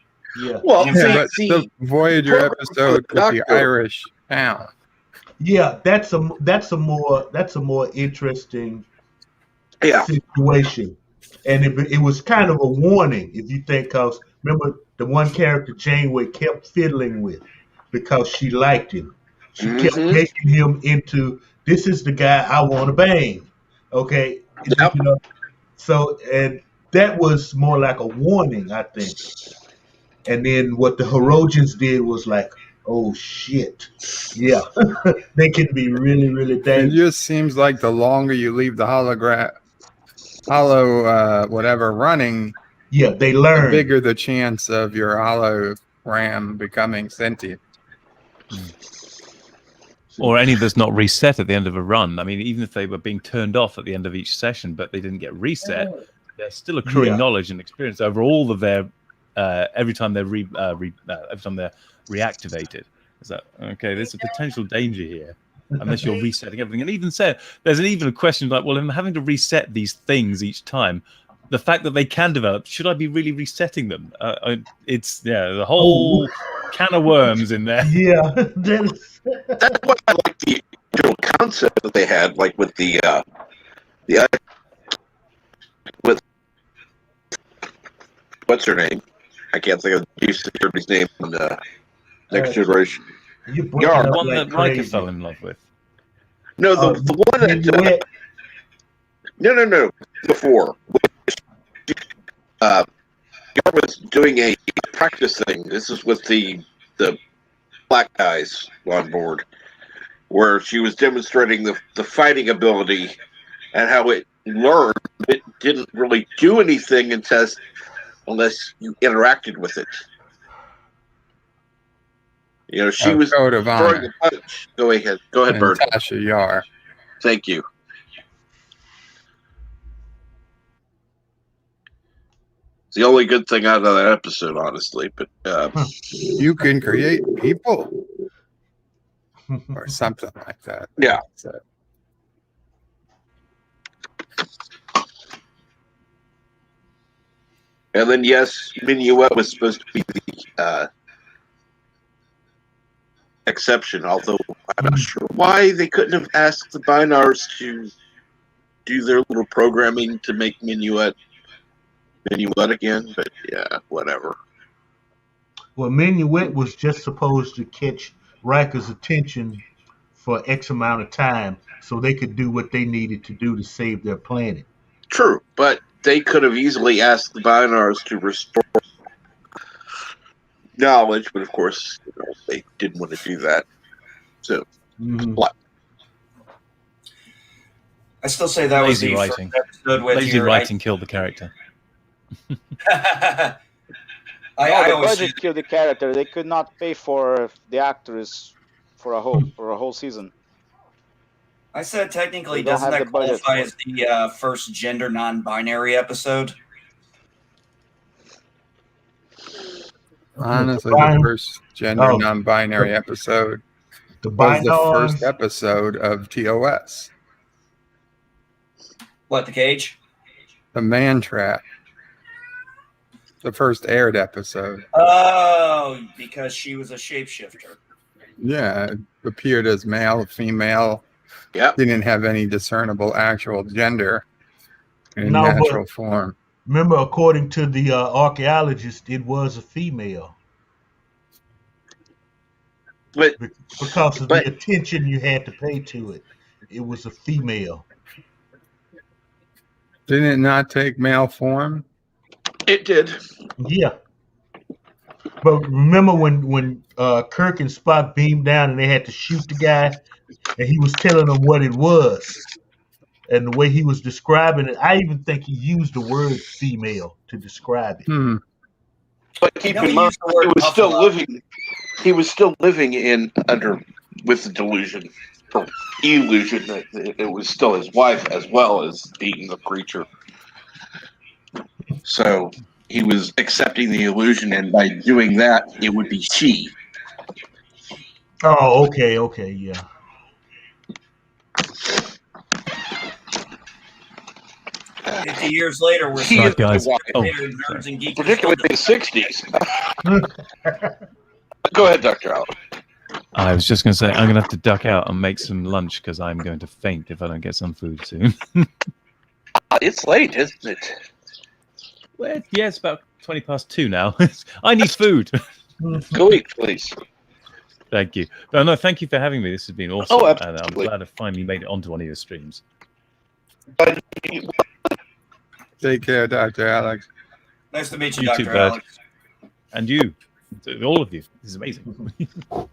Yeah. Well, but the Voyager episode with the Irish town. Yeah, that's a more interesting situation, and it was kind of a warning, if you think, because remember the one character Janeway kept fiddling with because she liked him. She kept making him into, this is the guy I want to bang. Okay, so, and that was more like a warning, I think. And then what the Herodians did was like, oh shit, yeah, they can be really, really dangerous. It just seems like the longer you leave the whatever running, they learn. The bigger the chance of your hologram becoming sentient. Or any that's not reset at the end of a run. I mean, even if they were being turned off at the end of each session, but they didn't get reset, they're still accruing knowledge and experience over all of their every time they're reactivated. Is that okay? There's a potential danger here, unless you're resetting everything. And even there's even a question like, well, if I'm having to reset these things each time, the fact that they can develop, should I be really resetting them? It's the whole can of worms in there. Yeah, that's why I like the original concept that they had, like with the what's her name? I can't think of the security's name in Next Generation. You're breaking Yar. The up one like that Riker crazy. fell in love with. No, the one that Minuet. no, before. Yar was doing a practice thing. This is with the black guys on board, where she was demonstrating the fighting ability and how it learned. It didn't really do anything unless you interacted with it. You know, she was Code of throwing Honor. a punch. Go ahead, Bird. Tasha Yar. Thank you. It's the only good thing out of that episode, honestly. But You can create people, or something like that. Yeah. So, and then yes, Minuet was supposed to be the exception. Although I'm not sure why they couldn't have asked the Binars to do their little programming to make Minuet again. But yeah, whatever. Well, Minuet was just supposed to catch Riker's attention for X amount of time so they could do what they needed to do to save their planet. True, but they could have easily asked the Binars to restore knowledge, but of course, they didn't want to do that. So, what? I still say that was the writing. first episode with Lazy writing killed the character. The budget killed the character. They could not pay for the actors for a whole season. I said technically, They don't doesn't have that the budget qualify for as the first gender non-binary episode? honestly, the first gender non-binary episode was the first episode of TOS. What, the cage? The Man Trap. The first aired episode. Oh, because she was a shapeshifter. Yeah, it appeared as male, female. Yeah. Didn't have any discernible actual gender in No, but- natural form. Remember, according to the archaeologist, it was a female. But because of the attention you had to pay to it, it was a female. Didn't it not take male form? It did. Yeah. But remember when Kirk and Spock beamed down and they had to shoot the guy, and he was telling them what it was, and the way he was describing it, I even think he used the word female to describe it. But keep in mind, he was still living with the delusion, or illusion that it was still his wife as well as being the creature. So he was accepting the illusion, and by doing that, it would be she. Oh, okay, yeah. Years later, we're Right, guys. nerds and geeks. Particularly in the 60s. Go ahead, Dr. Allen. I was just going to say, I'm going to have to duck out and make some lunch because I'm going to faint if I don't get some food soon. It's late, isn't it? Well, yeah, it's about 2:20 now. I need food. Go eat, please. Thank you. No, thank you for having me. This has been awesome. Oh, and absolutely. I'm glad I finally made it onto one of your streams. Take care, Dr. Alex. Nice to meet you, You Dr. too, Bud. Alex. And you. All of you. This is amazing. How do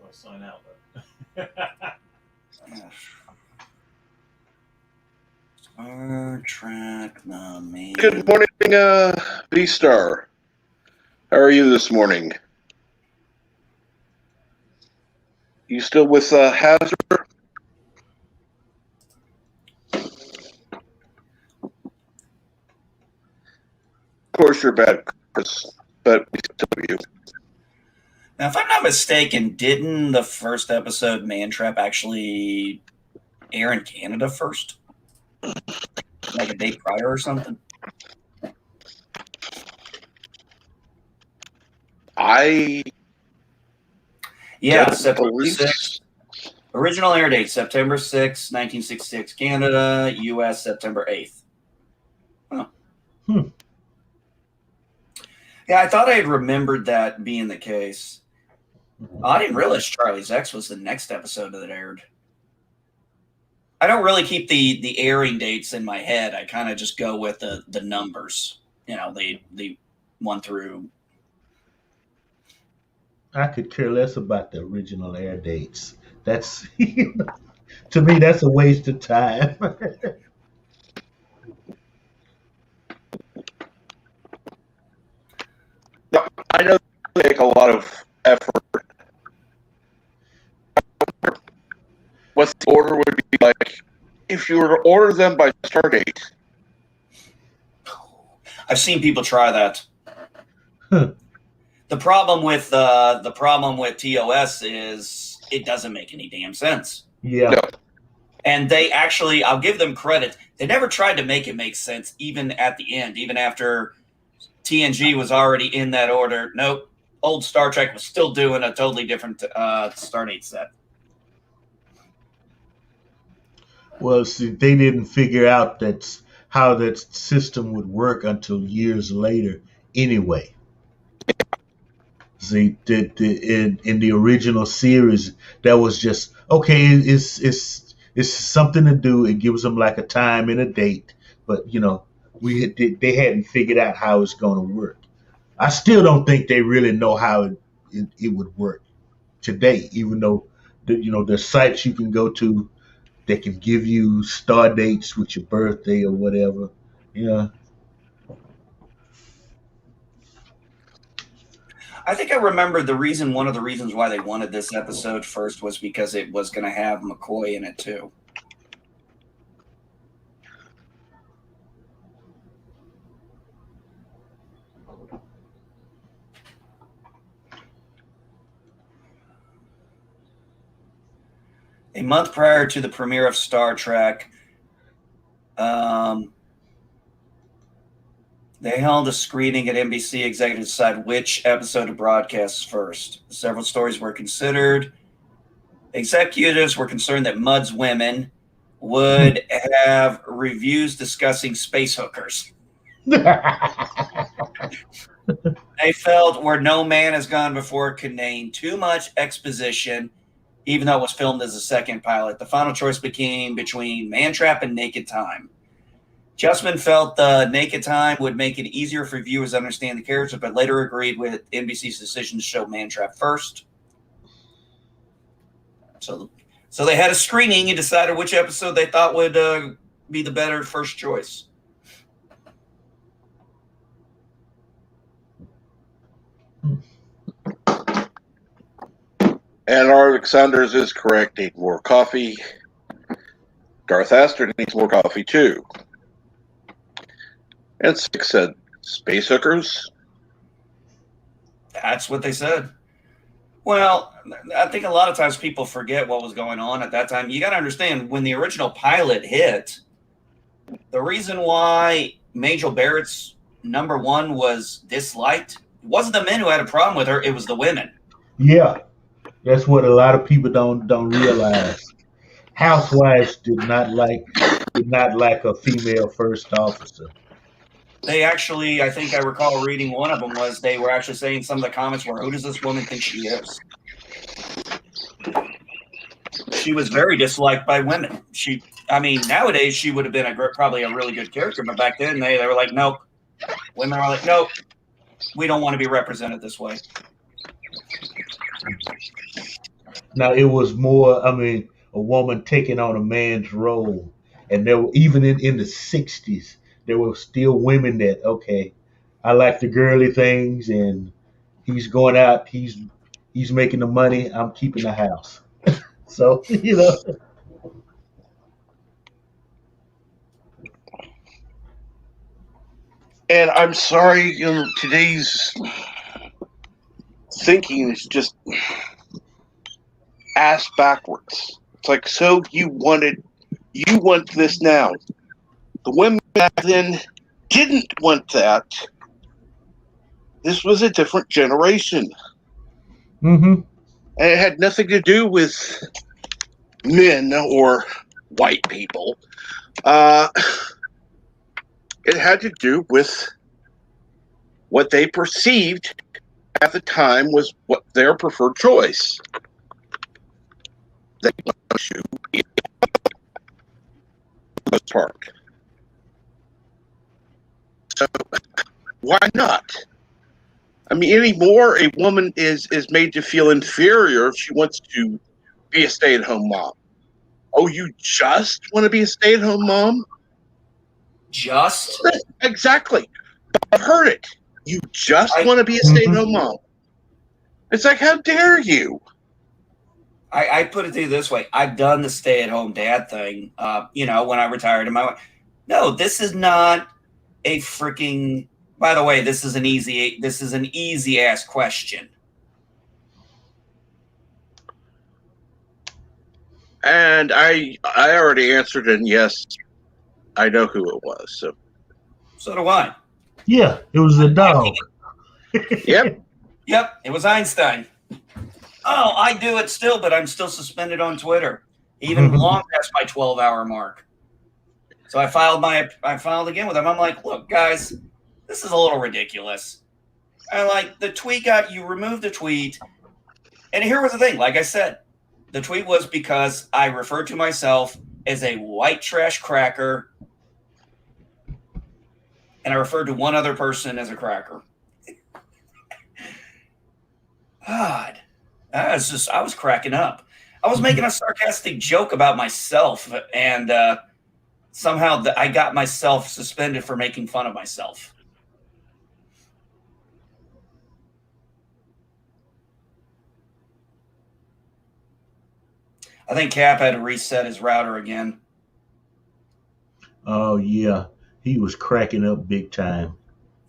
I sign out, though? Star Trek the main. Good morning, B-Star. How are you this morning? You still with Hazard? Of course you're bad, Chris, but we still love you. Now, if I'm not mistaken, didn't the first episode, Man Trap, actually air in Canada first? Like a day prior or something? Yeah, September 6th. Original air date, September 6th, 1966, Canada, US, September 8th. Huh. Hmm. Yeah, I thought I had remembered that being the case. I didn't realize Charlie's X was the next episode that aired. I don't really keep the airing dates in my head. I kind of just go with the numbers. You know, the 1 through. I could care less about the original air dates. That's to me, that's a waste of time. I know they take a lot of effort. What the order would be like if you were to order them by start date. I've seen people try that. The problem with TOS is it doesn't make any damn sense. Yeah. No. And they actually, I'll give them credit. They never tried to make it make sense, even at the end, even after TNG was already in that order. Nope. Old Star Trek was still doing a totally different Stardate set. Well, see, they didn't figure out how that system would work until years later. Anyway, see, in the original series, that was just okay. It's something to do. It gives them like a time and a date, but they hadn't figured out how it's going to work. I still don't think they really know how it would work today, even though there's sites you can go to that can give you star dates with your birthday or whatever. Yeah. I think I remember one of the reasons why they wanted this episode first was because it was going to have McCoy in it too. A month prior to the premiere of Star Trek, they held a screening at NBC executives to decide which episode to broadcast first. Several stories were considered. Executives were concerned that Mudd's Women would have reviews discussing space hookers. They felt Where No Man Has Gone Before contained too much exposition, even though it was filmed as a second pilot. The final choice became between Mantrap and Naked Time. Justman felt Naked Time would make it easier for viewers to understand the characters, but later agreed with NBC's decision to show Mantrap first. So they had a screening and decided which episode they thought would be the better first choice. And Alexanders is correct. Need more coffee. Darth Astor needs more coffee too. And Six said, "Space hookers." That's what they said. Well, I think a lot of times people forget what was going on at that time. You got to understand, when the original pilot hit, the reason why Majel Barrett's number one was disliked, it wasn't the men who had a problem with her, it was the women. Yeah, that's what a lot of people don't realize. Housewives did not like a female first officer. They actually, I think I recall reading one of them was they were actually saying some of the comments were, who does this woman think she is? She was very disliked by women. Nowadays she would have been probably a really good character, but back then they were like, nope. Women are like, nope, we don't want to be represented this way. Now it was more, a woman taking on a man's role, and there were, even in the '60s, there were still women that, okay, I like the girly things, and he's going out, he's making the money, I'm keeping the house. So And I'm sorry, today's thinking is just ass backwards. It's like, so you want this now. The women back then didn't want that. This was a different generation. Mm-hmm. And it had nothing to do with men or white people. It had to do with what they perceived at the time was what their preferred choice. They want to be in the park. So why not? I mean, anymore, a woman is made to feel inferior if she wants to be a stay-at-home mom. Oh, you just want to be a stay-at-home mom? Just? Exactly. I've heard it. You just want to be a stay-at-home mom. It's like, how dare you? I put it to you this way. I've done the stay-at-home dad thing, when I retired. And my wife, no, this is not a freaking. By the way, this is an easy ass question. And I already answered, and yes, I know who it was. So do I. Yeah, it was a dog. Yep. Yep, it was Einstein. Oh, I do it still, but I'm still suspended on Twitter, even long past my 12-hour mark. So I filed again with them. I'm like, look, guys, this is a little ridiculous. And like the tweet you removed the tweet. And here was the thing, like I said, the tweet was because I referred to myself as a white trash cracker. And I referred to one other person as a cracker. God. I was cracking up. I was making a sarcastic joke about myself, and somehow I got myself suspended for making fun of myself. I think Cap had to reset his router again. Oh, yeah. He was cracking up big time.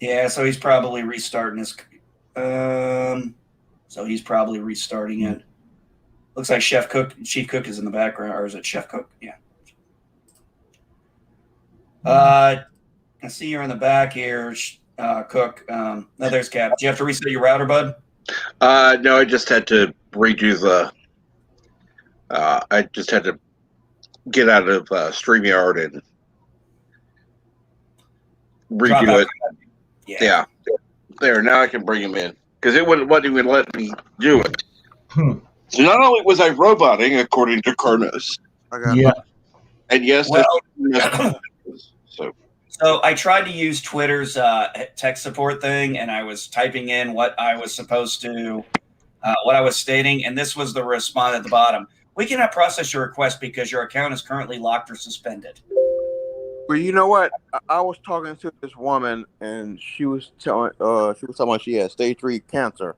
Yeah, so he's probably restarting his... So he's probably restarting it. Looks like Chief Cook is in the background, or is it Chef Cook? Yeah. I see you're in the back here, Cook. No, there's Cap. Do you have to reset your router, bud? No, I just had to redo the. I just had to get out of StreamYard and redo it. Yeah. There, now I can bring him in. Because it wouldn't even let me do it. So not only was I roboting, according to Carnos. Yeah. And yes, so I tried to use Twitter's tech support thing, and I was typing in what I was supposed to, what I was stating, and this was the response at the bottom. We cannot process your request because your account is currently locked or suspended. Well, you know what? I was talking to this woman, and she was talking about she had stage 3 cancer,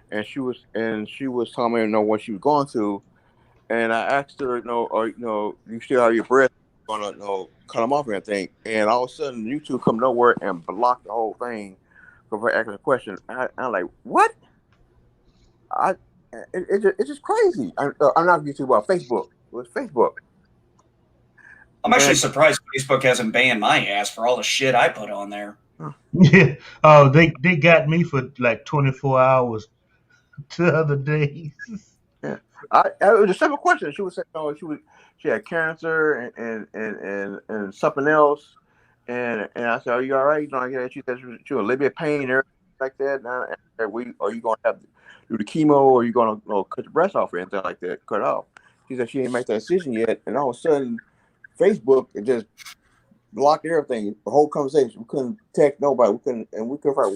and she was telling me what she was going through, and I asked her, you still have your breath, gonna cut them off and everything, and all of a sudden YouTube come nowhere and block the whole thing for asking a question. I'm like, what? It's just crazy. I'm not YouTube, Facebook. It was Facebook. I'm actually surprised Facebook hasn't banned my ass for all the shit I put on there. Yeah. Oh, they got me for like 24 hours the other day. Yeah. It was a simple question. She was saying, she had cancer and something else, and I said, "Are you all right?" She said she was a little bit of pain and everything like that. Now, are you going to have to do the chemo, or are you going to cut the breast off or anything like that? Cut off. She said she didn't make that decision yet, and all of a sudden, Facebook just blocked everything. The whole conversation. We couldn't text nobody. We couldn't find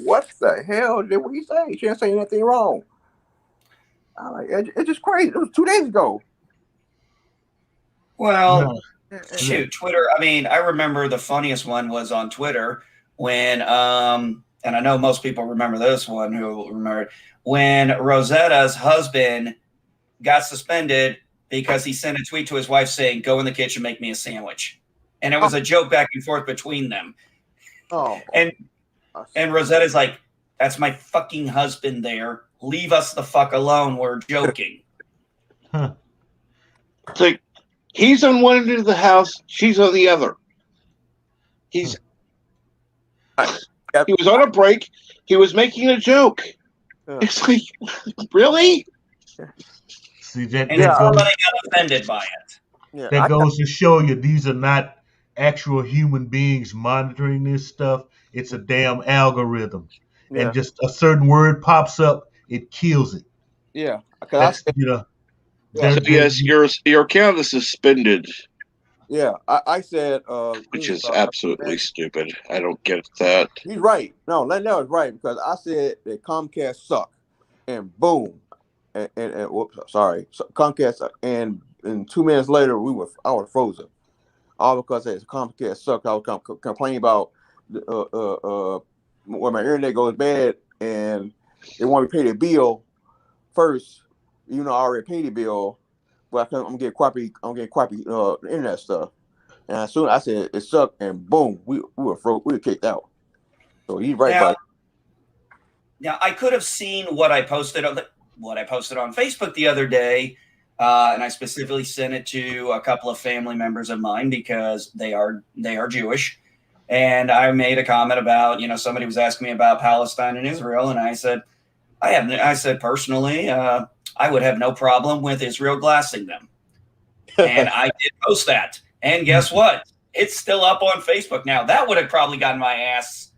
what the hell did he say? She didn't say anything wrong. It's just crazy. It was 2 days ago. Well, shoot, Twitter. I mean, I remember the funniest one was on Twitter when, and I know most people remember this one who remembered when Rosetta's husband got suspended because he sent a tweet to his wife saying, "Go in the kitchen, make me a sandwich." And it was a joke back and forth between them. Oh. And Rosetta's like, "That's my fucking husband there. Leave us the fuck alone. We're joking." It's like, he's on one end of the house, she's on the other. He was on a break. He was making a joke. It's like, really? See that? And somebody got offended by it. That goes to show you these are not actual human beings monitoring this stuff. It's a damn algorithm, Yeah, and just a certain word pops up, it kills it. yeah. Because I That's said, yeah, So they're yes, your account is suspended, yeah. I said, which is absolutely stupid. I don't get that. he's right. No, Londell is right because I said that Comcast suck, and boom, and whoops, sorry, so Comcast suck. And 2 minutes later, I was frozen. All because it's Comcast sucked. I was complaining about when my internet goes bad and they want me to pay the bill first. You know, I already paid the bill, but I'm getting crappy internet stuff. And as soon as I said it sucked, and boom, we were kicked out. So he's right, buddy. Now I could have seen what I posted on Facebook the other day, and I specifically sent it to a couple of family members of mine because they are Jewish, and I made a comment about somebody was asking me about Palestine and Israel, and I said personally I would have no problem with Israel glassing them, and I did post that, and guess what? It's still up on Facebook now. That would have probably gotten my ass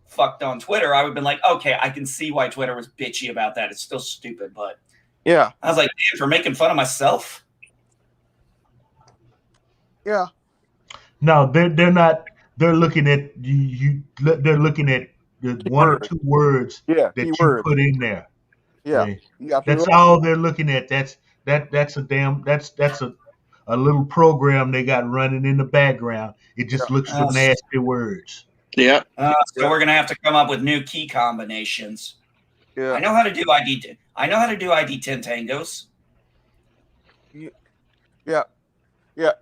fucked on Twitter. I would have been like, okay, I can see why Twitter was bitchy about that. It's still stupid, but yeah, I was like, damn, for making fun of myself. yeah. No, they're not. They're looking at you. They're looking at the one or two words Yeah, that you keywords. put in there. Yeah, Okay? that's That's all they're looking at. That's a little program they got running in the background. It just looks for nasty words. Yeah. So we're gonna have to come up with new key combinations. Yeah. I know how to do ID. I know how to do ID 10 tangos. Yeah. Yeah,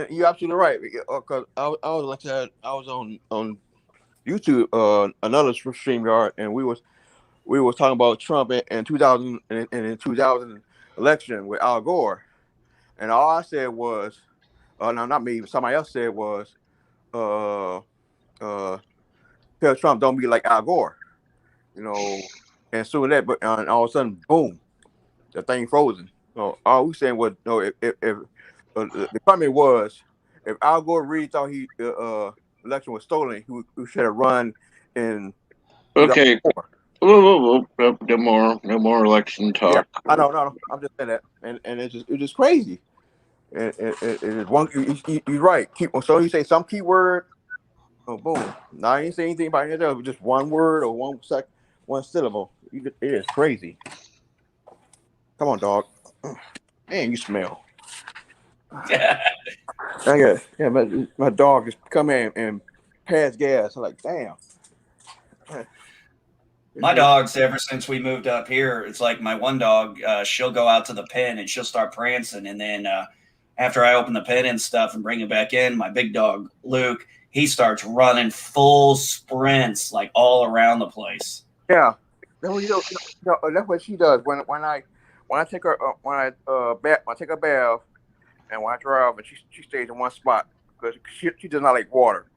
you're absolutely right. Because I was on YouTube, another stream yard, and we was talking about Trump in 2000 and in 2000 election with Al Gore, and all I said was, no, not me. Somebody else said was, tell Trump don't be like Al Gore, And soon that, but and all of a sudden, boom, the thing frozen. So all we saying was, if the comment was, if Al Gore really thought he election was stolen, he should have run in. Okay. Whoa. No more election talk. Yeah, I know. No, I'm just saying that, and it's just crazy. It's one. You're right. So you say some keyword. Oh, boom. Now I didn't say anything about it. It was just one word or one syllable. It is crazy. Come on, dog. Man, you smell. Yeah, my dog just come in and pass gas. I'm like, damn. My dogs, ever since we moved up here, it's like my one dog, she'll go out to the pen and she'll start prancing. And then after I open the pen and stuff and bring it back in, my big dog, Luke, he starts running full sprints like all around the place. Yeah. That's what she does. When I take her when I take a bath and when I drive, and she stays in one spot because she does not like water.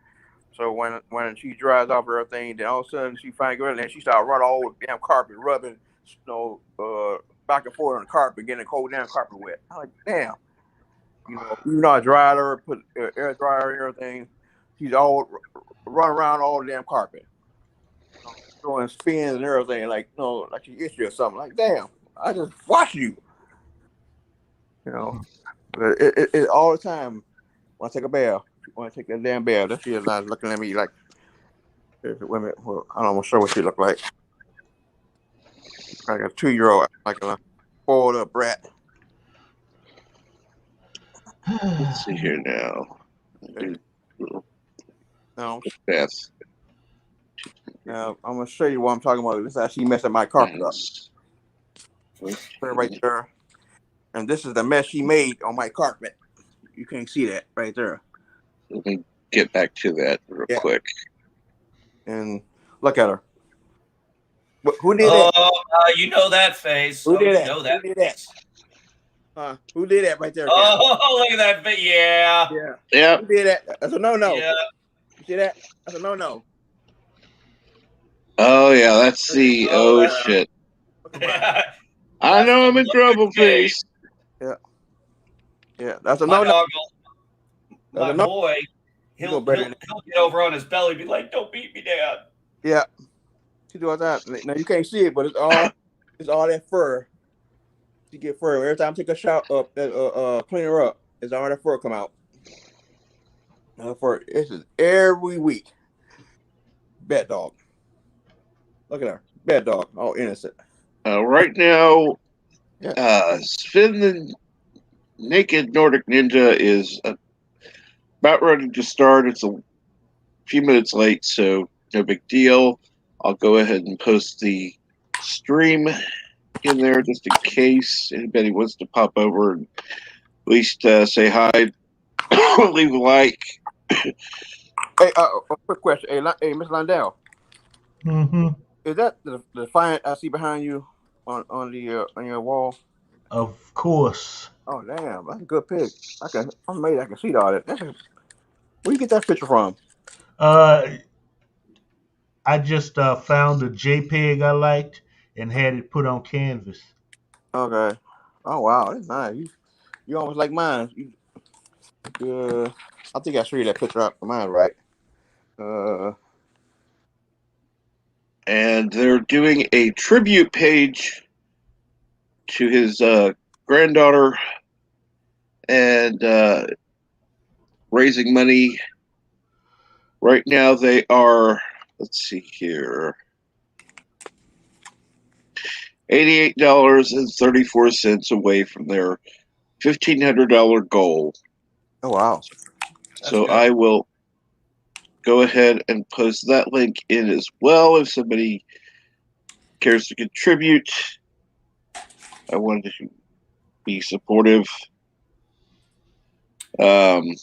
So when she dries off everything, then all of a sudden she finds good, and then she starts running all over the damn carpet, rubbing back and forth on the carpet, getting the cold damn carpet wet. I'm like, damn. Even though I dried her, put air dryer and everything, she's all run around all the damn carpet. Throwing spins and everything, like like she itchy or something. Like, damn, I just watch you. But it all the time when I take a bath, when I take that damn bath, that she is not looking at me like, women. Well, I don't want to show what she look like. Like a 2-year-old, like a spoiled up brat. Let's see here now. No. Yes. Now I'm gonna show you what I'm talking about. This is actually messing my carpet up. Right there. And this is the mess she made on my carpet. You can't see that right there. Let me get back to that real quick. And look at her. Who did that? You know that face. Who did that? You know that. Who did that? Who did that right there? Oh, look at that face. Yeah. Yeah. Who did that? That's a no-no. Yeah. You see that? That's a no-no. Oh yeah, let's see. Shit. I know I'm in trouble, face. Yeah. Yeah, that's a my no-no. dog, my boy, He'll get over on his belly and be like, "Don't beat me, Dad." Yeah, she do all that. Now you can't see it, but it's all that fur. She get fur every time I take a shower up, clean her up. It's all that fur come out. Fur. This is every week. Bad dog. Look at her, bad dog, all innocent. Right now, Yeah. Sven the Naked Nordic Ninja is about ready to start. It's a few minutes late, so no big deal. I'll go ahead and post the stream in there just in case anybody wants to pop over and at least say hi, leave a like. Hey, a quick question. Hey, Miss Londell. Mm-hmm. Is that the defiant I see behind you on your wall? Of course. Oh damn, that's a good pic. I'm amazed I can see all that. Where you get that picture from? I just found a JPEG I liked and had it put on canvas. Okay. Oh wow, that's nice. You almost like mine. I think I showed you that picture out of mine, right? And they're doing a tribute page to his granddaughter and raising money. Right now they are, let's see here, $88.34 away from their $1,500 goal. Oh wow. So I will go ahead and post that link in as well if somebody cares to contribute. I wanted to be supportive. And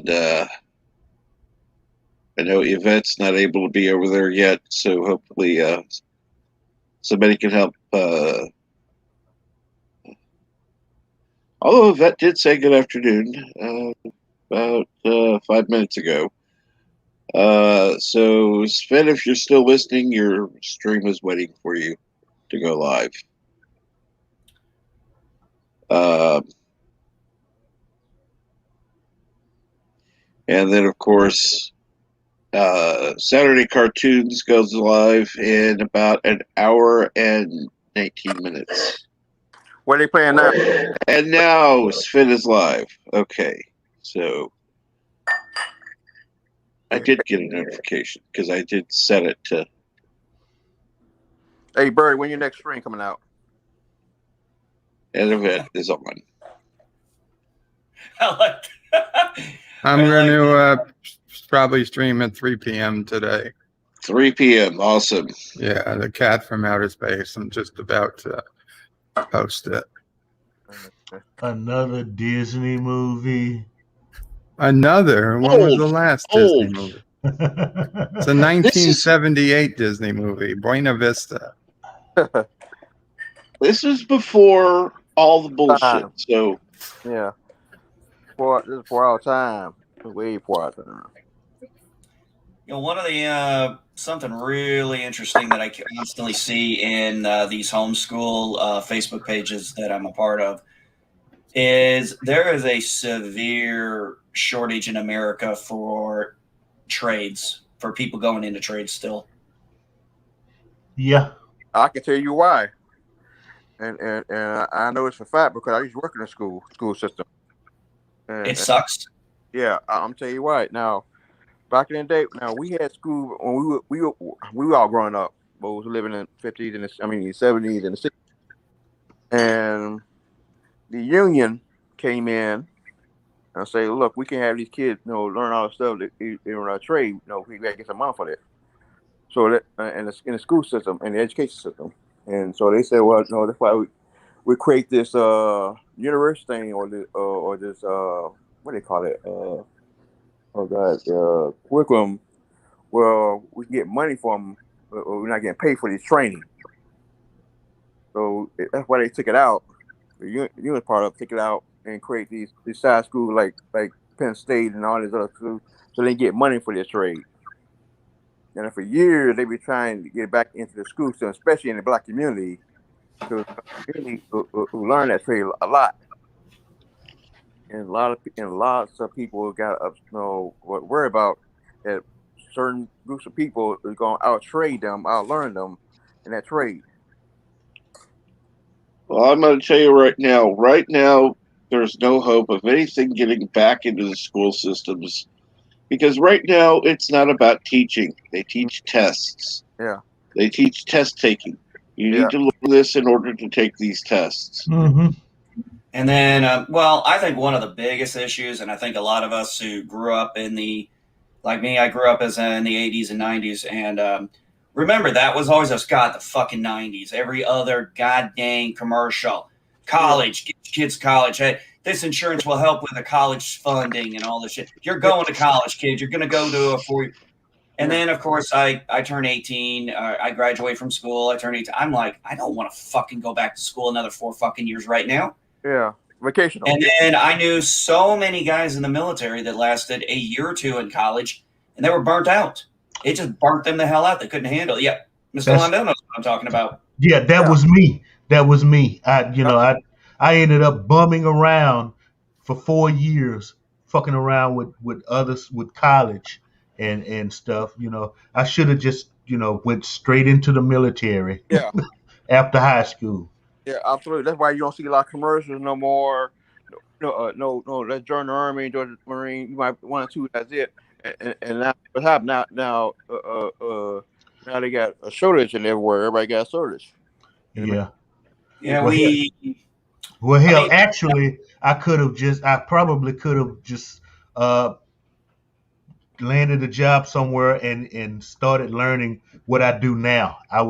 I know Yvette's not able to be over there yet, so hopefully somebody can help. Although Yvette did say good afternoon about 5 minutes ago. So Sven, if you're still listening, your stream is waiting for you to go live. And then, of course, Saturday Cartoons goes live in about an hour and 19 minutes. What are they playing now? And now Sven is live. Okay, so I did get a notification because I did set it to. Hey, Bird, when your next stream coming out? An event is on. I like that. I'm going to probably stream at 3 p.m. today. 3 p.m. Awesome. Yeah, The Cat from Outer Space. I'm just about to post it. Another Disney movie. Another? When was the last Disney movie? It's a 1978 Disney movie, Buena Vista. This is before all the bullshit. So yeah, this is for our time. Way for our time. You know, one of the something really interesting that I constantly see in these homeschool Facebook pages that I'm a part of is there is a severe shortage in America for trades, for people going into trades still. Yeah, I can tell you why, and I know it's a fact because I used to work in the school system. It sucks. Yeah, I'm telling you why. Now, back in the day, now we had school when we were all growing up. But we was living in the 50s and the 70s and the 60s, and the union came in and say, "Look, we can have these kids, learn all the stuff that in our trade. We got to get some money for that." So that in the school system and the education system, and so they said, "Well, no, that's why we create this university thing or this what do they call it? Curriculum. Well, we can get money from, we're not getting paid for this training." So that's why they took it out. The union part of took it out and create these side schools like Penn State and all these other schools, so they get money for their trade. And for years they be trying to get back into the school system, especially in the black community, because who learn that trade a lot. and lots of people got worry about that certain groups of people are going to out trade them, outlearn them in that trade. Well, I'm going to tell you right now, there's no hope of anything getting back into the school systems because right now it's not about teaching. They teach tests. Yeah. They teach test taking. You Yeah. need to learn this in order to take these tests. Mm-hmm. And then, well, I think one of the biggest issues, and I think a lot of us who grew up like me, I grew up in the 80s and 90s, and remember that was always us, God, the fucking 90s. Every other goddamn commercial, college, get kids college. Hey, this insurance will help with the college funding and all this shit. You're going to college, kid. You're going to go to a 4-year. And then, of course, I turn 18. I graduate from school. I turn 18. I'm like, I don't want to fucking go back to school another 4 fucking years right now. Yeah, vacational. And then I knew so many guys in the military that lasted a year or two in college, and they were burnt out. It just burnt them the hell out. They couldn't handle it. Yeah, Mr. Londell knows what I'm talking about. Yeah, that was me. That was me. I ended up bumming around for 4 years, fucking around with others with college and stuff. I should have just went straight into the military. Yeah. After high school. Yeah, absolutely. That's why you don't see a lot of commercials no more. No. Let's join the Army, join the Marine. You might 1 or 2. That's it. And now what happened? Now they got a shortage and everywhere. Everybody got a shortage. Yeah. Yeah, Well, hell, actually, I probably could have just landed a job somewhere and started learning what I do now. I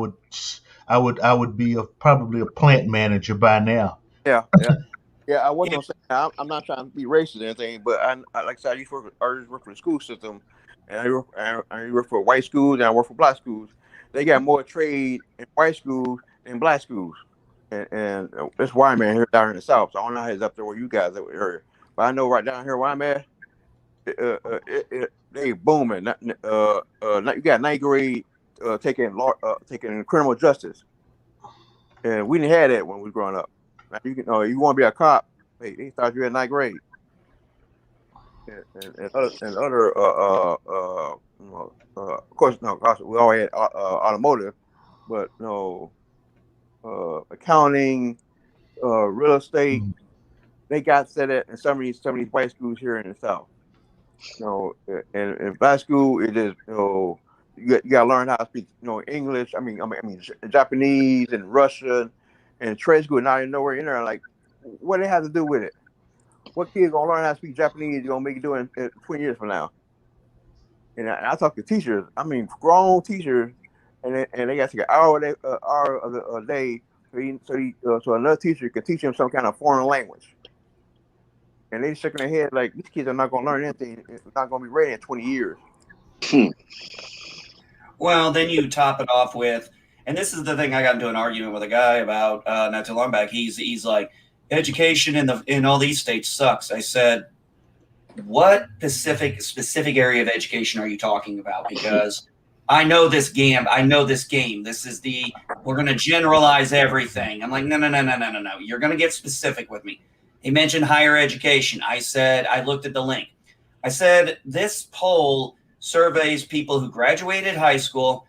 would be probably a plant manager by now. Yeah. I wasn't gonna say I'm not trying to be racist or anything, but I like I said, I used to work for the school system, and I work for white schools and I work for black schools. They got more trade in white schools than black schools, and that's why I'm here down in the South. So I don't know how it's up there where you guys are, but I know right down here where I'm at, they booming. You got 9th grade taking criminal justice, and we didn't have that when we were growing up. Now you want to be a cop? They start you at 9th grade, and other of course we all had automotive, but accounting, real estate. They got set at in some of these white schools here in the South. In black school it is you got to learn how to speak English. I mean Japanese and Russian. And trade school, now you know where in there. Like, what they have to do with it? What kid gonna learn how to speak Japanese? Gonna make it do in 20 years from now? And I talk to teachers. I mean, grown teachers, and they got to take an hour of a day, so another teacher can teach them some kind of foreign language. And they shaking their head like these kids are not gonna learn anything. It's not gonna be ready in 20 years. Well, then you top it off with. And this is the thing I got into an argument with a guy about not too long back. He's like, education in all these states sucks. I said, what specific area of education are you talking about? Because I know this game. This is we're going to generalize everything. I'm like, no. You're going to get specific with me. He mentioned higher education. I said, I looked at the link. I said, this poll surveys people who graduated high school,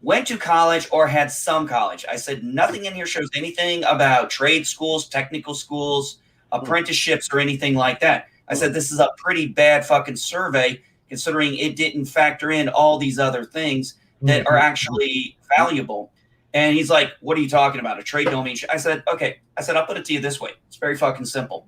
went to college, or had some college. I said nothing in here shows anything about trade schools, technical schools, apprenticeships, or anything like that. I said this is a pretty bad fucking survey considering it didn't factor in all these other things that are actually valuable. And he's like, what are you talking about? A trade don't mean shit. I said, okay. I said, I'll put it to you this way. It's very fucking simple.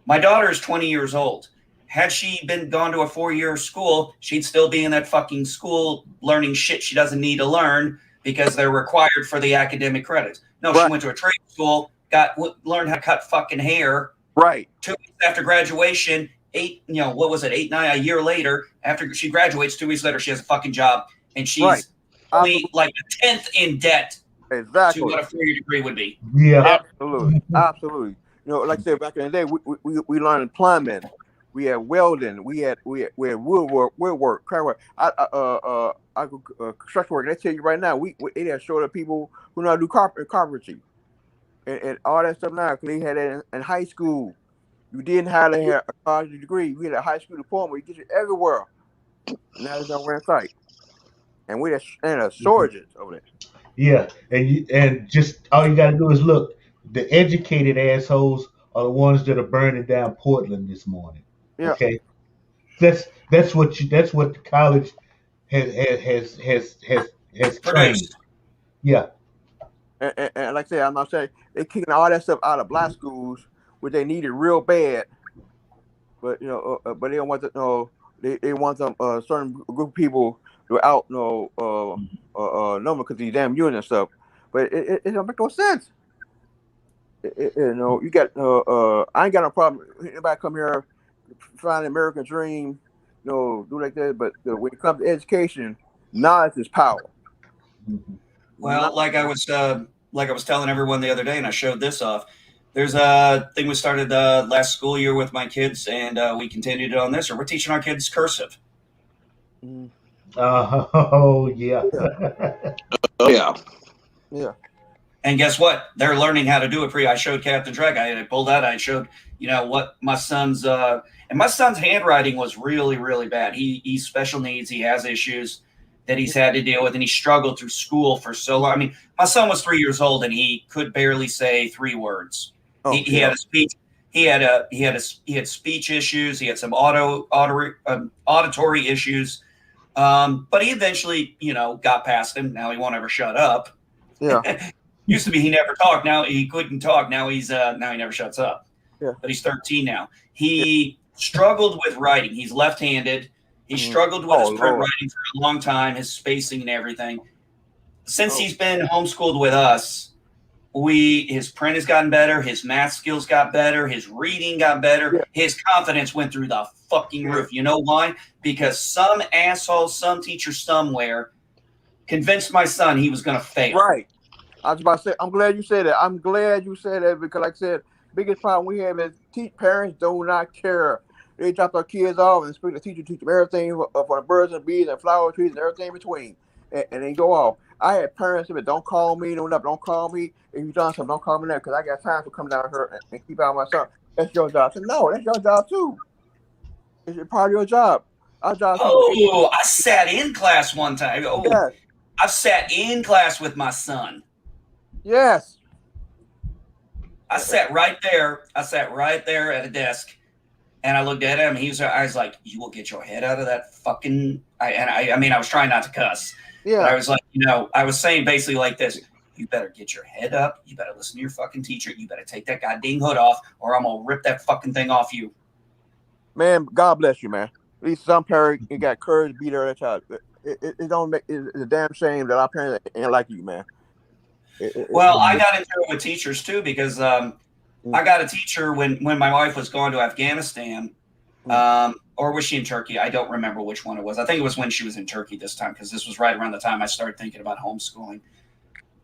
My daughter is 20 years old. Had she gone to a 4-year school, she'd still be in that fucking school learning shit she doesn't need to learn because they're required for the academic credits. No, She went to a trade school, learned how to cut fucking hair. Right. 2 weeks after graduation, 8, a year later, after she graduates, 2 weeks later, she has a fucking job, and she's only like a 10th in debt to what a 4-year degree would be. Yeah. Absolutely. Like I said, back in the day, we learned plumbing. We had welding. We had woodwork, craft work. I construction work. And I tell you right now, they have short of people who know how to do carpentry, and all that stuff now. Cause they had it in high school. You didn't have to have a college degree. You had a high school diploma. You get it everywhere. Now it's nowhere in sight. And we have a shortage of it. Yeah, and just all you got to do is look. The educated assholes are the ones that are burning down Portland this morning. Yeah. Okay, that's what the college has trained. Produced. Yeah. And like I said, I'm not saying they're kicking all that stuff out of black schools, which they needed real bad. But but they don't want to. They want some certain group of people to out number because these damn unions and stuff. But it don't make no sense. You got I ain't got no problem. Anybody come here, find the American dream, do like that. But when it comes to education, knowledge is power. Well, like I was telling everyone the other day, and I showed this off. There's a thing we started last school year with my kids, and we continued it on this. Or we're teaching our kids cursive. Oh yeah. Oh yeah. Yeah. And guess what? They're learning how to do it. I showed Captain Drag. I pulled out. I showed what my son's and my son's handwriting was really, really bad. He's special needs. He has issues that he's had to deal with, and he struggled through school for so long. I mean, my son was 3 years old, and he could barely say 3 words. He had a speech. He had speech issues. He had some auditory issues. But he eventually, got past him. Now he won't ever shut up. Yeah. Used to be he never talked. Now he couldn't talk. Now he never shuts up. Yeah. But he's 13 now. He struggled with writing. He's left-handed. He struggled with his print writing for a long time, his spacing and everything. Since he's been homeschooled with us, his print has gotten better, his math skills got better, his reading got better, his confidence went through the fucking roof. You know why? Because some asshole, some teacher somewhere convinced my son he was going to fail. Right. I was about to say, I'm glad you said that. I'm glad you said that because, like I said, biggest problem we have is parents do not care. They drop their kids off and expect the teacher to teach them everything for birds and bees and flower trees and everything in between. And they go off. I had parents that don't call me, don't call me. If you've done something, don't call me now because I got time to come down here and keep out my son. That's your job. I said, no, that's your job too. It's part of your job. Our job. Oh, I sat in class one time. Oh, yes. I've sat in class with my son. Yes. I sat right there at a desk, and I looked at him. I was like, "You will get your head out of that fucking." I mean, I was trying not to cuss. Yeah. But I was like, I was saying basically like this: you better get your head up. You better listen to your fucking teacher. You better take that goddamn hood off, or I'm gonna rip that fucking thing off you. Man, God bless you, man. At least some parents got courage to beat their child. It don't make it's a damn shame that our parents ain't like you, man. Well, I got into it with teachers too because I got a teacher when my wife was going to Afghanistan, or was she in Turkey? I don't remember which one it was. I think it was when she was in Turkey this time because this was right around the time I started thinking about homeschooling.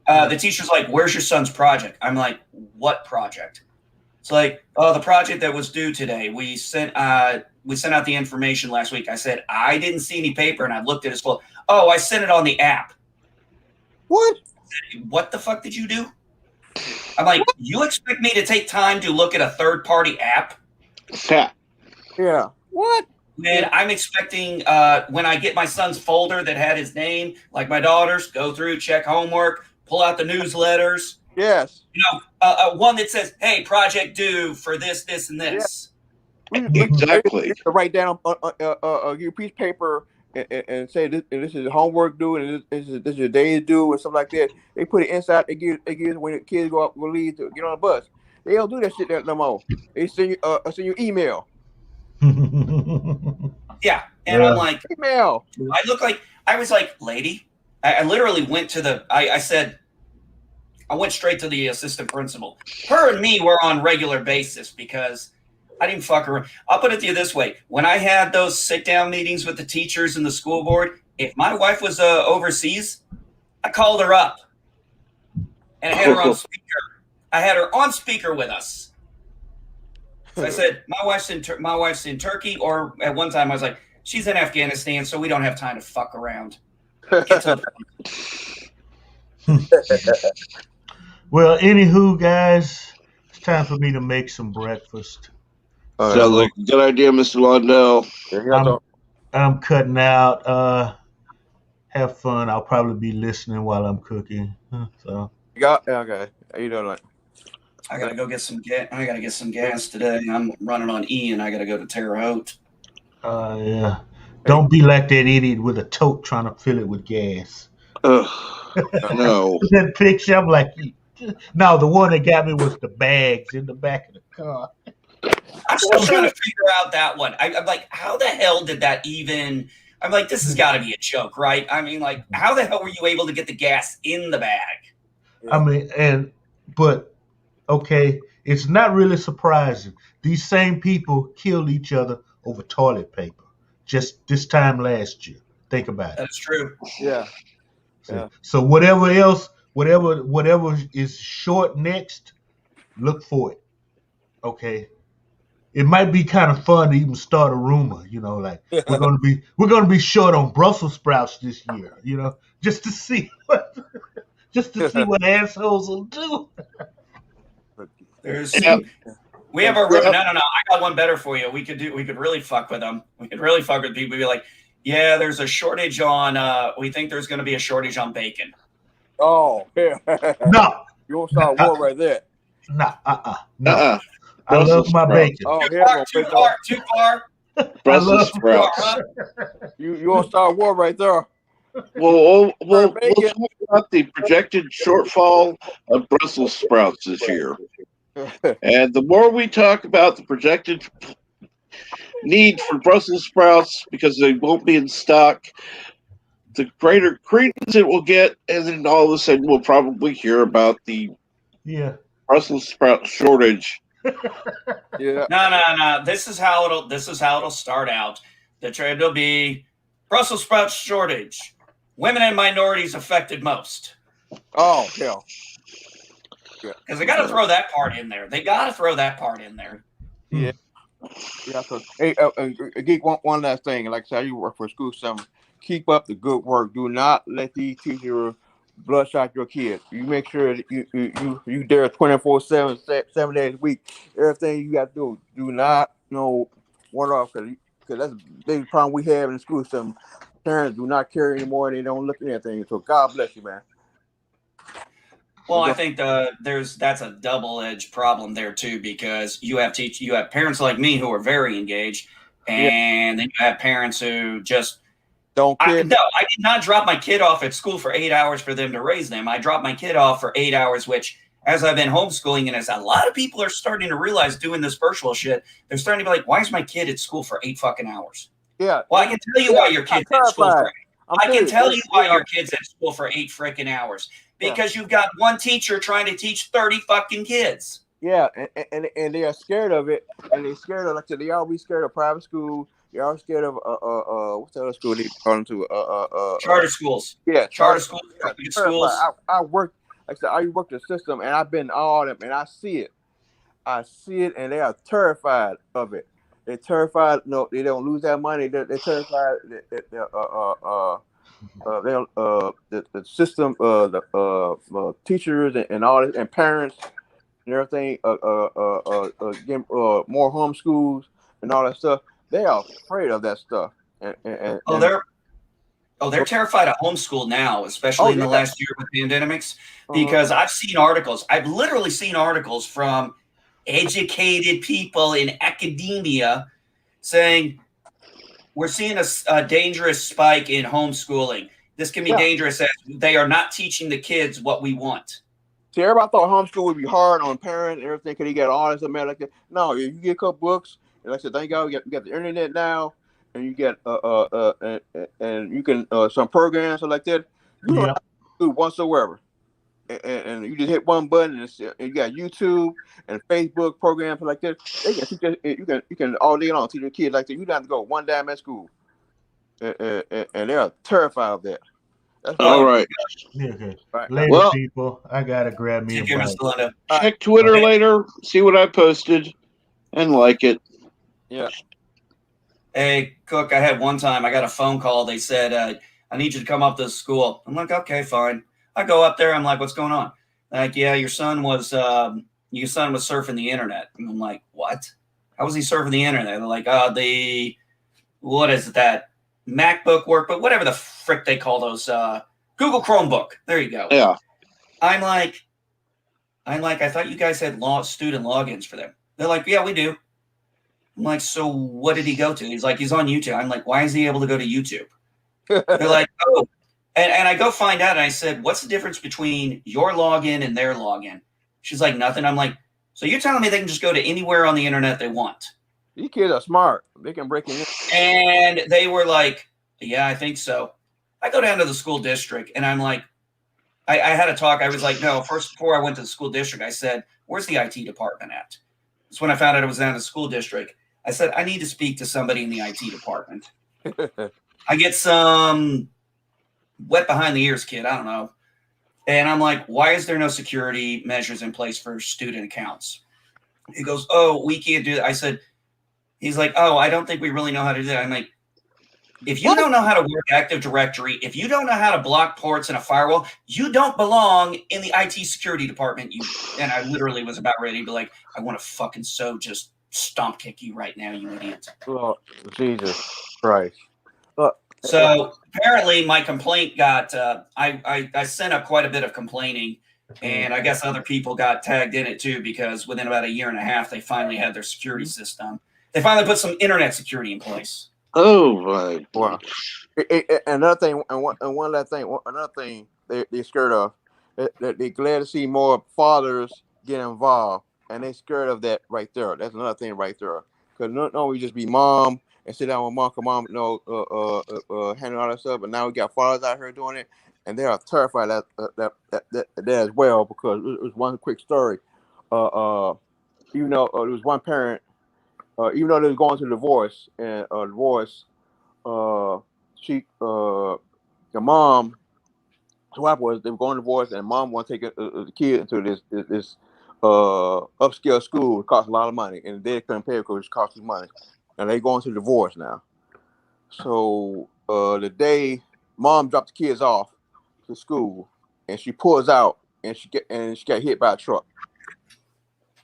The teacher's like, "Where's your son's project?" I'm like, "What project?" It's like, "Oh, the project that was due today. We sent out the information last week." I said, "I didn't see any paper," and I looked at his phone. "Oh, I sent it on the app." What? What the fuck did you do? I'm like, you expect me to take time to look at a third-party app? Yeah. What? And I'm expecting when I get my son's folder that had his name, like my daughter's, go through, check homework, pull out the newsletters. Yes. One that says, "Hey, project due for this, this, and this." Yeah. Exactly. Write down your piece of paper and say this is homework due and this is your day due and stuff like that. They put it inside. They give when the kids go leave to get on the bus. They don't do that shit no more. They send you email. Yeah, and I'm like, email. I was like, lady. I literally went to I went straight to the assistant principal. Her and me were on regular basis because I didn't fuck around. I'll put it to you this way. When I had those sit-down meetings with the teachers and the school board, if my wife was overseas, I called her up. And I had her on speaker. I had her on speaker with us. So I said, my wife's in Turkey, or at one time I was like, she's in Afghanistan, so we don't have time to fuck around. Well, anywho, guys, it's time for me to make some breakfast. Sounds like a good idea, Mr. Londell. I'm cutting out. Have fun. I'll probably be listening while I'm cooking. So Okay. How you doing? Like, I gotta go get some gas. I gotta get some gas today. I'm running on E, and I gotta go to Terre Haute. yeah. Don't be like that idiot with a tote trying to fill it with gas. No. That picture, I'm like, no, the one that got me was the bags in the back of the car. I'm still trying to figure out that one. I'm like, how the hell did that even? I'm like, this has got to be a joke, right? I mean, like, how the hell were you able to get the gas in the bag? I mean, but okay, it's not really surprising. These same people killed each other over toilet paper just this time last year. Think about it. That's true. Yeah. So whatever else, whatever is short next, look for it. Okay. It might be kind of fun to even start a rumor, like we're gonna be short on Brussels sprouts this year, just to see what assholes will do. We have a no. I got one better for you. We could really fuck with them. We could really fuck with people. Be like, yeah, there's a shortage on. We think there's going to be a shortage on bacon. Oh, yeah. No, you won't start war right there. No. I love my bacon. Oh, too far. Brussels sprouts. Huh? You won't start war right there. We'll talk about the projected shortfall of Brussels sprouts this year. And the more we talk about the projected need for Brussels sprouts because they won't be in stock, the greater credence it will get, and then all of a sudden we'll probably hear about the Brussels sprout shortage. Yeah. No. This is how it'll start out. The trend will be Brussels sprout shortage. Women and minorities affected most. Oh, hell. Because they got to throw that part in there. Yeah. Yeah. So, hey, Geek, one last thing. Like I said, you work for a school system. Keep up the good work. Do not let these teachers bloodshot your kids. You make sure that you there 24/7, 7 days a week. Everything you got to do not one off because that's the big problem we have in the school system. Parents do not care anymore. They don't look at anything. So God bless you, man. Well, I think that's a double-edged problem there too, because you have parents like me who are very engaged, and then you have parents who just don't care. I did not drop my kid off at school for 8 hours for them to raise them. I dropped my kid off for 8 hours, which, as I've been homeschooling, and as a lot of people are starting to realize doing this virtual shit, they're starting to be like, "Why is my kid at school for 8 fucking hours?" Yeah. Well, I can tell you why your kid's at school for. I can tell you why your kid's at school for 8 freaking hours. Because you've got one teacher trying to teach 30 fucking kids. Yeah, and they are scared of it, and they're scared of, like I said, they always scared of private school. They are scared of what's the other school they calling to? Charter schools. Yeah, charter schools. Schools. I work, like I said, I work the system, and I've been in all of them, and I see it, and they are terrified of it. They're terrified. No, they don't lose that money. They're terrified. The system, the teachers and all this, and parents and everything, get more homeschools and all that stuff. They are afraid of that stuff. They're terrified of homeschool now, especially in the last year with pandemics, because I've seen articles. I've literally seen articles from educated people in academia saying, we're seeing a dangerous spike in homeschooling. This can be dangerous as they are not teaching the kids what we want. See, everybody thought homeschool would be hard on parents and everything because you got all this and like that. No, you get a couple books, and like I said, thank God you got the internet now, and you get and you can some programs like that. You don't have to do whatsoever, and you just hit one button and you got YouTube and Facebook programs like that. They can teach you can all day long teach your kids like that. You don't have to go one damn at school, and they are terrified of that. All right. Later, people. I gotta grab me a bite. Check Twitter later. See what I posted, and like it. Yeah. Hey, Cook. I had one time. I got a phone call. They said, "I need you to come up to the school." I'm like, "Okay, fine." I go up there. I'm like, "What's going on?" Like, "Yeah, your son was surfing the internet." And I'm like, "What? how was he surfing the internet? They're like, what is that MacBook work, but whatever the frick they call those, Google Chromebook. There you go. Yeah. I'm like, I thought you guys had student logins for them. They're like, yeah, we do. I'm like, so what did he go to? He's like, he's on YouTube. I'm like, why is he able to go to YouTube? They're like, oh. And I go find out, and I said, what's the difference between your login and their login? She's like, nothing. I'm like, so you're telling me they can just go to anywhere on the internet they want? These kids are smart. They can break in. And they were like, yeah, I think so. I go down to the school district, and I'm like, I had a talk. I was like, no, first, before I went to the school district, I said, where's the IT department at? That's when I found out it was down at the school district. I said, I need to speak to somebody in the IT department. I get some wet behind the ears kid. I don't know. And I'm like, why is there no security measures in place for student accounts? He goes, oh, we can't do that. I said, he's like, oh, I don't think we really know how to do that. I'm like, if you don't know how to work Active Directory, if you don't know how to block ports in a firewall, you don't belong in the IT security department. And I literally was about ready to be like, I want to fucking just stomp kick you right now, you idiot. Oh, Jesus Christ. So apparently my complaint got, I sent up quite a bit of complaining, and I guess other people got tagged in it too, because within about a year and a half, they finally had their security system. They finally put some internet security in place. Oh my! Wow. Another thing, another thing they're scared of. They're glad to see more fathers get involved, and they're scared of that right there. That's another thing right there. Because no, we just be mom and sit down with mom, handle all that stuff. But now we got fathers out here doing it, and they are terrified of that as well. Because it was one quick story. Even though there was one parent. Even though they was going to divorce, the mom, so what was they were going to divorce, and mom wanted to take the kid into this upscale school. It cost a lot of money, and they couldn't pay because it cost too money, and they going to divorce now. So the day mom dropped the kids off to school, and she pulls out, and she got hit by a truck.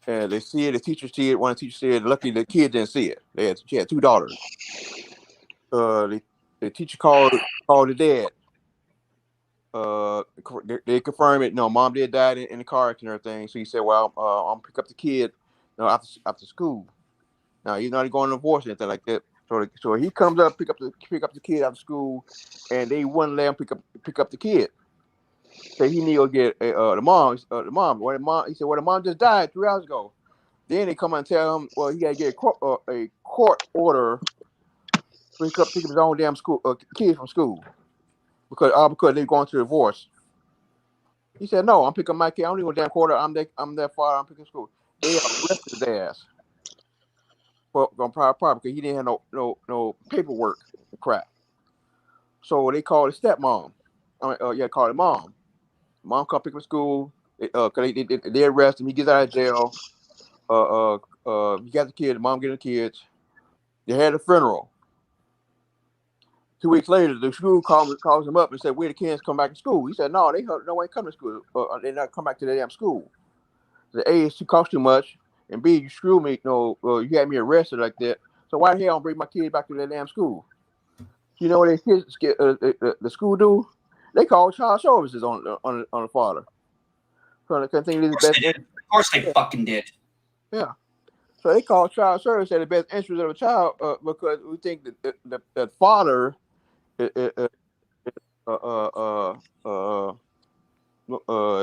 And they see it. The teacher see it. One of the teachers said, "Lucky the kid didn't see it." She had two daughters. The teacher called the dad. They confirmed it. No, mom did die in the car accident and everything. So he said, "Well, I'm gonna pick up the kid, after school." Now he's not going to divorce or anything like that. So he comes up, pick up the kid after school, and they wouldn't let him pick up the kid. So he need to go get the mom. He said, "Well, the mom just died 3 hours ago." Then they come and tell him, "Well, he got to get a court order to pick up his own damn kids from school because they're going to divorce." He said, "No, I'm picking my kid. I don't need no damn court order. I'm that far. I'm picking school." They arrested his ass on private property because he didn't have no paperwork and crap. So they called his stepmom. Called his mom. Mom come pick him from school. Cause they arrest him. He gets out of jail. He got the kids. Mom getting the kids. They had a funeral. 2 weeks later, the school calls him up and said, "Where the kids come back to school?" He said, "No, they ain't coming to school. They not come back to the damn school. The A is cost too much, and B, you screw me. You had me arrested like that. So why the hell don't bring my kids back to that damn school?" You know what they kids the school do? They call child services on the father. Of course they fucking did. Yeah. So they call child service at the best interest of a child because we think that the father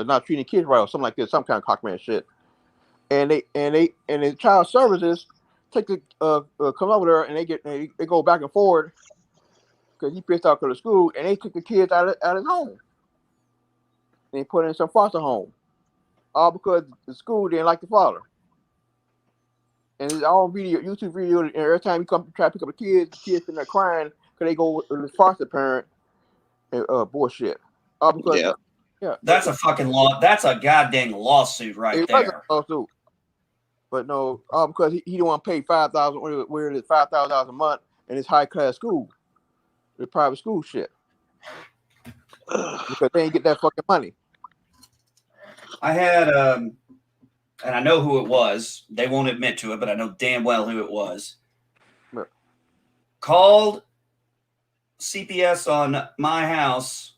not treating kids right or something like this, some kind of cockman shit. And the child services take the come over there and they go back and forth because he pissed off to the school, and they took the kids out of his home. And they put in some foster home. All because the school didn't like the father. And it's all YouTube video, and every time you come try to pick up the kids sitting there crying because they go with the foster parent and bullshit. All because that's a fucking law. That's a goddamn lawsuit right there. Lawsuit. But no, all because he don't want to pay $5,000, where it is $5,000 a month in his high class school, the private school shit, because they ain't get that fucking money. I had and I know who it was. They won't admit to it, but I know damn well who it was. Yeah. Called CPS on my house,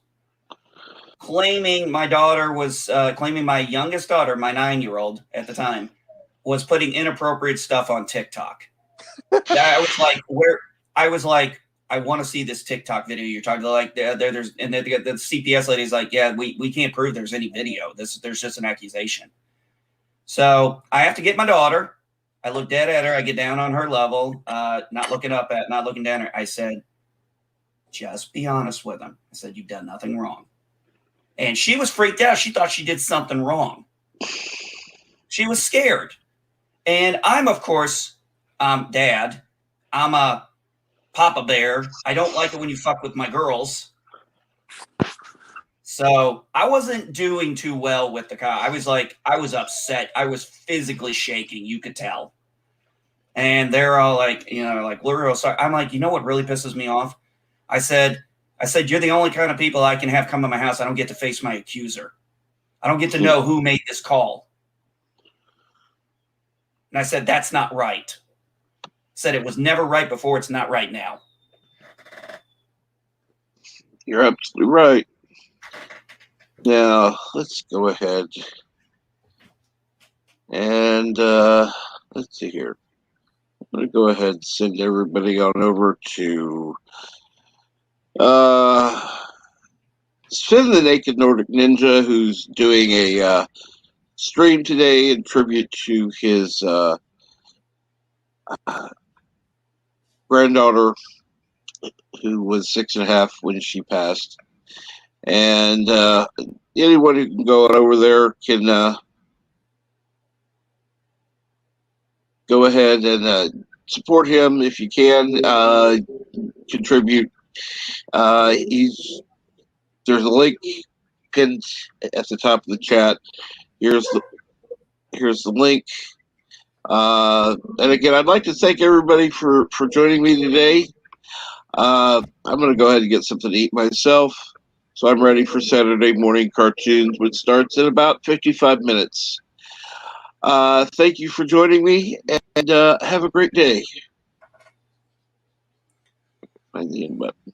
claiming my daughter was claiming my youngest daughter, my 9-year-old at the time, was putting inappropriate stuff on TikTok. I was like, where? I was like, I want to see this TikTok video you're talking about. Like, there's and the CPS lady's like, yeah, we can't prove there's any video. There's just an accusation. So I have to get my daughter. I look dead at her. I get down on her level, not looking down at her. I said, just be honest with him. I said, you've done nothing wrong. And she was freaked out. She thought she did something wrong. She was scared. And I'm, of course, Dad. I'm a Papa Bear. I don't like it when you fuck with my girls. So I wasn't doing too well with the car. I was upset. I was physically shaking. You could tell. And they're all like, we're real sorry. I'm like, you know what really pisses me off? I said, you're the only kind of people I can have come to my house. I don't get to face my accuser. I don't get to know who made this call. And I said, that's not right. I said it was never right before. It's not right now. You're absolutely right. Now, let's go ahead and let's see here. I'm going to go ahead and send everybody on over to Sven the Naked Nordic Ninja, who's doing a stream today in tribute to his granddaughter, who was 6.5 when she passed. And anyone who can go on over there can go ahead and support him if you can. Contribute. There's a link pinned at the top of the chat. Here's the link. And again, I'd like to thank everybody for joining me today. I'm going to go ahead and get something to eat myself. So I'm ready for Saturday morning cartoons, which starts in about 55 minutes. Thank you for joining me, and have a great day. Find the end button.